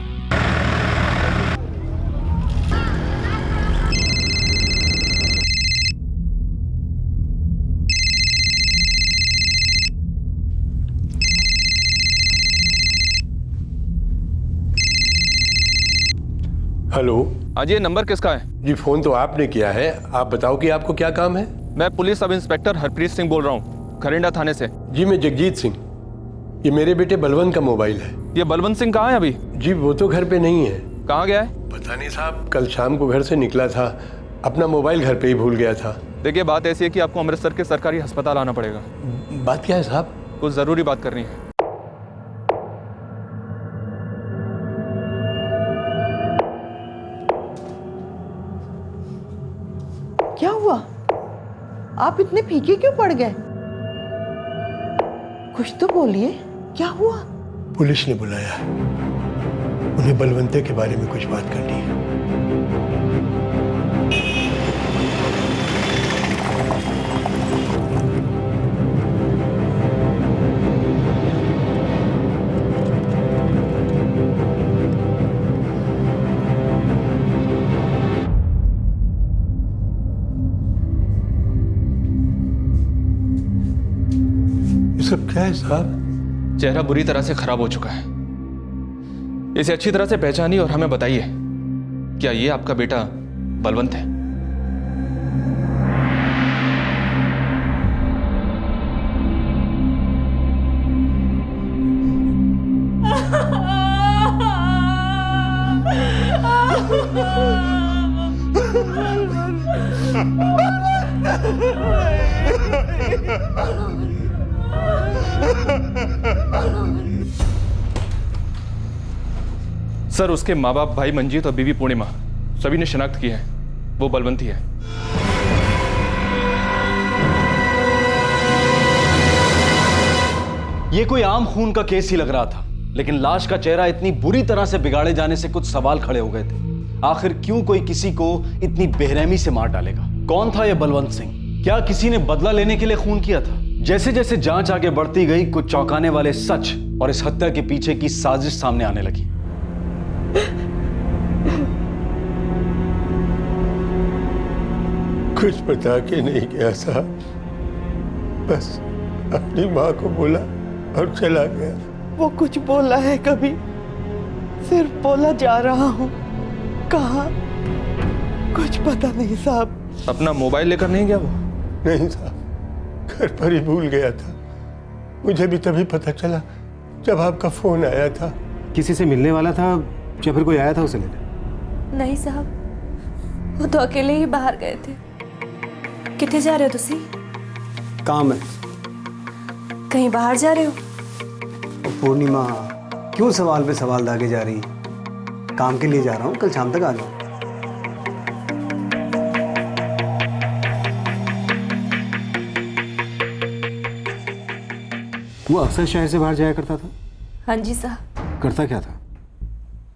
Speaker 11: हेलो।
Speaker 6: आज ये नंबर किसका है?
Speaker 11: जी फोन तो आपने किया है, आप बताओ कि आपको क्या काम है?
Speaker 6: मैं police sub inspector Harpreet Singh बोल रहा हूँ, खरिंडा थाने से।
Speaker 11: जी मैं जगजीत सिंह। ये मेरे बेटे बलवंत का मोबाइल है।
Speaker 6: ये बलवंत सिंह कहाँ है अभी?
Speaker 11: जी वो तो घर पे नहीं है।
Speaker 6: कहाँ गया है?
Speaker 11: पता नहीं साहब, कल शाम को घर से निकला था, अपना मोबाइल घर पे ही भूल गया था।
Speaker 6: देखिए बात ऐसी है कि आपको अमृतसर के सरकारी अस्पताल आना पड़ेगा।
Speaker 11: बात क्या है साहब?
Speaker 6: कुछ जरूरी बात करनी है।
Speaker 10: क्या हुआ? आप इतने फीके क्यों पड़ गए? कुछ तो बोलिए, क्या हुआ?
Speaker 11: पुलिस ने बुलाया, उन्हें बलवंते के बारे में कुछ बात करनी है। सब क्या है साहब?
Speaker 6: चेहरा बुरी तरह से खराब हो चुका है, इसे अच्छी तरह से पहचानिए और हमें बताइए, क्या ये आपका बेटा बलवंत है? सर उसके माँ बाप भाई मंजीत और बीवी पूर्णिमा सभी ने शिनाख्त की है, वो बलवंती है।
Speaker 16: ये कोई आम खून का केस ही लग रहा था, लेकिन लाश का चेहरा इतनी बुरी तरह से बिगाड़े जाने से कुछ सवाल खड़े हो गए थे। आखिर क्यों कोई किसी को इतनी बेरहमी से मार डालेगा? कौन था यह बलवंत सिंह? क्या किसी ने बदला लेने के लिए खून किया था? जैसे जैसे जांच आगे बढ़ती गई, कुछ चौंकाने वाले सच और इस हत्या के पीछे की साजिश सामने आने लगी।
Speaker 11: कुछ बता के नहीं गया साहब, बस अपनी माँ को बोला और चला गया।
Speaker 10: वो कुछ बोला है कभी? सिर्फ बोला जा रहा हूँ, कहाँ? कुछ पता नहीं साहब।
Speaker 6: अपना मोबाइल लेकर नहीं गया वो?
Speaker 11: नहीं साहब, घर पर ही भूल गया था। मुझे भी तभी पता चला जब आपका फोन आया था।
Speaker 25: किसी से मिलने वाला था या फिर कोई आया था उसे लेने?
Speaker 12: नहीं साहब, वो तो अकेले ही बाहर गए थे। कितने जा रहे हो तुसी?
Speaker 25: काम है।
Speaker 12: कहीं बाहर जा रहे हो?
Speaker 25: पूर्णिमा क्यों सवाल पे सवाल दागे जा रही? काम के लिए जा रहा हूँ, कल शाम तक आ जाऊँ। वो अक्सर शहर से बाहर जाया करता था?
Speaker 12: हाँ जी साहब।
Speaker 25: करता क्या था?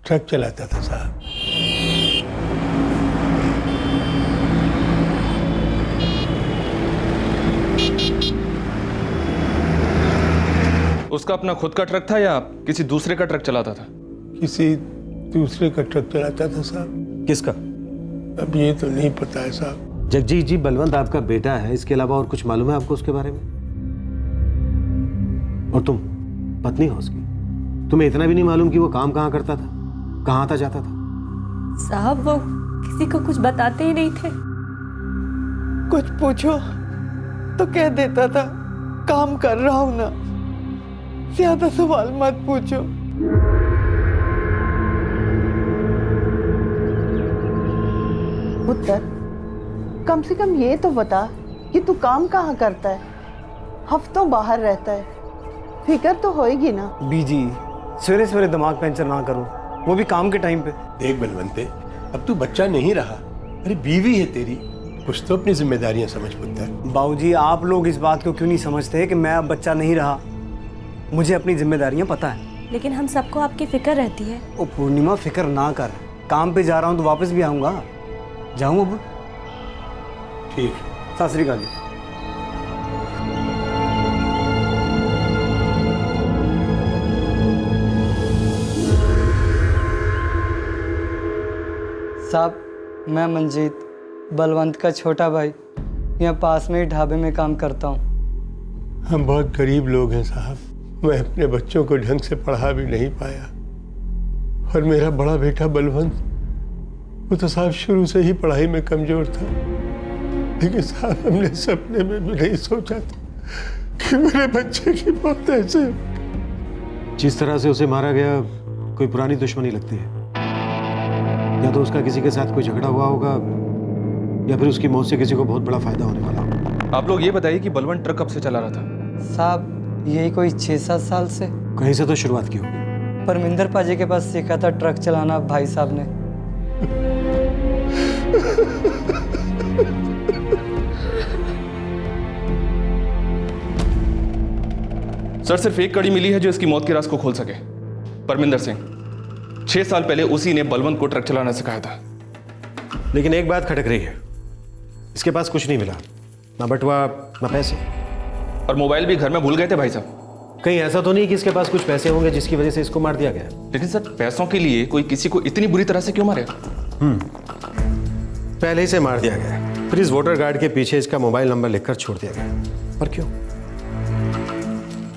Speaker 11: ट्रक चलाता था साहब।
Speaker 6: उसका अपना खुद का ट्रक था या किसी दूसरे का ट्रक चलाता था?
Speaker 11: किसी दूसरे का ट्रक चलाता था साहब।
Speaker 25: किसका?
Speaker 11: अब ये तो नहीं पता है साहब।
Speaker 25: जगजीत जी, बलवंत आपका बेटा है, इसके अलावा और कुछ मालूम है आपको उसके बारे में? और तुम पत्नी हो उसकी, तुम्हें इतना भी नहीं मालूम कि वो काम कहाँ करता था, कहाँ आता जाता था?
Speaker 12: साहब वो किसी को कुछ बताते ही नहीं थे।
Speaker 10: कुछ पूछो तो कह देता था काम कर रहा हूं ना, ज्यादा सवाल मत पूछो। पुत्र, कम से कम ये तो बता कि तू काम कहाँ करता है? हफ्तों बाहर रहता है, फिक्र तो होएगी ना।
Speaker 25: बीजी, सवेरे सवेरे दिमाग पंचर ना करो, वो भी काम के टाइम पे।
Speaker 11: देख बलवंते, अब तू बच्चा नहीं रहा, अरे बीवी है तेरी, कुछ तो अपनी जिम्मेदारियां समझ पुत्र।
Speaker 25: बाबूजी, आप लोग इस बात को क्यों नहीं समझते कि मैं अब बच्चा नहीं रहा? मुझे अपनी जिम्मेदारियां पता है।
Speaker 12: लेकिन हम सबको आपकी फिक्र रहती है।
Speaker 25: ओ पूर्णिमा, फिक्र ना कर, काम पे जा रहा हूँ तो वापस भी आऊंगा। जाऊँ अब?
Speaker 11: ठीक।
Speaker 25: सत श्री अकाल जी।
Speaker 14: साहब, मैं मंजीत, बलवंत का छोटा भाई, यहाँ पास में ही ढाबे में काम करता हूँ।
Speaker 11: हम बहुत गरीब लोग हैं साहब, मैं अपने बच्चों को ढंग से पढ़ा भी नहीं पाया, और मेरा बड़ा बेटा बलवंत वो तो साहब शुरू से ही पढ़ाई में कमजोर था, लेकिन साहब हमने सपने में भी नहीं सोचा था कि मेरे बच्चे की मौत ऐसे।
Speaker 1: जिस तरह से उसे मारा गया कोई पुरानी दुश्मनी लगती है। या तो उसका किसी के साथ कोई झगड़ा हुआ होगा या फिर उसकी मौत से किसी को बहुत बड़ा फायदा होने वाला होगा।
Speaker 6: आप लोग ये बताइए कि बलवंत ट्रक कब से चला रहा था?
Speaker 14: साहब यही कोई 6-7 साल से।
Speaker 1: कहीं से तो शुरुआत की होगी।
Speaker 14: परमिंदर पाजी के पास सीखा था ट्रक चलाना भाई साहब ने।
Speaker 6: सर सिर्फ एक कड़ी मिली है जो इसकी मौत के राज को खोल सके। परमिंदर सिंह 6 साल पहले उसी ने बलवंत को ट्रक चलाना सिखाया था।
Speaker 1: लेकिन एक बात खटक रही है, इसके पास कुछ नहीं मिला, ना बटुआ ना पैसे।
Speaker 6: और मोबाइल भी घर में भूल गए थे भाई साहब।
Speaker 1: कहीं ऐसा तो नहीं कि इसके पास कुछ पैसे होंगे जिसकी वजह से इसको मार दिया गया?
Speaker 6: लेकिन सर पैसों के लिए कोई किसी को इतनी बुरी तरह से क्यों मारे?
Speaker 1: पहले ही से मार दिया गया, फिर इस वोटर कार्ड के पीछे इसका मोबाइल नंबर लिखकर छोड़ दिया गया। पर क्यों?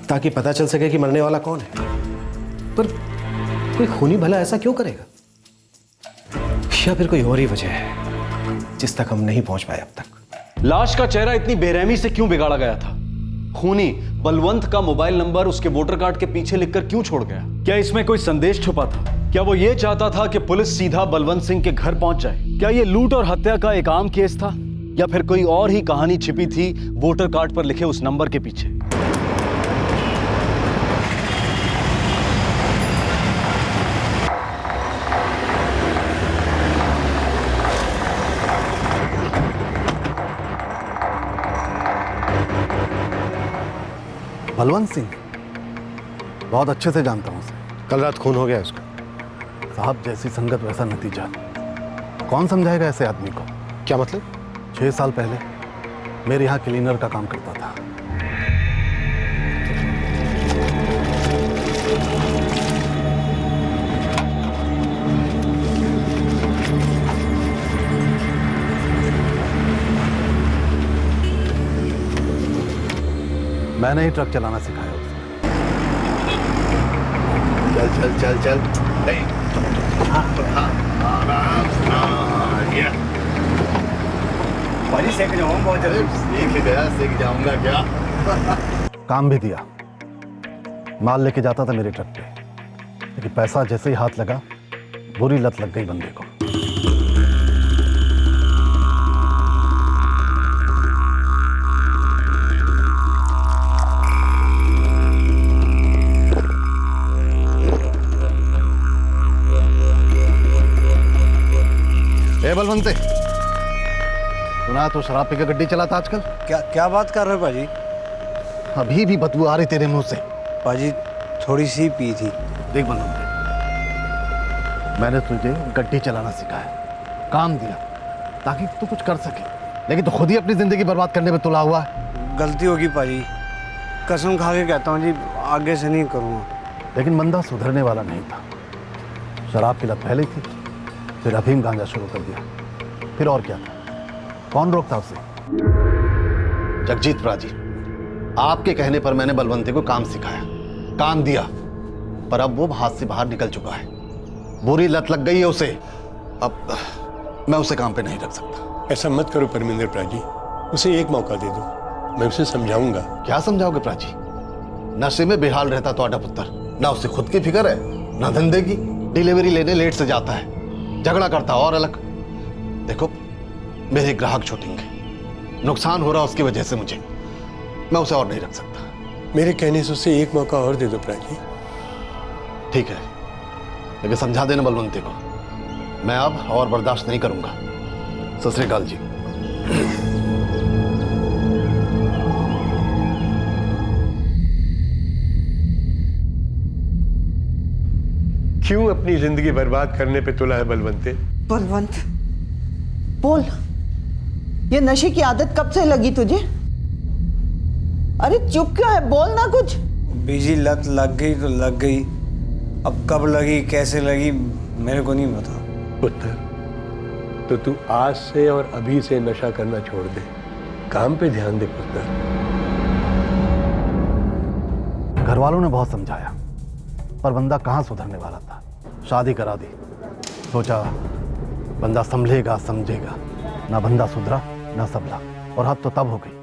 Speaker 1: ताकि पता चल सके कि मरने वाला कौन है। पर कोई खूनी भला ऐसा क्यों करेगा? या फिर कोई और ही वजह है जिस तक हम नहीं पहुंच पाए अब तक।
Speaker 16: लाश का चेहरा इतनी बेरहमी से क्यों बिगाड़ा गया था? खूनी बलवंत का मोबाइल नंबर उसके वोटर कार्ड के पीछे लिखकर क्यों छोड़ गया? क्या इसमें कोई संदेश छुपा था? क्या वो ये चाहता था कि पुलिस सीधा बलवंत सिंह के घर पहुंच जाए? क्या ये लूट और हत्या का एक आम केस था या फिर कोई और ही कहानी छिपी थी वोटर कार्ड पर लिखे उस नंबर के पीछे?
Speaker 5: बलवंत सिंह बहुत अच्छे से जानता हूं उसे।
Speaker 1: कल रात खून हो गया उसका।
Speaker 5: साहब जैसी संगत वैसा नतीजा। कौन समझाएगा ऐसे आदमी को?
Speaker 1: क्या मतलब?
Speaker 5: 6 साल पहले मेरे यहाँ क्लीनर का काम करता था। मैंने ही ट्रक चलाना सिखाया उसे।
Speaker 27: चल चल चल चल। नहीं।
Speaker 5: भाजी सेक जाऊंगा बहुत जल्दी।
Speaker 27: सीख जाऊंगा क्या?
Speaker 5: काम भी दिया, माल लेके जाता था मेरे ट्रक पे, लेकिन पैसा जैसे ही हाथ लगा बुरी लत लग गई बंदे को। बलवंते, सुना तो शराब पीकर गड्डी चलाता आजकल?
Speaker 25: क्या बात कर रहे हो पाजी?
Speaker 5: अभी भी बदबू आ रही तेरे मुंह से।
Speaker 25: पाजी थोड़ी सी पी थी।
Speaker 5: देख बलवंते, मैंने तुझे गड्डी चलाना सिखाया, काम दिया ताकि तू कुछ कर सके, लेकिन तू खुद ही अपनी जिंदगी बर्बाद करने में तुला हुआ है।
Speaker 25: गलती होगी पाजी, कसम खा के कहता हूँ जी, आगे से नहीं करूँगा।
Speaker 5: लेकिन बंदा सुधरने वाला नहीं था। शराब की लत पहले थी, फिर अफीम गांजा शुरू कर दिया, फिर और क्या था? कौन रोकता उसे? जगजीत प्राजी, आपके कहने पर मैंने बलवंती को काम सिखाया, काम दिया, पर अब वो हाथ से बाहर निकल चुका है। बुरी लत लग गई है उसे। अब मैं उसे काम पे नहीं रख सकता।
Speaker 11: ऐसा मत करो परमिंदर प्राजी, उसे एक मौका दे दो, मैं उसे समझाऊंगा।
Speaker 5: क्या समझाओगे प्राजी? नशे में बेहाल रहता तो आटा पुत्र, ना उसे खुद की फिक्र है ना धंधे की। डिलीवरी लेने लेट से जाता है, झगड़ा करता और अलग। देखो मेरे ग्राहक छूटेंगे, नुकसान हो रहा उसकी वजह से मुझे, मैं उसे और नहीं रख सकता।
Speaker 11: मेरे कहने से उसे एक मौका और दे दो प्राजी।
Speaker 5: ठीक है, लेकिन समझा देना बलवंती को, मैं अब और बर्दाश्त नहीं करूंगा। सत श्री अकाल जी।
Speaker 11: क्यों अपनी जिंदगी बर्बाद करने पे तुला है बलवंते?
Speaker 10: बलवंत बोल, ये नशे की आदत कब से लगी तुझे? अरे चुप क्यों है, बोल ना कुछ।
Speaker 25: बीजी लत लग गई तो लग गई, अब कब लगी कैसे लगी मेरे को नहीं पता।
Speaker 11: पुत्र, तो तू आज से और अभी से नशा करना छोड़ दे, काम पे ध्यान दे पुत्र।
Speaker 5: घर वालों ने बहुत समझाया, पर बंदा कहाँ सुधरने वाला था। शादी करा दी, सोचा बंदा संभलेगा समझेगा, ना बंदा सुधरा ना संभला। और हद तो तब हो गई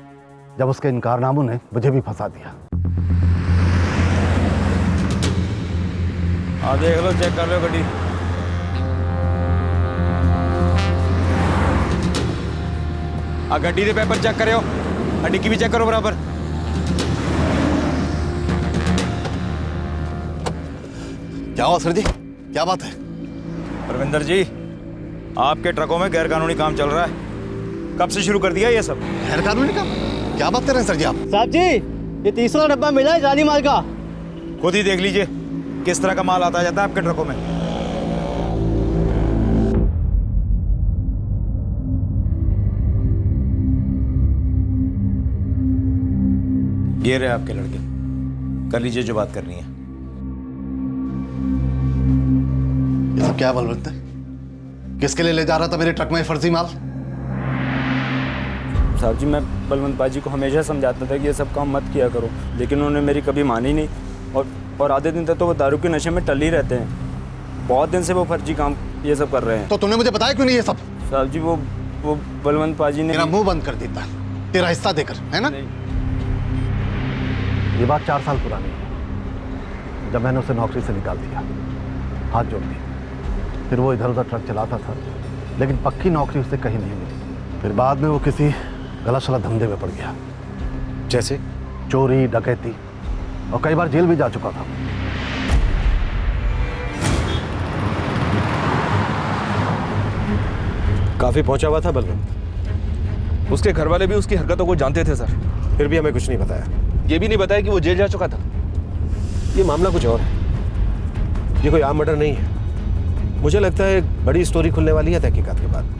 Speaker 5: जब उसके इनकारनामों ने मुझे भी फंसा दिया।
Speaker 3: हाँ देख लो, चेक कर लो गड्डी। गड्डी के पेपर चेक करो, डिक्की भी चेक करो बराबर।
Speaker 5: क्या हुआ सर जी, क्या बात है?
Speaker 3: परविंदर जी, आपके ट्रकों में गैर कानूनी काम चल रहा है। कब से शुरू कर दिया ये सब?
Speaker 5: गैर कानूनी काम? क्या बात कर रहे हैं सर जी आप?
Speaker 2: साहब जी, ये तीसरा डब्बा मिला है जाली माल का।
Speaker 3: खुद ही देख लीजिए किस तरह का माल आता जाता है आपके ट्रकों में। ये रहे आपके लड़के, कर लीजिए जो बात करनी है।
Speaker 5: ये सब क्या बलवंत है? किसके लिए ले जा रहा था मेरे ट्रक में फर्जी माल?
Speaker 3: साहब जी, मैं बलवंत बाजी को हमेशा समझाता था कि ये सब काम मत किया करो, लेकिन उन्होंने मेरी कभी मानी नहीं। और आधे दिन तक तो वो दारू के नशे में टल ही रहते हैं। बहुत दिन से वो फर्जी काम ये सब कर रहे हैं।
Speaker 5: तो तूने मुझे बताया क्यों नहीं ये सब?
Speaker 3: साहब जी, वो बलवंत बाजी ने
Speaker 5: मेरा मुंह बंद कर देता तेरा हिस्सा देकर, है ना? ये बात 4 साल पुरानी है, जब मैंने उसे नौकरी से निकाल दिया, हाथ जोड़ दिए। फिर वो इधर उधर ट्रक चलाता था, लेकिन पक्की नौकरी उसे कहीं नहीं मिली। फिर बाद में वो किसी गलत सलत धंधे में पड़ गया, जैसे चोरी, डकैती, और कई बार जेल भी जा चुका था।
Speaker 1: काफी पहुंचा हुआ था बलवंत।
Speaker 6: उसके घर वाले भी उसकी हरकतों को जानते थे सर,
Speaker 1: फिर भी हमें कुछ नहीं बताया।
Speaker 6: ये भी नहीं बताया कि वो जेल जा चुका था।
Speaker 1: ये मामला कुछ और है, ये कोई आम मर्डर नहीं है। मुझे लगता है एक बड़ी स्टोरी खुलने वाली है तहकीकात के बाद।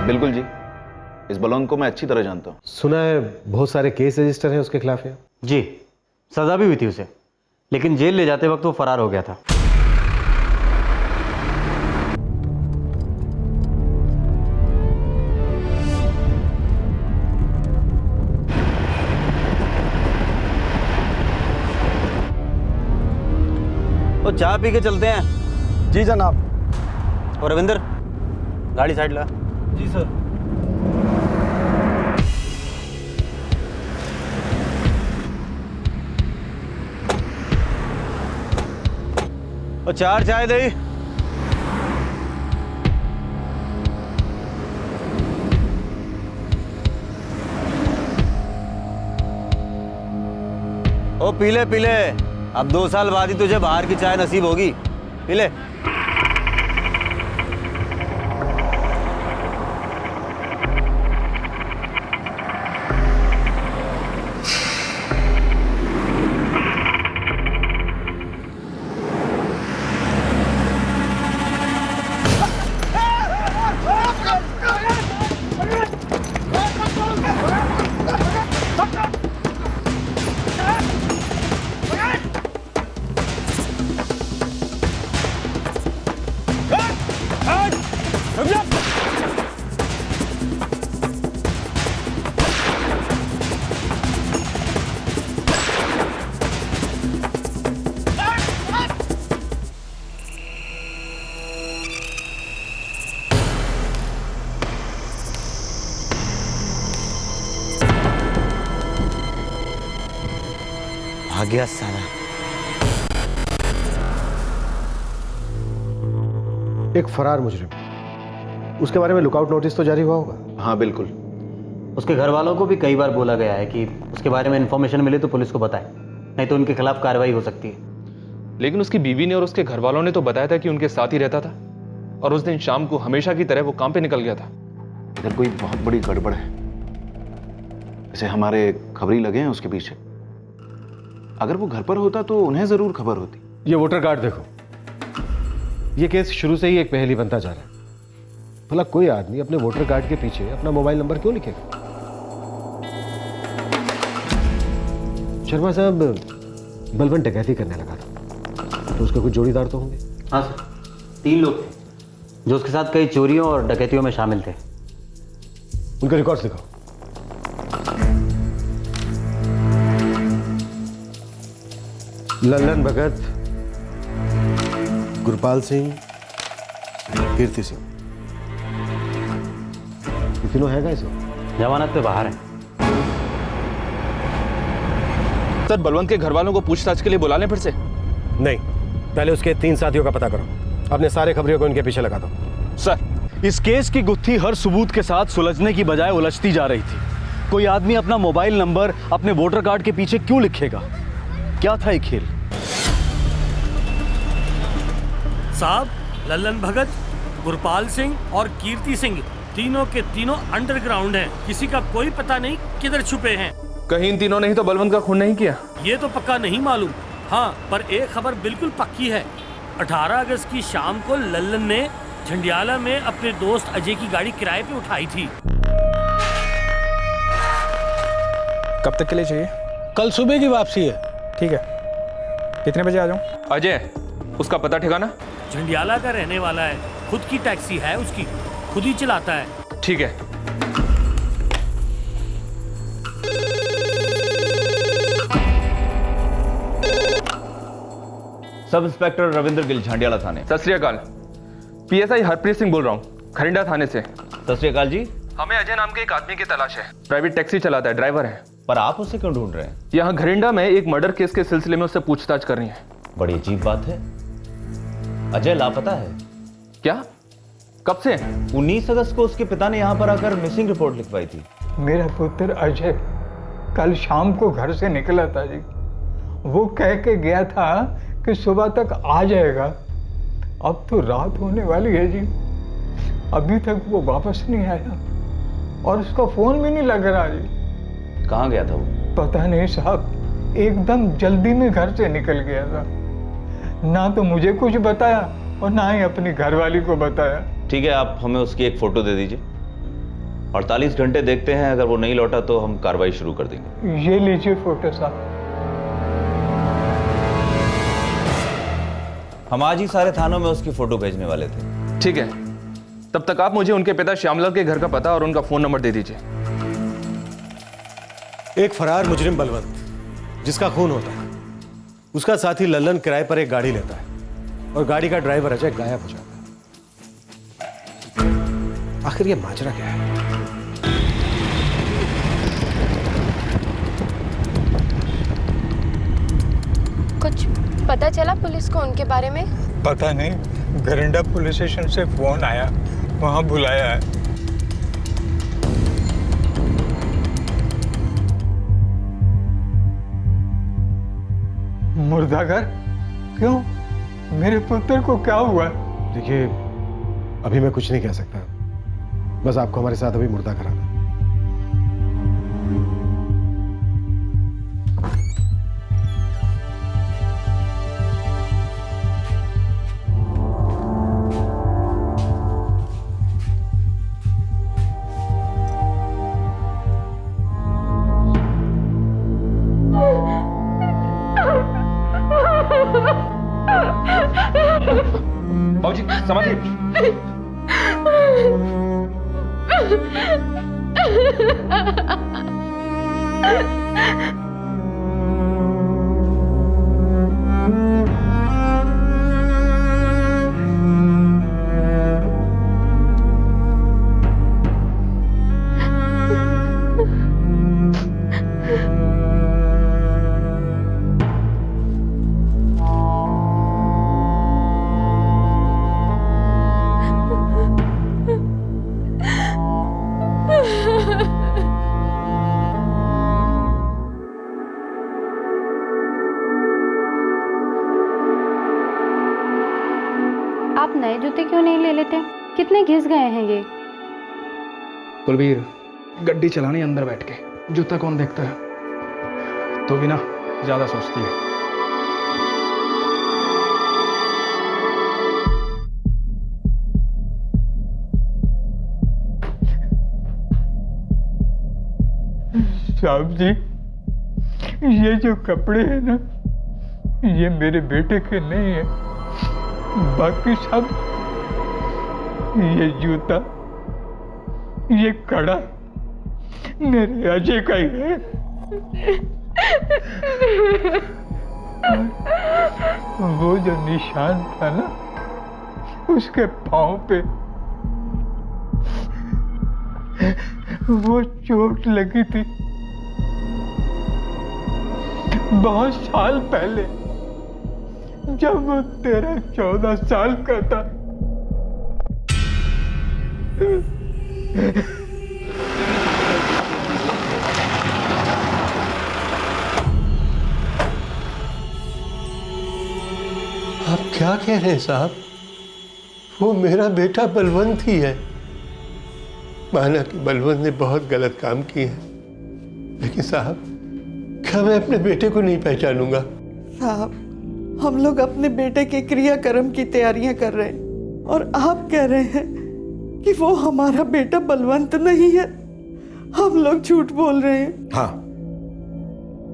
Speaker 8: बिल्कुल जी, इस बलवंत को मैं अच्छी तरह जानता हूँ।
Speaker 1: सुना है बहुत सारे केस रजिस्टर हैं उसके खिलाफ है।
Speaker 17: जी, सजा भी हुई थी उसे, लेकिन जेल ले जाते वक्त वो फरार हो गया था। तो चाय पी के चलते हैं।
Speaker 3: जी जनाब।
Speaker 17: और रविंदर, गाड़ी साइड ला।
Speaker 3: जी सर।
Speaker 17: और 4 चाय दे। ओ पी ले पी ले, अब 2 साल बाद ही तुझे बाहर की चाय नसीब होगी। पी ले। भाग गया साला।
Speaker 1: एक फरार मुजरिम, उसके बारे में लुकआउट नोटिस तो जारी हुआ होगा?
Speaker 8: हाँ बिल्कुल।
Speaker 17: उसके घर वालों को भी कई बार बोला गया है कि उसके बारे में इंफॉर्मेशन मिले तो पुलिस को बताएं, नहीं तो उनके खिलाफ कार्रवाई हो सकती है।
Speaker 6: लेकिन उसकी बीवी ने और उसके घर वालों ने तो बताया था कि उनके साथ ही रहता था, और उस दिन शाम को हमेशा की तरह वो काम पे निकल गया था।
Speaker 8: इधर कोई बहुत बड़ी गड़बड़ है, ऐसे हमारे खबरी लगे हैं उसके पीछे। अगर वो घर पर होता तो उन्हें जरूर खबर होती।
Speaker 1: ये वोटर कार्ड देखो, ये केस शुरू से ही एक पहेली बनता जा रहा है। भला कोई आदमी अपने वोटर कार्ड के पीछे अपना मोबाइल नंबर क्यों लिखेगा? शर्मा साहब, बलवंत डकैती करने लगा था, तो उसके कुछ जोड़ीदार तो होंगे?
Speaker 17: हाँ सर, 3 लोग थे जो उसके साथ कई चोरियों और डकैतियों में शामिल थे।
Speaker 1: उनके रिकॉर्ड्स दिखाओ। लल्लन भगत, गुरपाल सिंह, कीर्ति सिंह, ये तीनों है कैसे?
Speaker 17: जमानत पे बाहर है।
Speaker 6: सर, बलवंत के घर वालों को पूछताछ के लिए बुला लें फिर से?
Speaker 1: नहीं, पहले उसके 3 साथियों का पता करो। अपने सारे खबरियों को इनके पीछे लगा दो।
Speaker 16: सर, इस केस की गुत्थी हर सबूत के साथ सुलझने की बजाय उलझती जा रही थी। कोई आदमी अपना मोबाइल नंबर अपने वोटर कार्ड के पीछे क्यों लिखेगा? क्या था ये खेल?
Speaker 4: साहब, लल्लन भगत, गुरपाल सिंह और कीर्ति सिंह तीनों के तीनों अंडरग्राउंड हैं। किसी का कोई पता नहीं किधर छुपे हैं।
Speaker 6: कहीं इन तीनों ने ही तो बलवंत का खून नहीं किया?
Speaker 4: ये तो पक्का नहीं मालूम। हाँ, पर एक खबर बिल्कुल पक्की है। 18 अगस्त की शाम को लल्लन ने झंडियाला में अपने दोस्त अजय की गाड़ी किराए पे उठाई थी।
Speaker 7: कब तक के लिए चाहिए?
Speaker 2: कल सुबह की वापसी है।
Speaker 7: ठीक है, कितने बजे आ जाऊं?
Speaker 6: अजय, उसका पता ठिकाना?
Speaker 4: झंडियाला का रहने वाला है, खुद की टैक्सी है उसकी, खुद ही चलाता है।
Speaker 6: ठीक है।
Speaker 8: सब इंस्पेक्टर रविंद्र गिल, झांडियाला थाने।
Speaker 6: सत श्री अकाल। पीएसआई हरप्रीत सिंह बोल रहा हूँ, खरिंडा थाने से।
Speaker 8: सत श्री अकाल जी।
Speaker 6: हमें अजय नाम के एक आदमी की तलाश है। प्राइवेट टैक्सी चलाता है, ड्राइवर है।
Speaker 8: पर आप उसे क्यों ढूंढ रहे हैं?
Speaker 6: यहाँ घरिंडा में एक मर्डर केस के सिलसिले में उससे पूछताछ करनी है।
Speaker 8: बड़ी अजीब बात है, अजय लापता है।
Speaker 6: क्या? कब से?
Speaker 8: 19 अगस्त को उसके पिता ने यहाँ पर आकर मिसिंग रिपोर्ट लिखवाई थी।
Speaker 19: मेरा पुत्र अजय कल शाम को घर से निकला था जी। वो कह के गया था कि सुबह तक आ जाएगा। अब तो रात होने वाली है जी, अभी तक वो वापस नहीं आया और उसका फोन भी नहीं लग रहा जी।
Speaker 8: कहाँ गया था वो?
Speaker 19: पता नहीं साहब, एकदम जल्दी में घर से निकल गया था। ना तो मुझे कुछ बताया और ना ही अपनी घरवाली को बताया।
Speaker 8: ठीक है, आप हमें उसकी एक फोटो दे दीजिए। 48 घंटे देखते हैं, अगर वो नहीं लौटा तो हम कार्रवाई शुरू कर देंगे।
Speaker 19: ये लीजिए फोटो साहब।
Speaker 8: हम आज ही सारे थानों में उसकी फोटो भेजने वाले थे।
Speaker 6: ठीक है, तब तक आप मुझे उनके पिता श्यामलाल के घर का पता और उनका फोन नंबर दे दीजिए।
Speaker 1: एक फरार मुजरिम बलवंत, जिसका खून होता है, उसका साथी लल्लन किराए पर एक गाड़ी लेता है और गाड़ी का ड्राइवर अजय गायब हो जाता है। आखिर ये माजरा क्या है?
Speaker 20: कुछ पता चला पुलिस को उनके बारे में?
Speaker 19: पता नहीं, घरिंडा पुलिस स्टेशन से फोन आया, वहां बुलाया है। मुर्दाघर? क्यों? मेरे पुत्र को क्या हुआ?
Speaker 1: देखिए, अभी मैं कुछ नहीं कह सकता, बस आपको हमारे साथ अभी मुर्दा कराना है।
Speaker 6: बाबूजी, समाधि।
Speaker 20: आप नए जूते क्यों नहीं ले लेते? कितने घिस गए हैं ये।
Speaker 7: कुलबीर, गड्डी चलानी अंदर बैठ के, जूता कौन देखता है? तो भी ना ज्यादा सोचती है।
Speaker 19: साहब जी, ये जो कपड़े हैं ना, ये मेरे बेटे के नहीं है। बाकी सब, ये जूता, ये कड़ा मेरे अजय का ही है। वो जो निशान था ना उसके पांव पे, वो चोट लगी थी बहुत साल पहले, जब वो 13-14 साल का था।
Speaker 13: आप क्या कह रहे हैं साहब? वो मेरा बेटा बलवंत ही है। माना कि बलवंत ने बहुत गलत काम किए हैं, लेकिन साहब क्या मैं अपने बेटे को नहीं पहचानूंगा?
Speaker 10: साहब, हम लोग अपने बेटे के क्रियाक्रम की तैयारियां कर रहे हैं और आप कह रहे हैं कि वो हमारा बेटा बलवंत नहीं है। हम लोग झूठ बोल रहे हैं।
Speaker 1: हाँ,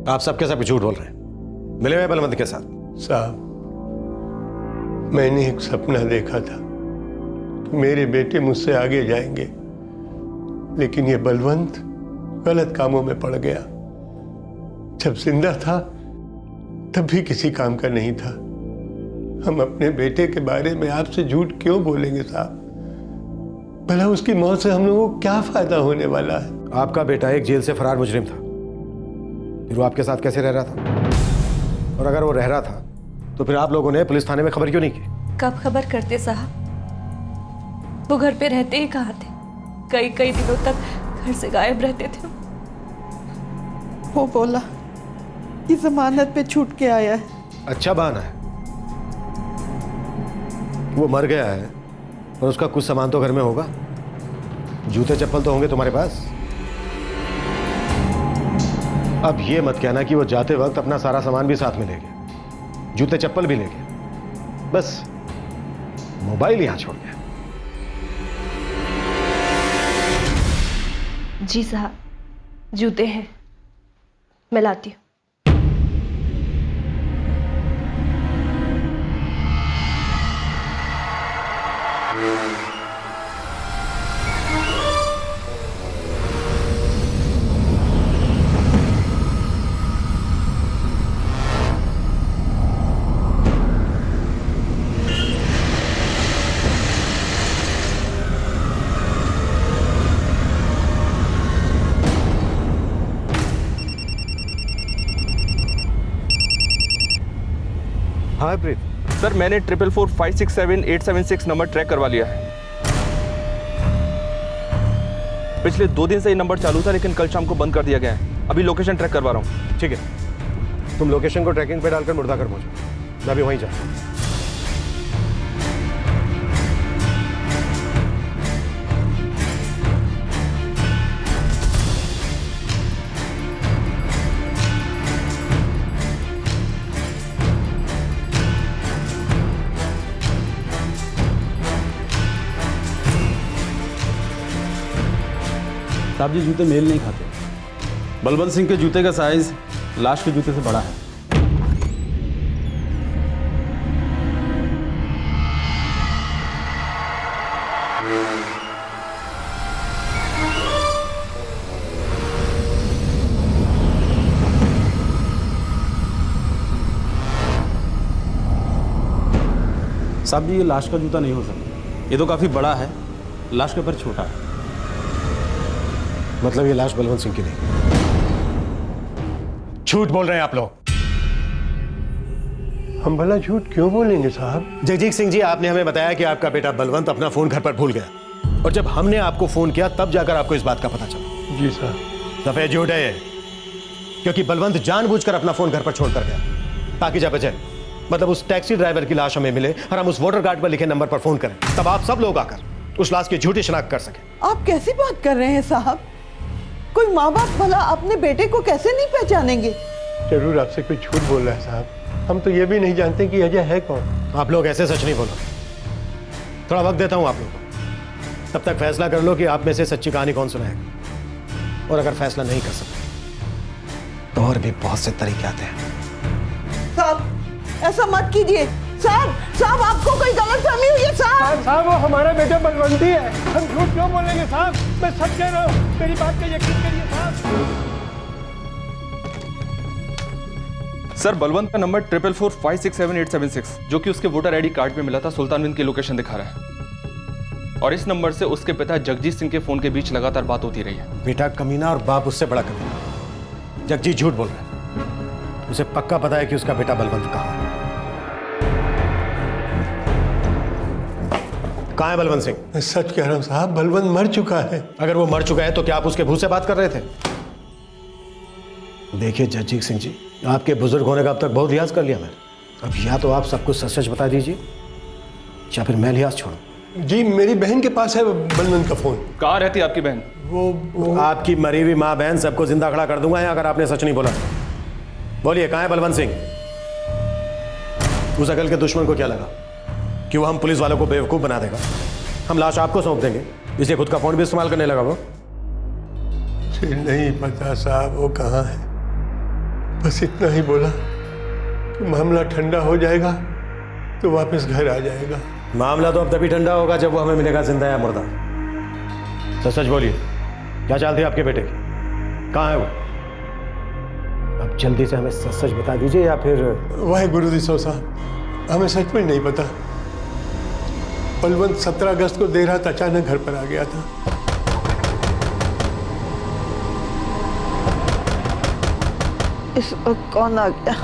Speaker 1: आप सबके सब झूठ बोल रहे हैं। मिले हुए बलवंत के साथ?
Speaker 13: साहब, मैंने एक सपना देखा था कि मेरे बेटे मुझसे आगे जाएंगे, लेकिन ये बलवंत गलत कामों में पड़ गया। जब जिंदा था तब भी किसी काम का नहीं था। हम अपने बेटे के बारे में आपसे झूठ क्यों बोलेंगे साहब? भला उसकी मौत से हम लोगों को क्या फायदा होने वाला है?
Speaker 1: आपका बेटा एक जेल से फरार मुजरिम था, फिर वो आपके साथ कैसे रह रहा था? और अगर वो रह रहा था तो फिर आप लोगों ने पुलिस थाने में खबर क्यों नहीं की?
Speaker 12: कब खबर करते साहब? वो घर पे रहते ही कहाँ थे? कई दिनों तक घर से गायब रहते थे।
Speaker 10: वो बोला कि जमानत पे छूट के आया है।
Speaker 1: अच्छा बहाना है। वो मर गया है और उसका कुछ सामान तो घर में होगा। जूते चप्पल तो होंगे तुम्हारे पास। अब ये मत कहना कि वो जाते वक्त अपना सारा सामान भी साथ में ले गया, जूते चप्पल भी ले गया, बस मोबाइल यहां छोड़ गया।
Speaker 12: जी साहब, जूते हैं, मैं लाती हूँ।
Speaker 6: हाँ प्रीत सर, मैंने 444567876 नंबर ट्रैक करवा लिया है। पिछले 2 दिन से ये नंबर चालू था, लेकिन कल शाम को बंद कर दिया गया है। अभी लोकेशन ट्रैक करवा रहा हूँ।
Speaker 1: ठीक है, तुम लोकेशन को ट्रैकिंग पे डालकर मुर्दाकर पहुंचो, मैं भी वहीं जाता हूँ।
Speaker 18: साहब जी, जूते मेल नहीं खाते। बलवंत सिंह के जूते का साइज लाश के जूते से बड़ा है। साहब जी, ये लाश का जूता नहीं हो सकता। ये तो काफी बड़ा है, लाश के पैर छोटा है।
Speaker 1: मतलब ये लाश बलवंत सिंह की नहीं? झूठ बोल रहे हैं आप लोग।
Speaker 13: हम भला झूठ क्यों बोलेंगे साहब?
Speaker 1: जगजीत सिंह जी, आपने हमें बताया कि आपका बेटा बलवंत अपना फोन घर पर भूल गया, और जब हमने आपको फोन किया तब जाकर आपको इस बात का पता चला।
Speaker 13: जी साहब।
Speaker 1: सफेद झूठ है ये, क्योंकि बलवंत जानबूझकर अपना फोन घर पर छोड़कर गया ताकि जब बचे, मतलब उस टैक्सी ड्राइवर की लाश हमें मिले और हम उस वोटर कार्ड पर लिखे नंबर पर फोन करें, तब आप सब लोग आकर उस लाश की झूठी शिनाख्त कर सके।
Speaker 10: आप कैसी बात कर रहे हैं साहब? कोई माँ बाप भला अपने बेटे को कैसे नहीं पहचानेंगे?
Speaker 13: जरूर आपसे कोई झूठ बोल रहा है साहब। हम तो ये भी नहीं जानते कि अजय है कौन।
Speaker 1: आप लोग ऐसे सच नहीं बोलो। थोड़ा वक्त देता हूं आप लोगों को, तब तक फैसला कर लो कि आप में से सच्ची कहानी कौन सुनाएगा। और अगर फैसला नहीं कर सकते तो और भी बहुत से तरीके आते हैं।
Speaker 10: साहब ऐसा मत कीजिए। साहब आपको कोई गलतफहमी हुई है साहब।
Speaker 13: साहब वो हमारा बेटा बलवंती है, हम झूठ क्यों बोलेंगे साहब? मैं सच कह रहा हूँ, मेरी बात का यकीन करिए साहब।
Speaker 6: सर बलवंत का नंबर 444567876 जो कि उसके वोटर आईडी कार्ड पे मिला था सुल्तानविंद की लोकेशन दिखा रहा है, और इस नंबर से उसके पिता जगजीत सिंह के फोन के बीच लगातार बात होती रही है।
Speaker 1: बेटा कमीना और बाप उससे बड़ा कमीना। जगजीत झूठ बोल रहा है, उसे पक्का पता है कि उसका बेटा बलवंत कहाँ है। कहाँ है बलवंत सिंह?
Speaker 13: मैं सच कह रहा हूँ साहब, बलवंत मर चुका है।
Speaker 1: अगर वो मर चुका है तो क्या आप उसके भूत से बात कर रहे थे? देखिए जगजीत सिंह जी, आपके बुजुर्ग होने का अब तक बहुत लिहाज कर लिया मैंने। अब या तो आप सब कुछ सच सच बता दीजिए या फिर मैं लिहाज छोड़ूं।
Speaker 13: जी मेरी बहन के पास है बलवंत का फोन।
Speaker 6: कहाँ रहती है आपकी बहन?
Speaker 13: वो
Speaker 1: आपकी मरी हुई माँ बहन सबको जिंदा खड़ा कर दूंगा अगर आपने सच नहीं बोला। बोलिए कहाँ है बलवंत सिंह? उस अकल के दुश्मन को क्या लगा कि वो हम पुलिस वालों को बेवकूफ बना देगा? हम लाश आपको सौंप देंगे, इसलिए खुद का फोन भी इस्तेमाल करने लगा वो।
Speaker 13: नहीं पता साहब वो कहाँ है, बस इतना ही बोला कि मामला ठंडा हो जाएगा तो वापस घर आ जाएगा।
Speaker 1: मामला तो अब तभी ठंडा होगा जब वो हमें मिलेगा जिंदा या मुर्दा। तो सच बोलिए, क्या चाल थी आपके बेटे की? कहाँ है वो? अब जल्दी से हमें सच सच बता दीजिए या फिर।
Speaker 13: वाहे गुरुजी साहब, हमें सच में नहीं पता। बलवंत 17 अगस्त को देर रात अचानक घर पर आ गया था।
Speaker 10: इस वक्त कौन आ गया?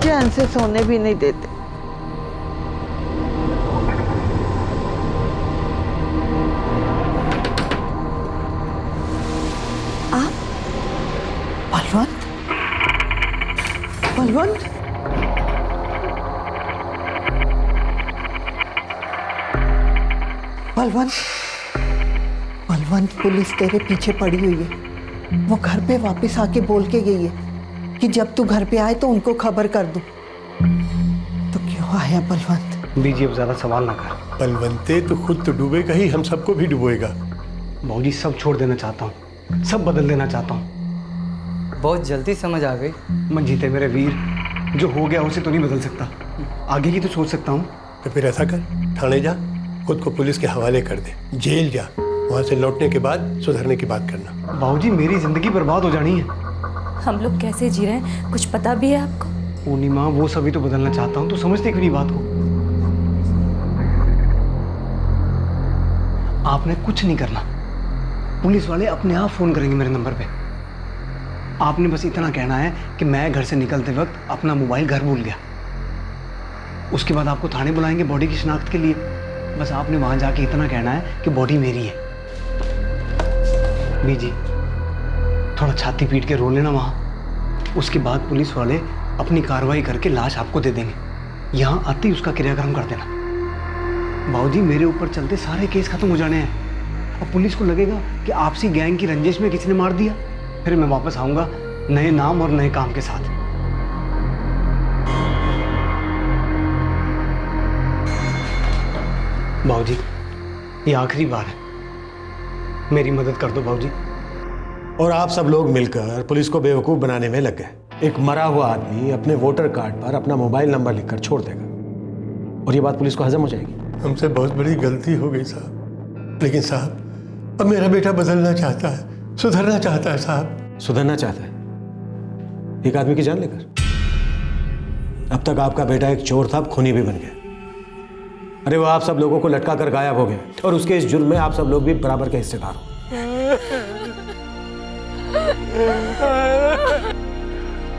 Speaker 10: चैन से सोने भी नहीं देते। आप बलवंत? बलवंत? बलवंत? बलवंत, पुलिस तेरे पीछे पड़ी हुई है। वो घर पे वापस आके बोल के गई है कि जब तू घर पे आए तो उनको खबर कर दूं। तो क्यों आया बलवंत?
Speaker 25: बीजी अब ज्यादा सवाल ना कर।
Speaker 13: बलवंते तो खुद तो डूबेगा ही, हम सबको भी डुबोएगा।
Speaker 25: बाबूजी सब छोड़ देना चाहता हूँ, सब बदल देना चाहता हूँ।
Speaker 14: बहुत जल्दी समझ आ गई।
Speaker 25: मन जीते मेरे वीर, जो हो गया उसे तो नहीं बदल सकता, आगे की तो सोच सकता हूँ।
Speaker 13: तो फिर ऐसा कर, थाने जा, खुद को पुलिस के हवाले कर दे, जेल जा, वहाँ से लौटने के बाद सुधरने की बात करना।
Speaker 25: बाबूजी मेरी जिंदगी बर्बाद हो जानी है।
Speaker 12: हम लोग कैसे जी रहे हैं कुछ पता भी है आपको?
Speaker 25: पूर्णिमा वो सभी तो बदलना चाहता हूँ, तो समझते क्यों नहीं बात को? आपने कुछ नहीं करना, पुलिस वाले अपने आप फोन करेंगे मेरे नंबर पे। आपने बस इतना कहना है कि मैं घर से निकलते वक्त अपना मोबाइल घर भूल गया। उसके बाद आपको थाने बुलाएंगे बॉडी की शिनाख्त के लिए। बस आपने वहां जाके इतना कहना है कि बॉडी मेरी है। बीजी थोड़ा छाती पीट के रो लेना वहां। उसके बाद पुलिस वाले अपनी कार्रवाई करके लाश आपको दे देंगे। यहाँ आते ही उसका क्रियाक्रम कर देना। बाबूजी मेरे ऊपर चलते सारे केस खत्म हो जाने हैं। अब पुलिस को लगेगा कि आपसी गैंग की रंजिश में किसी ने मार दिया, फिर मैं वापस आऊंगा नए नाम और नए काम के साथ। बाबूजी ये आखिरी बार है, मेरी मदद कर दो बाबूजी।
Speaker 1: और आप सब लोग मिलकर पुलिस को बेवकूफ बनाने में लग गए। एक मरा हुआ आदमी अपने वोटर कार्ड पर अपना मोबाइल नंबर लिखकर छोड़ देगा और ये बात पुलिस को हजम हो जाएगी।
Speaker 13: हमसे बहुत बड़ी गलती हो गई साहब, लेकिन साहब अब मेरा बेटा बदलना चाहता है, सुधरना चाहता है साहब।
Speaker 1: सुधरना चाहता है एक आदमी की जान लेकर? अब तक आपका बेटा एक चोर था, अब खूनी भी बन गया। अरे वो आप सब लोगों को लटका कर गायब हो गया और उसके इस जुर्म में आप सब लोग भी बराबर के हिस्सेदार हो।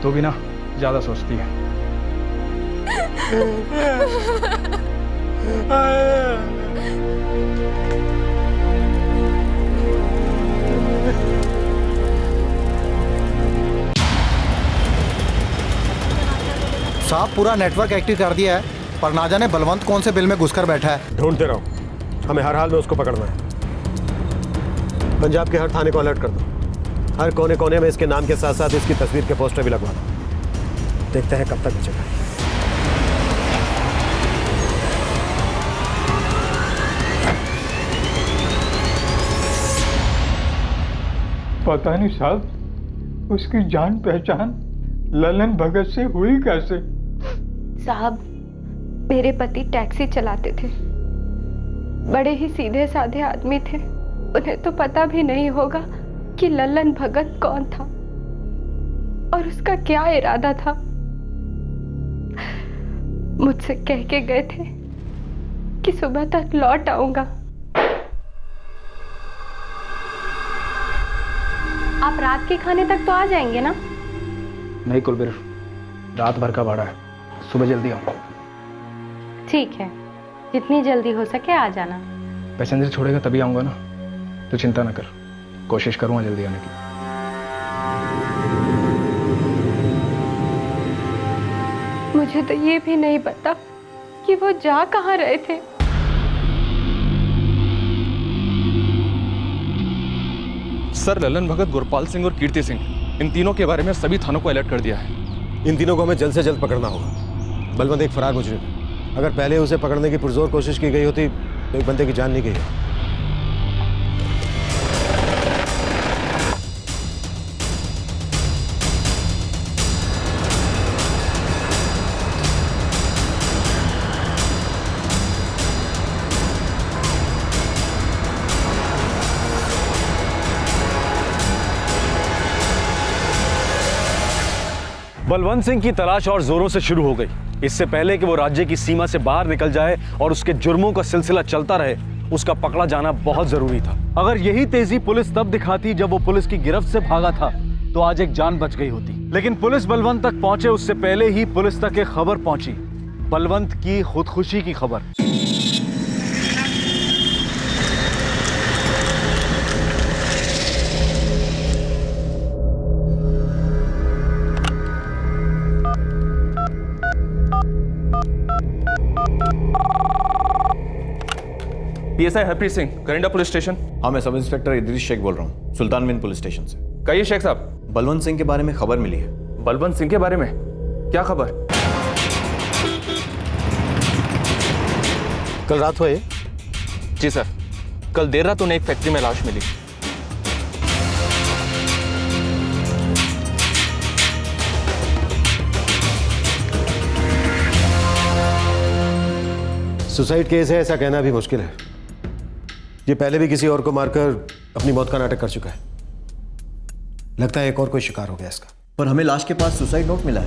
Speaker 7: तो भी ना ज्यादा सोचती है।
Speaker 9: साहब पूरा नेटवर्क एक्टिव कर दिया है, पर ना जाने बलवंत कौन से बिल में घुसकर बैठा है।
Speaker 1: ढूंढते रहो, हमें हर हाल में उसको पकड़ना है। पंजाब के हर थाने को अलर्ट कर दो, हर कोने कोने में इसके नाम के साथ साथ इसकी तस्वीर के पोस्टर भी लगवा दो। देखते हैं कब तक बचेगा।
Speaker 19: पता नहीं साहब, उसकी जान पहचान ललन भगत से हुई कैसे?
Speaker 20: साहब, मेरे पति टैक्सी चलाते थे, बड़े ही सीधे साधे आदमी थे। उन्हें तो पता भी नहीं होगा कि ललन भगत कौन था और उसका क्या इरादा था। मुझसे कह के गए थे कि सुबह तक लौट आऊंगा। आप रात के खाने तक तो आ जाएंगे ना?
Speaker 7: नहीं कुलबीर, रात भर का भाड़ा है, सुबह जल्दी आओ।
Speaker 20: ठीक है, जितनी जल्दी हो सके आ जाना।
Speaker 7: पैसेंजर छोड़ेगा तभी आऊँगा ना, तो चिंता ना कर, कोशिश करूँगा जल्दी आने की।
Speaker 20: मुझे तो ये भी नहीं पता कि वो जा कहाँ रहे थे।
Speaker 6: सर, ललन भगत, गुरपाल सिंह और कीर्ति सिंह, इन तीनों के बारे में सभी थानों को अलर्ट कर दिया है।
Speaker 1: इन तीनों को हमें जल्द से जल्द पकड़ना होगा। बलवंत एक फरार मुजरिम है। अगर पहले उसे पकड़ने की पुरजोर कोशिश की गई होती तो एक बंदे की जान नहीं गई है।
Speaker 16: बलवंत सिंह की तलाश और जोरों से शुरू हो गई। इससे पहले कि वो राज्य की सीमा से बाहर निकल जाए और उसके जुर्मों का सिलसिला चलता रहे, उसका पकड़ा जाना बहुत जरूरी था। अगर यही तेजी पुलिस तब दिखाती जब वो पुलिस की गिरफ्त से भागा था, तो आज एक जान बच गई होती। लेकिन पुलिस बलवंत तक पहुंचे उससे पहले ही पुलिस तक एक खबर पहुंची, बलवंत की खुदकुशी की खबर।
Speaker 6: PSI Harpreet Singh, Karinda police station.
Speaker 15: हाँ, मैं सब इंस्पेक्टर इदरीस शेख बोल रहा हूँ, सुल्तानविंद पुलिस स्टेशन से।
Speaker 6: कहिए शेख साहब।
Speaker 15: बलवंत सिंह के बारे में खबर मिली है।
Speaker 6: बलवंत सिंह के बारे में क्या खबर?
Speaker 1: कल रात हुए?
Speaker 6: जी सर, कल देर रात उन्हें एक फैक्ट्री में लाश मिली।
Speaker 1: सुसाइड केस है ऐसा कहना भी मुश्किल है। ये पहले भी किसी और को मारकर अपनी मौत का नाटक कर चुका है। लगता है एक और कोई शिकार हो गया इसका।
Speaker 15: पर हमें लाश के पास सुसाइड नोट मिला है।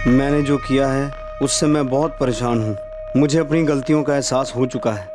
Speaker 21: मैंने जो किया है उससे मैं बहुत परेशान हूँ। मुझे अपनी गलतियों का एहसास हो चुका है।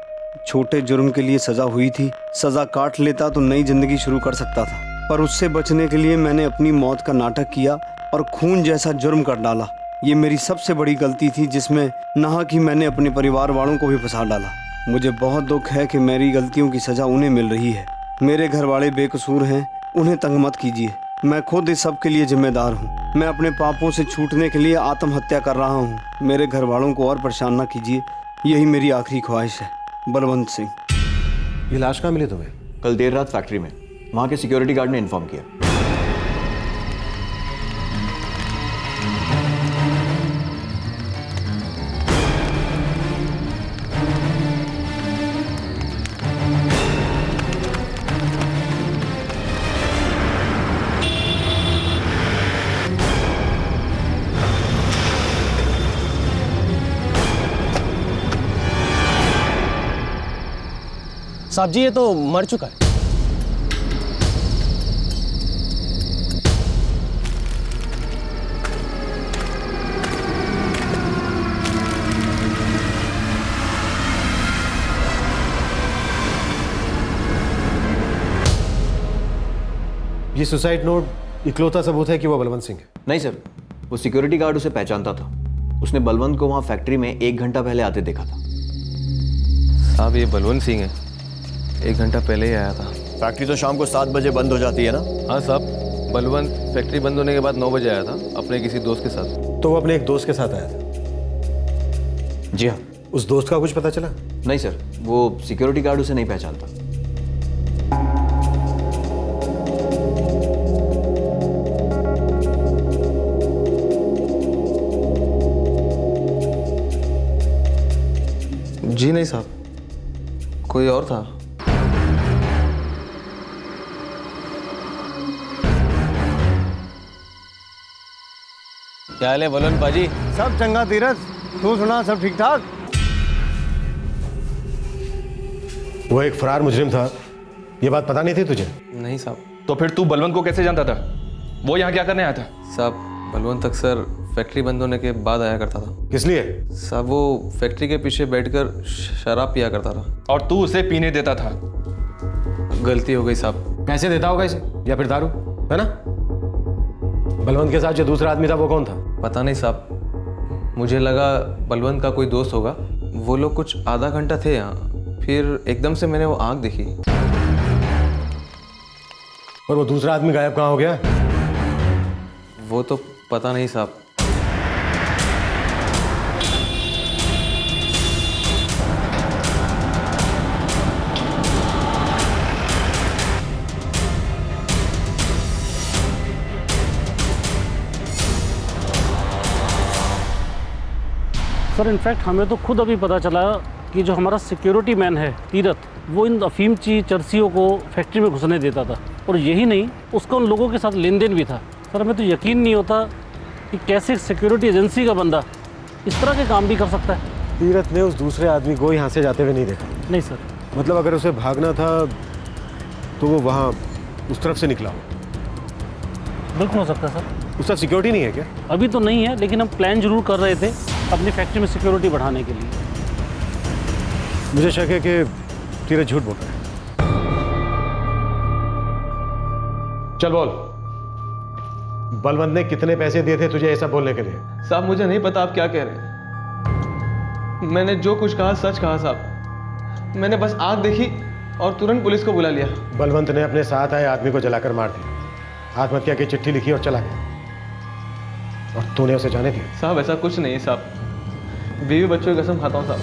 Speaker 21: छोटे जुर्म के लिए सजा हुई थी, सजा काट लेता तो नई जिंदगी शुरू कर सकता था, पर उससे बचने के लिए मैंने अपनी मौत का नाटक किया और खून जैसा जुर्म कर डाला। ये मेरी सबसे बड़ी गलती थी, जिसमें नाहक ही मैंने अपने परिवार वालों को भी फंसा डाला। मुझे बहुत दुख है कि मेरी गलतियों की सजा उन्हें मिल रही है। मेरे घर वाले बेकसूर हैं, उन्हें तंग मत कीजिए। मैं खुद इस सब के लिए जिम्मेदार हूँ। मैं अपने पापों से छूटने के लिए आत्महत्या कर रहा हूँ। मेरे घर वालों को और परेशान न कीजिए, यही मेरी आखिरी ख्वाहिश है। बलवंत सिंह।
Speaker 1: ये लाश कहाँ मिली तुम्हें?
Speaker 15: कल देर रात फैक्ट्री में, वहाँ के सिक्योरिटी गार्ड ने इन्फॉर्म किया।
Speaker 2: साहब जी, ये तो मर चुका है।
Speaker 1: ये सुसाइड नोट इकलौता सबूत है कि वो बलवंत सिंह है?
Speaker 15: नहीं सर, वो सिक्योरिटी गार्ड उसे पहचानता था। उसने बलवंत को वहाँ फैक्ट्री में 1 घंटा पहले आते देखा था।
Speaker 6: साहब, ये बलवंत सिंह है, 1 घंटा पहले ही आया था।
Speaker 15: फैक्ट्री तो शाम को 7 बजे बंद हो जाती है ना?
Speaker 6: हाँ साहब, बलवंत फैक्ट्री बंद होने के बाद 9 बजे आया था अपने किसी दोस्त के साथ।
Speaker 1: तो वो अपने एक दोस्त के साथ आया था?
Speaker 15: जी हाँ।
Speaker 1: उस दोस्त का कुछ पता चला?
Speaker 15: नहीं सर, वो सिक्योरिटी गार्ड उसे नहीं पहचानता।
Speaker 9: जी नहीं साहब,
Speaker 5: कोई और था? क्या हाल है बलवंत पाजी?
Speaker 21: सब चंगा तीरथ, तू सुना सब ठीक ठाक?
Speaker 1: वो एक फरार मुजरिम था, ये बात पता नहीं थी तुझे?
Speaker 5: नहीं साहब।
Speaker 6: तो फिर तू बलवंत को कैसे जानता था? वो यहाँ क्या करने आया था?
Speaker 5: साहब बलवंत अक्सर फैक्ट्री बंद होने के बाद आया करता था।
Speaker 1: किस लिए?
Speaker 5: साहब वो फैक्ट्री के पीछे बैठकर शराब पिया करता था।
Speaker 6: और तू उसे पीने देता था?
Speaker 5: गलती हो गई साहब।
Speaker 1: पैसे देता होगा इसे या फिर दारू, है ना? बलवंत के साथ जो दूसरा आदमी था वो कौन था?
Speaker 5: पता नहीं साहब, मुझे लगा बलवंत का कोई दोस्त होगा। वो लोग कुछ आधा घंटा थे यहाँ, फिर एकदम से मैंने वो आंख देखी।
Speaker 1: और वो दूसरा आदमी गायब कहाँ हो गया?
Speaker 5: वो तो पता नहीं साहब।
Speaker 4: सर इनफैक्ट हमें तो खुद अभी पता चला कि जो हमारा सिक्योरिटी मैन है तीरथ, वो इन अफीमची चरसियों को फैक्ट्री में घुसने देता था। और यही नहीं, उसका उन लोगों के साथ लेन देन भी था। सर हमें तो यकीन नहीं होता कि कैसे सिक्योरिटी एजेंसी का बंदा इस तरह के काम भी कर सकता है।
Speaker 1: तीरथ ने उस दूसरे आदमी को यहाँ से जाते हुए नहीं देखा?
Speaker 4: नहीं सर।
Speaker 1: मतलब अगर उसे भागना था तो वो वहाँ उस तरफ से निकला हो?
Speaker 4: बिल्कुल हो सकता है सर।
Speaker 1: उसका सिक्योरिटी नहीं है क्या?
Speaker 4: अभी तो नहीं है, लेकिन हम प्लान जरूर कर रहे थे अपनी फैक्ट्री में सिक्योरिटी बढ़ाने के लिए।
Speaker 1: मुझे शक है कि तीरथ झूठ बोल रहा है। चल बोल, बलवंत ने कितने पैसे दिए थे तुझे ऐसा बोलने के लिए?
Speaker 5: साहब मुझे नहीं पता आप क्या कह रहे हैं। मैंने जो कुछ कहा सच कहा साहब। मैंने बस आग देखी और तुरंत पुलिस को बुला लिया।
Speaker 1: बलवंत ने अपने साथ आए आदमी को जलाकर मार दिया, आत्महत्या की चिट्ठी लिखी और चला गया, और तूने उसे जाने दिया?
Speaker 5: साहब ऐसा कुछ नहीं है साहब, बीवी बच्चों की कसम खाता हूँ साहब।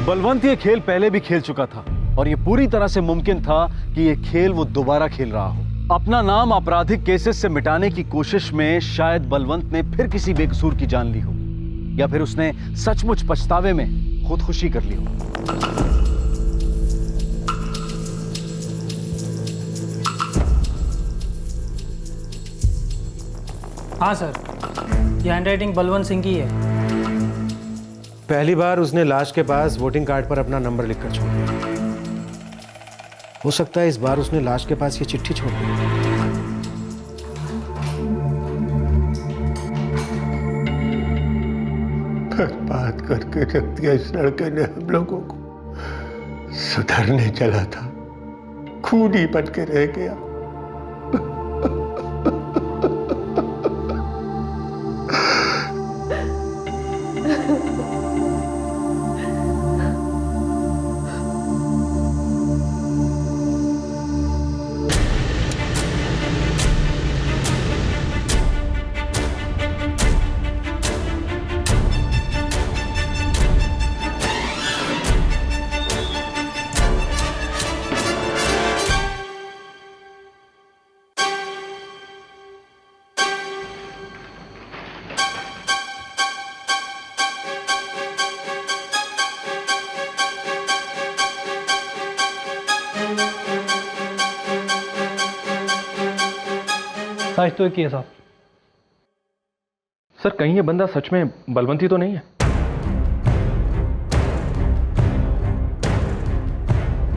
Speaker 16: बलवंत ये खेल पहले भी खेल चुका था और ये पूरी तरह से मुमकिन था कि ये खेल वो दोबारा खेल रहा हो। अपना नाम आपराधिक केसेस से मिटाने की कोशिश में शायद बलवंत ने फिर किसी बेकसूर की जान ली हो, या फिर उसने सचमुच पछतावे में खुदकुशी कर ली हो।
Speaker 11: हाँ सर, ये हैंडराइटिंग बलवंत सिंह की है।
Speaker 1: पहली बार उसने लाश के पास वोटिंग कार्ड पर अपना नंबर लिखकर छोड़ दिया। हो सकता है इस बार उसने लाश के पास ये चिट्ठी छोड़ दी।
Speaker 13: बर्बाद करके रख दिया इस लड़के ने हम लोगों को। सुधरने चला था, खूनी बन के रह गया।
Speaker 7: साइज तो एक ही है साहब।
Speaker 6: सर कहीं ये बंदा सच में बलवंती तो नहीं है?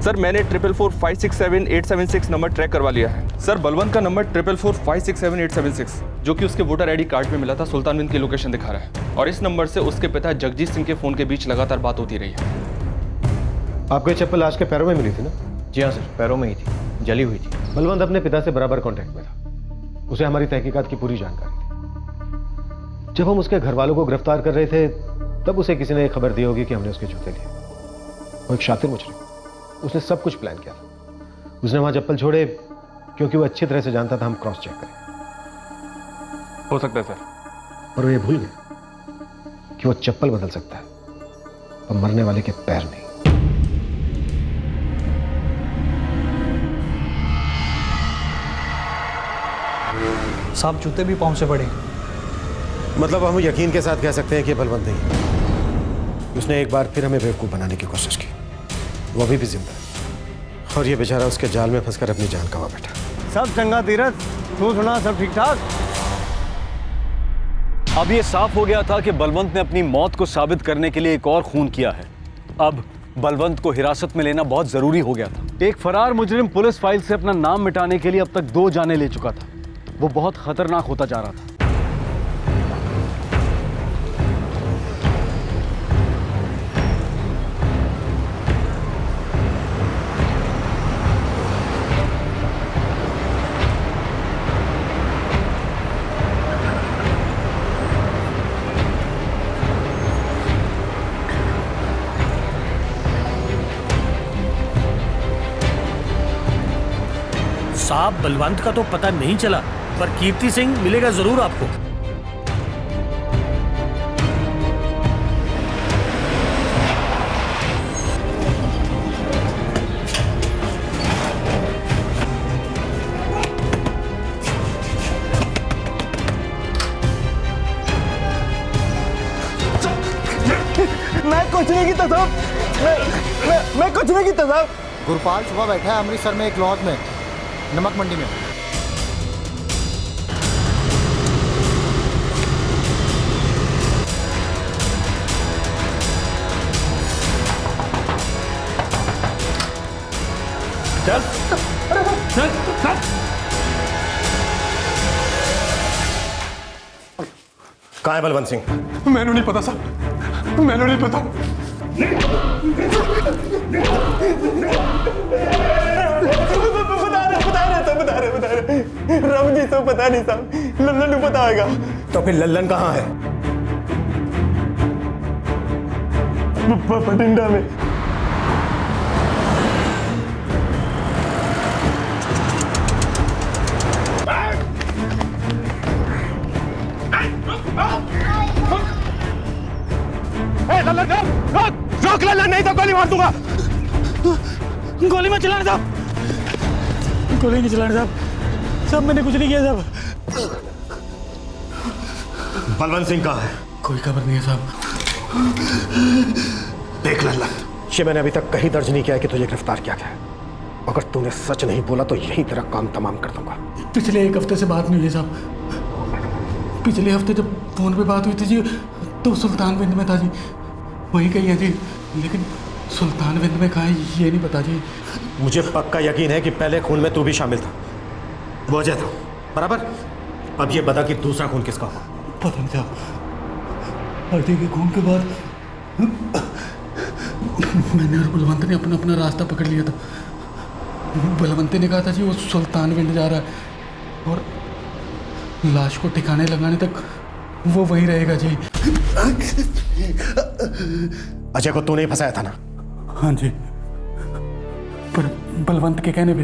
Speaker 6: सर मैंने 444567876 नंबर ट्रैक करवा लिया है। सर बलवंत का नंबर 444567876 जो कि उसके वोटर आईडी कार्ड में मिला था सुल्तानविंद की लोकेशन दिखा रहा है, और इस नंबर से उसके पिता जगजीत सिंह के फोन के बीच लगातार बात होती रही है।
Speaker 1: आपको ये चप्पल लाश के पैरों में मिली थी ना?
Speaker 15: जी हाँ सर, पैरों में ही थी, जली हुई थी।
Speaker 1: बलवंत अपने पिता से बराबर कांटेक्ट में था, उसे हमारी तहकीकात की पूरी जानकारी थी। जब हम उसके घर वालों को गिरफ्तार कर रहे थे तब उसे किसी ने खबर दी होगी कि हमने उसके जूते लिए। वो एक शातिर मुजरिम, उसने सब कुछ प्लान किया था। उसने वहां चप्पल छोड़े क्योंकि वो अच्छी तरह से जानता था हम क्रॉस चेक करें।
Speaker 6: हो सकता है सर,
Speaker 1: पर वो ये भूल गया कि वो चप्पल बदल सकता है पर मरने वाले के पैर नहीं।
Speaker 11: साहब जूते भी पाँव से पड़े।
Speaker 1: मतलब हम यकीन के साथ कह सकते हैं कि बलवंत नहीं, उसने एक बार फिर हमें बेवकूफ बनाने की कोशिश की। वो अभी भी जिंदा है और ये बेचारा उसके जाल में फंसकर अपनी जान गंवा बैठा।
Speaker 21: सब चंगा तीरथ, तू सुना सब ठीक ठाक?
Speaker 16: अब ये साफ हो गया था कि बलवंत ने अपनी मौत को साबित करने के लिए एक और खून किया है। अब बलवंत को हिरासत में लेना बहुत जरूरी हो गया था। एक फरार मुजरिम पुलिस फाइल से अपना नाम मिटाने के लिए अब तक 2 जानें ले चुका था। वो बहुत खतरनाक होता जा रहा था।
Speaker 3: साहब बलवंत का तो पता नहीं चला, पर कीर्ति सिंह मिलेगा जरूर आपको।
Speaker 21: मैं कुछ नहीं कीता साहब, मैं कुछ नहीं कीता साहब।
Speaker 9: गुरपाल सुबह बैठा है अमृतसर में एक लॉज में, नमक मंडी में।
Speaker 21: चल चल चल।
Speaker 1: कहाँ है बलवंत सिंह?
Speaker 7: मैंने नहीं पता साहब, मैंने नहीं पता। बता रहे रब जी तो पता नहीं साहब, लल्लन को पता होगा।
Speaker 1: तो फिर लल्लन कहाँ है?
Speaker 7: बठिंडा में।
Speaker 3: लल्लन रोक लल्लन, नहीं तो गोली मार दूंगा। गोली मत चलाने साहब, गोली नहीं चलाने साहब, मैंने कुछ नहीं किया साहब।
Speaker 1: बलवंत सिंह कहाँ है?
Speaker 3: कोई खबर नहीं है साहब।
Speaker 1: देख लल्लन, ये मैंने अभी तक कहीं दर्ज नहीं किया है कि तुझे गिरफ्तार किया गया है। अगर तूने सच नहीं बोला तो यही तेरा काम तमाम कर दूंगा।
Speaker 3: पिछले 1 हफ्ते से बात नहीं हुई है साहब। पिछले हफ्ते जब फोन पे बात हुई थी जी, तो सुल्तानविंद में था जी, वहीं कहीं है जी, लेकिन सुल्तानविंद में कहाँ है ये नहीं पता जी।
Speaker 1: मुझे पक्का यकीन है कि पहले खून में तू भी शामिल था, वो अजय था, बराबर? अब ये बता कि दूसरा खून किसका हुआ?
Speaker 3: पता नहीं साहब। अजय के खून के बाद मैंने और बलवंत ने अपना अपना रास्ता पकड़ लिया था। बलवंत ने कहा था जी वो सुल्तानविंद जा रहा है और लाश को ठिकाने लगाने तक वो वहीं रहेगा जी।
Speaker 1: अजय को तूने ही फंसाया था ना?
Speaker 3: हाँ जी, पर बलवंत के कहने पे।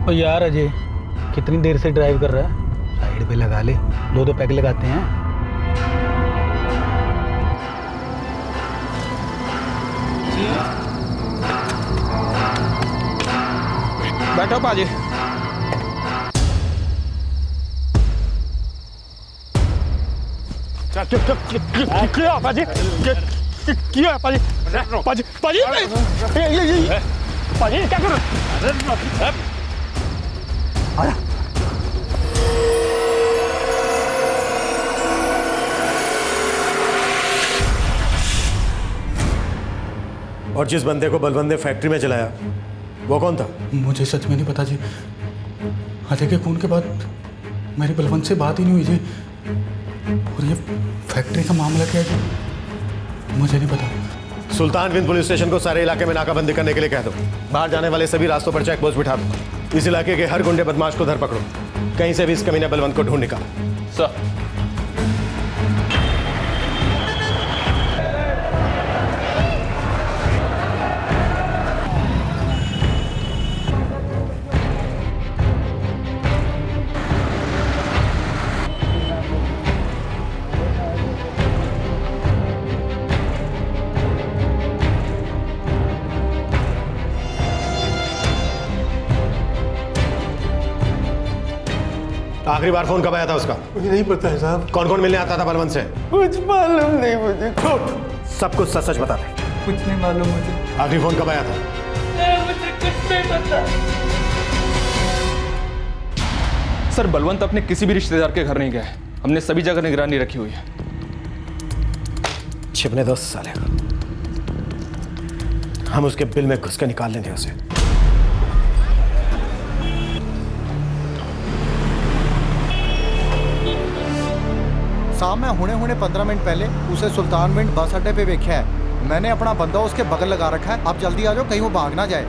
Speaker 25: ओ यार अजय, कितनी देर से ड्राइव कर रहा है? साइड पे लगा ले, 2 पैग लगाते हैं।
Speaker 6: बैठो पाजी।
Speaker 3: क्या पाजी? क्या पाजी? पाजी पाजी पाजी क्या कर रहे? आया।
Speaker 1: और जिस बंदे को बलवंत ने फैक्ट्री में जलाया वो कौन था?
Speaker 3: मुझे सच में नहीं पता जी। अजय के खून के बाद मेरी बलवंत से बात ही नहीं हुई जी। और ये फैक्ट्री का मामला क्या है जी, मुझे नहीं पता।
Speaker 1: सुल्तानविंद पुलिस स्टेशन को सारे इलाके में नाकाबंदी करने के लिए कह दो। बाहर जाने वाले सभी रास्तों पर चेक पोस्ट बिठा दो। इस इलाके के हर गुंडे बदमाश को धर पकड़ो। कहीं से भी इस कमीने बलवंत को ढूंढ निकालो।
Speaker 6: सर।
Speaker 1: आखिरी बार फोन कब आया था उसका?
Speaker 13: मुझे नहीं पता है साहब।
Speaker 1: कौन कौन मिलने आता था बलवंत से?
Speaker 10: कुछ मालूम नहीं मुझे।
Speaker 1: झूठ, सब कुछ सच सच बता दे।
Speaker 11: कुछ नहीं मालूम मुझे।
Speaker 1: आखिरी फोन कब आया था?
Speaker 12: मुझे कुछ नहीं पता।
Speaker 6: सर बलवंत अपने किसी भी रिश्तेदार के घर नहीं गया है। हमने सभी जगह निगरानी रखी हुई है।
Speaker 1: छिपने दो साले को, हम उसके बिल में घुस के निकाल लेंगे उसे।
Speaker 9: साहब मैं हुणे 15 मिनट पहले उसे सुल्तानविंड बस अड्डे पे देखा है। मैंने अपना बंदा उसके बगल लगा रखा है। आप जल्दी आ जाओ, कहीं वो भाग ना जाए।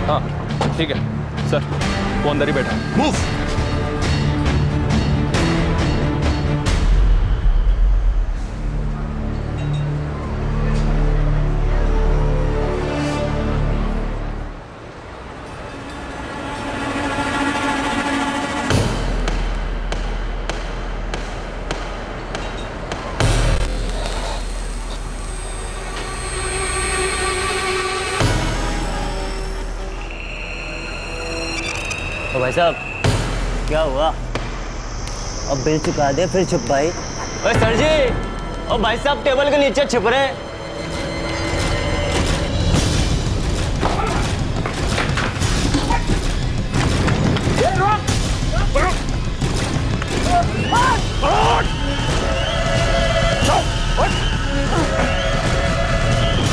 Speaker 6: हाँ ठीक है सर, वो अंदर ही बैठा है। मूव।
Speaker 8: तो भाई साहब क्या हुआ? अब बिल चुका दे फिर छुप भाई। ओए सर जी, ओ भाई साहब टेबल के नीचे छिप रहे।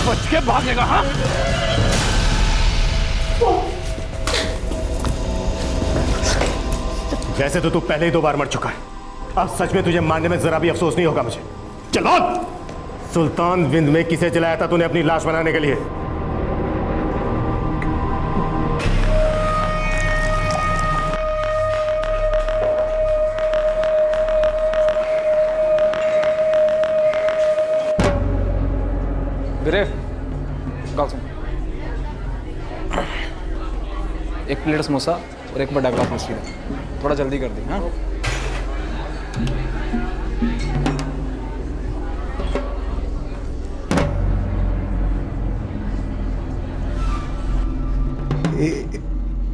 Speaker 16: बच के भागेगा? हाँ
Speaker 1: वैसे तो तू पहले ही 2 बार मर चुका है। अब सच में तुझे मारने में जरा भी अफसोस नहीं होगा मुझे। चलो, सुल्तान विंद में किसे चलाया था तूने अपनी लाश बनाने के लिए?
Speaker 7: वीरे, गाल सुन। 1 प्लेट समोसा और 1 बड़ा ग्लास मछली दे। थोड़ा जल्दी कर दी। हाँ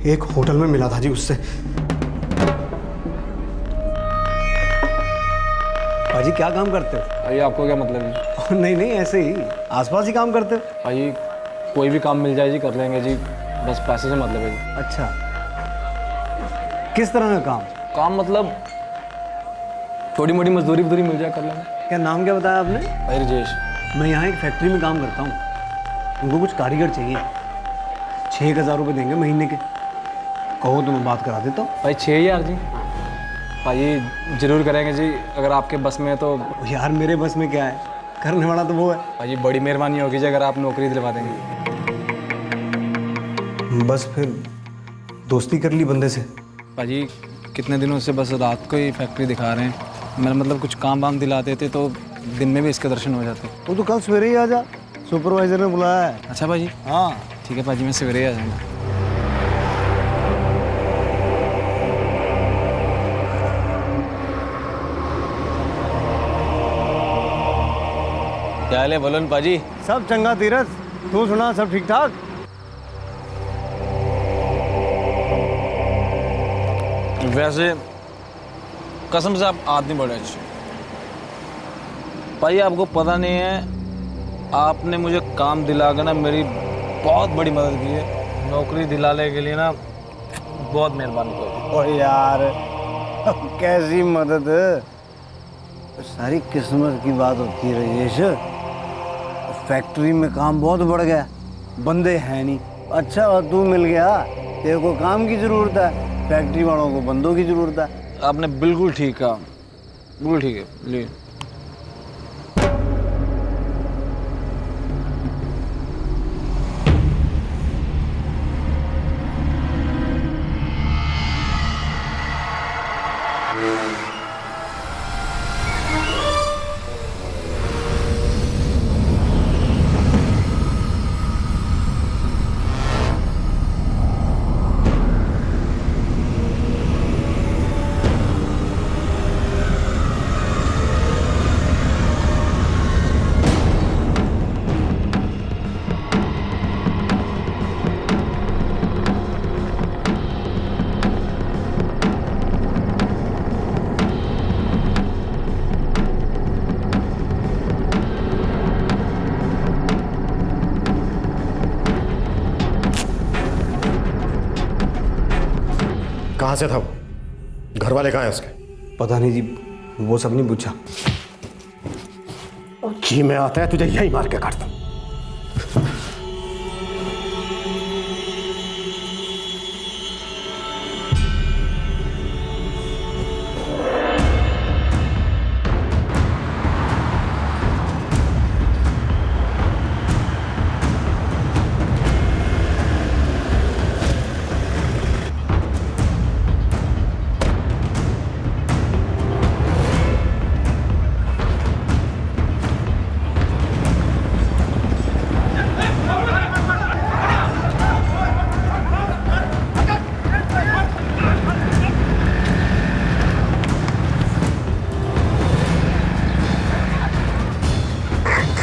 Speaker 21: एक होटल में मिला था जी उससे।
Speaker 7: भाजी क्या काम करते हो? भाई आपको क्या मतलब है?
Speaker 21: नहीं नहीं, ऐसे ही आसपास ही काम करते हो।
Speaker 7: भाई कोई भी काम मिल जाए जी कर लेंगे जी, बस पैसे से मतलब है जी।
Speaker 21: अच्छा, किस तरह का काम?
Speaker 7: काम मतलब थोड़ी मोटी मजदूरी मिल जाए कर लेंगे।
Speaker 21: क्या नाम क्या बताया आपने?
Speaker 7: भाई राजेश।
Speaker 21: मैं यहाँ एक फैक्ट्री में काम करता हूँ। उनको कुछ कारीगर चाहिए। 6,000 रुपये देंगे महीने के। कहो तो मैं बात करा देता हूँ।
Speaker 7: भाई 6,000 जी? भाई जरूर करेंगे जी, अगर आपके बस में है तो।
Speaker 21: यार मेरे बस में क्या है, करने वाला तो वो है।
Speaker 7: भाई बड़ी मेहरबानी होगी जी अगर आप नौकरी दिलवा देंगे।
Speaker 21: बस फिर दोस्ती कर ली बंदे से।
Speaker 7: भाजी कितने दिनों से बस रात को ही फैक्ट्री दिखा रहे हैं। मेरा मतलब कुछ काम वाम दिला देते तो दिन में भी इसके दर्शन हो जाते।
Speaker 21: वो तो कल सवेरे ही आ जा, सुपरवाइजर ने बुलाया है।
Speaker 7: अच्छा भाजी।
Speaker 21: हाँ
Speaker 7: ठीक है भाजी, मैं सवेरे ही आ जाऊँगा।
Speaker 21: क्या हाल है बलवन पाजी? सब चंगा तीरथ, तू सुना सब ठीक ठाक?
Speaker 16: वैसे कसम से आप आदमी बड़े अच्छे। भाई आपको पता नहीं है, आपने मुझे काम दिलाकर ना मेरी बहुत बड़ी मदद की है। नौकरी दिलाने के लिए ना बहुत मेहरबानी करो।
Speaker 21: ओ यार कैसी मदद, सारी किस्मत की बात होती है राजेश। फैक्ट्री में काम बहुत बढ़ गया, बंदे हैं नहीं। अच्छा और तू मिल गया, तेरे को काम की जरूरत है, फैक्ट्री वालों को बंदों की जरूरत है।
Speaker 16: आपने बिल्कुल ठीक कहा, बिल्कुल ठीक है। ले
Speaker 1: कहाँ से था वो? घर वाले कहाँ हैं उसके?
Speaker 21: पता नहीं जी, वो सब नहीं पूछा।
Speaker 1: जी मैं आता है तुझे यही मार के काटता।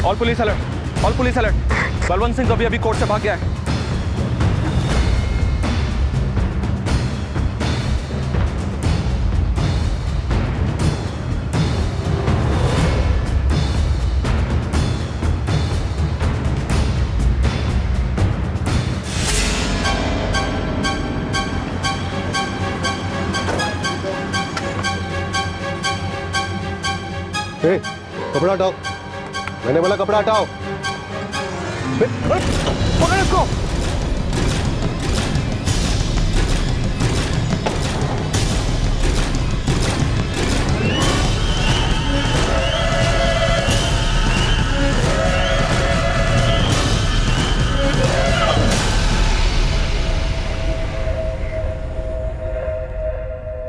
Speaker 6: All police alert, all police alert. Balwant Singh अभी कोर्ट से भाग गया है।
Speaker 1: कपड़ा हटाओ, मैंने बोला कपड़ा हटाओ।
Speaker 6: पकड़ इसको।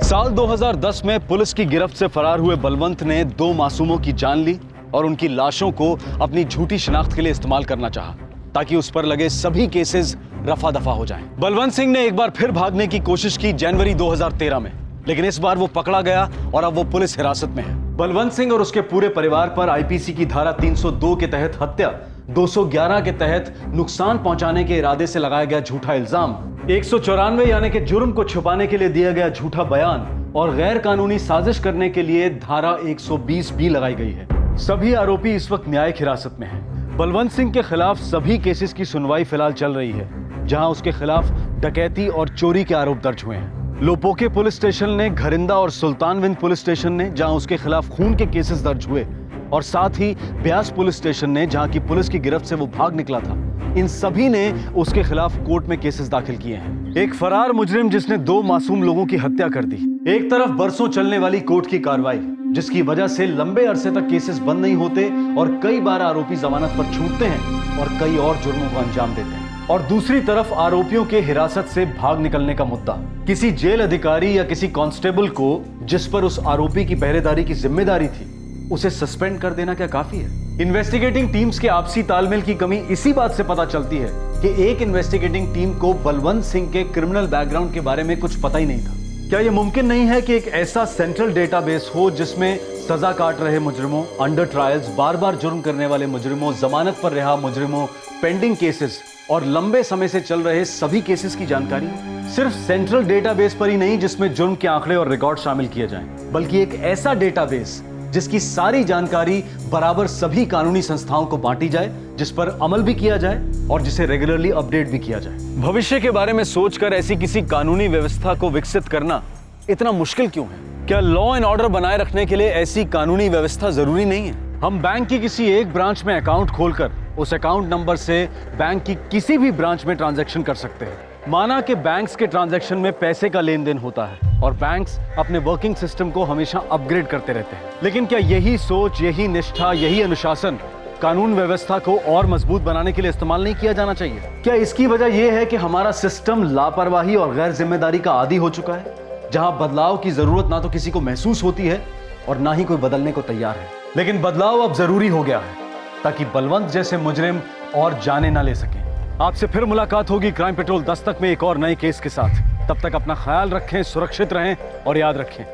Speaker 16: साल 2010 में पुलिस की गिरफ्त से फरार हुए बलवंत ने 2 मासूमों की जान ली और उनकी लाशों को अपनी झूठी शिनाख्त के लिए इस्तेमाल करना चाहा ताकि उस पर लगे सभी केसेस रफा दफा हो जाएं। बलवंत सिंह ने एक बार फिर भागने की कोशिश की जनवरी 2013 में, लेकिन इस बार वो पकड़ा गया और अब वो पुलिस हिरासत में है। बलवंत सिंह और उसके पूरे परिवार पर आईपीसी की धारा 302 के तहत हत्या, 211 के तहत नुकसान पहुंचाने के इरादे से लगाया गया झूठा इल्जाम, 194 यानी कि जुर्म को छुपाने के लिए दिया गया झूठा बयान और गैर कानूनी साजिश करने के लिए धारा 120 भी लगाई गई है। सभी आरोपी इस वक्त न्यायिक हिरासत में हैं। बलवंत सिंह के खिलाफ सभी केसेस की सुनवाई फिलहाल चल रही है, जहां उसके खिलाफ डकैती और चोरी के आरोप दर्ज हुए हैं। लोपोके पुलिस स्टेशन ने, घरिंदा और सुल्तानविंद पुलिस स्टेशन ने, जहां उसके खिलाफ खून के केसेस दर्ज हुए, और साथ ही ब्यास पुलिस स्टेशन ने, जहां की पुलिस की गिरफ्त से वो भाग निकला था, इन सभी ने उसके खिलाफ कोर्ट में केसेस दाखिल किए हैं। एक फरार मुजरिम जिसने 2 मासूम लोगों की हत्या कर दी, एक तरफ बरसों चलने वाली कोर्ट की कार्रवाई जिसकी वजह से लंबे अरसे तक केसेस बंद नहीं होते और कई बार आरोपी जमानत पर छूटते हैं और कई और जुर्मों को अंजाम देते हैं, और दूसरी तरफ आरोपियों के हिरासत से भाग निकलने का मुद्दा। किसी जेल अधिकारी या किसी कांस्टेबल को जिस पर उस आरोपी की पहरेदारी की जिम्मेदारी थी, उसे सस्पेंड कर देना क्या काफी है? इन्वेस्टिगेटिंग टीम्स के आपसी तालमेल की कमी इसी बात से पता चलती है कि एक इन्वेस्टिगेटिंग टीम को बलवंत सिंह के क्रिमिनल बैकग्राउंड के बारे में कुछ पता ही नहीं था। क्या यह मुमकिन नहीं है कि एक ऐसा सेंट्रल डेटाबेस हो जिसमें सजा काट रहे मुजरिमों, अंडर ट्रायल्स, बार बार जुर्म करने वाले मुजरिमों, जमानत पर रिहा मुजरिमों, पेंडिंग केसेस और लंबे समय से चल रहे सभी केसेस की जानकारी? सिर्फ सेंट्रल डेटाबेस पर ही नहीं जिसमें जुर्म के आंकड़े और रिकॉर्ड शामिल किए जाएं, बल्कि एक ऐसा डेटाबेस जिसकी सारी जानकारी बराबर सभी कानूनी संस्थाओं को बांटी जाए, जिस पर अमल भी किया जाए और जिसे रेगुलरली अपडेट भी किया जाए। भविष्य के बारे में सोचकर ऐसी किसी कानूनी व्यवस्था को विकसित करना इतना मुश्किल क्यों है? क्या लॉ एंड ऑर्डर बनाए रखने के लिए ऐसी कानूनी व्यवस्था जरूरी नहीं है? हम बैंक की किसी एक ब्रांच में अकाउंट खोलकर उस अकाउंट नंबर से बैंक की किसी भी ब्रांच में ट्रांजैक्शन कर सकते हैं। माना कि बैंक्स के ट्रांजैक्शन में पैसे का लेन देन होता है और बैंक्स अपने वर्किंग सिस्टम को हमेशा अपग्रेड करते रहते हैं, लेकिन क्या यही सोच, यही निष्ठा, यही अनुशासन कानून व्यवस्था को और मजबूत बनाने के लिए इस्तेमाल नहीं किया जाना चाहिए? क्या इसकी वजह यह है कि हमारा सिस्टम लापरवाही और गैर जिम्मेदारी का आदी हो चुका है, जहां बदलाव की जरूरत ना तो किसी को महसूस होती है और ना ही कोई बदलने को तैयार है? लेकिन बदलाव अब जरूरी हो गया है ताकि बलवंत जैसे मुजरिम और जाने ना ले सकें। आपसे फिर मुलाकात होगी क्राइम पेट्रोल दस्तक में एक और नए केस के साथ। तब तक अपना ख्याल रखें, सुरक्षित रहें और याद रखें,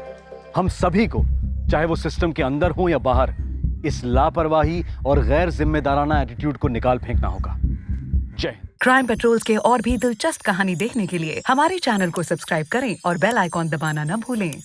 Speaker 16: हम सभी को, चाहे वो सिस्टम के अंदर हो या बाहर, इस लापरवाही और गैर जिम्मेदाराना एटीट्यूड को निकाल फेंकना होगा। जय।
Speaker 17: क्राइम पेट्रोल्स के और भी दिलचस्प कहानी देखने के लिए हमारे चैनल को सब्सक्राइब करें और बेल आइकॉन दबाना न भूलें।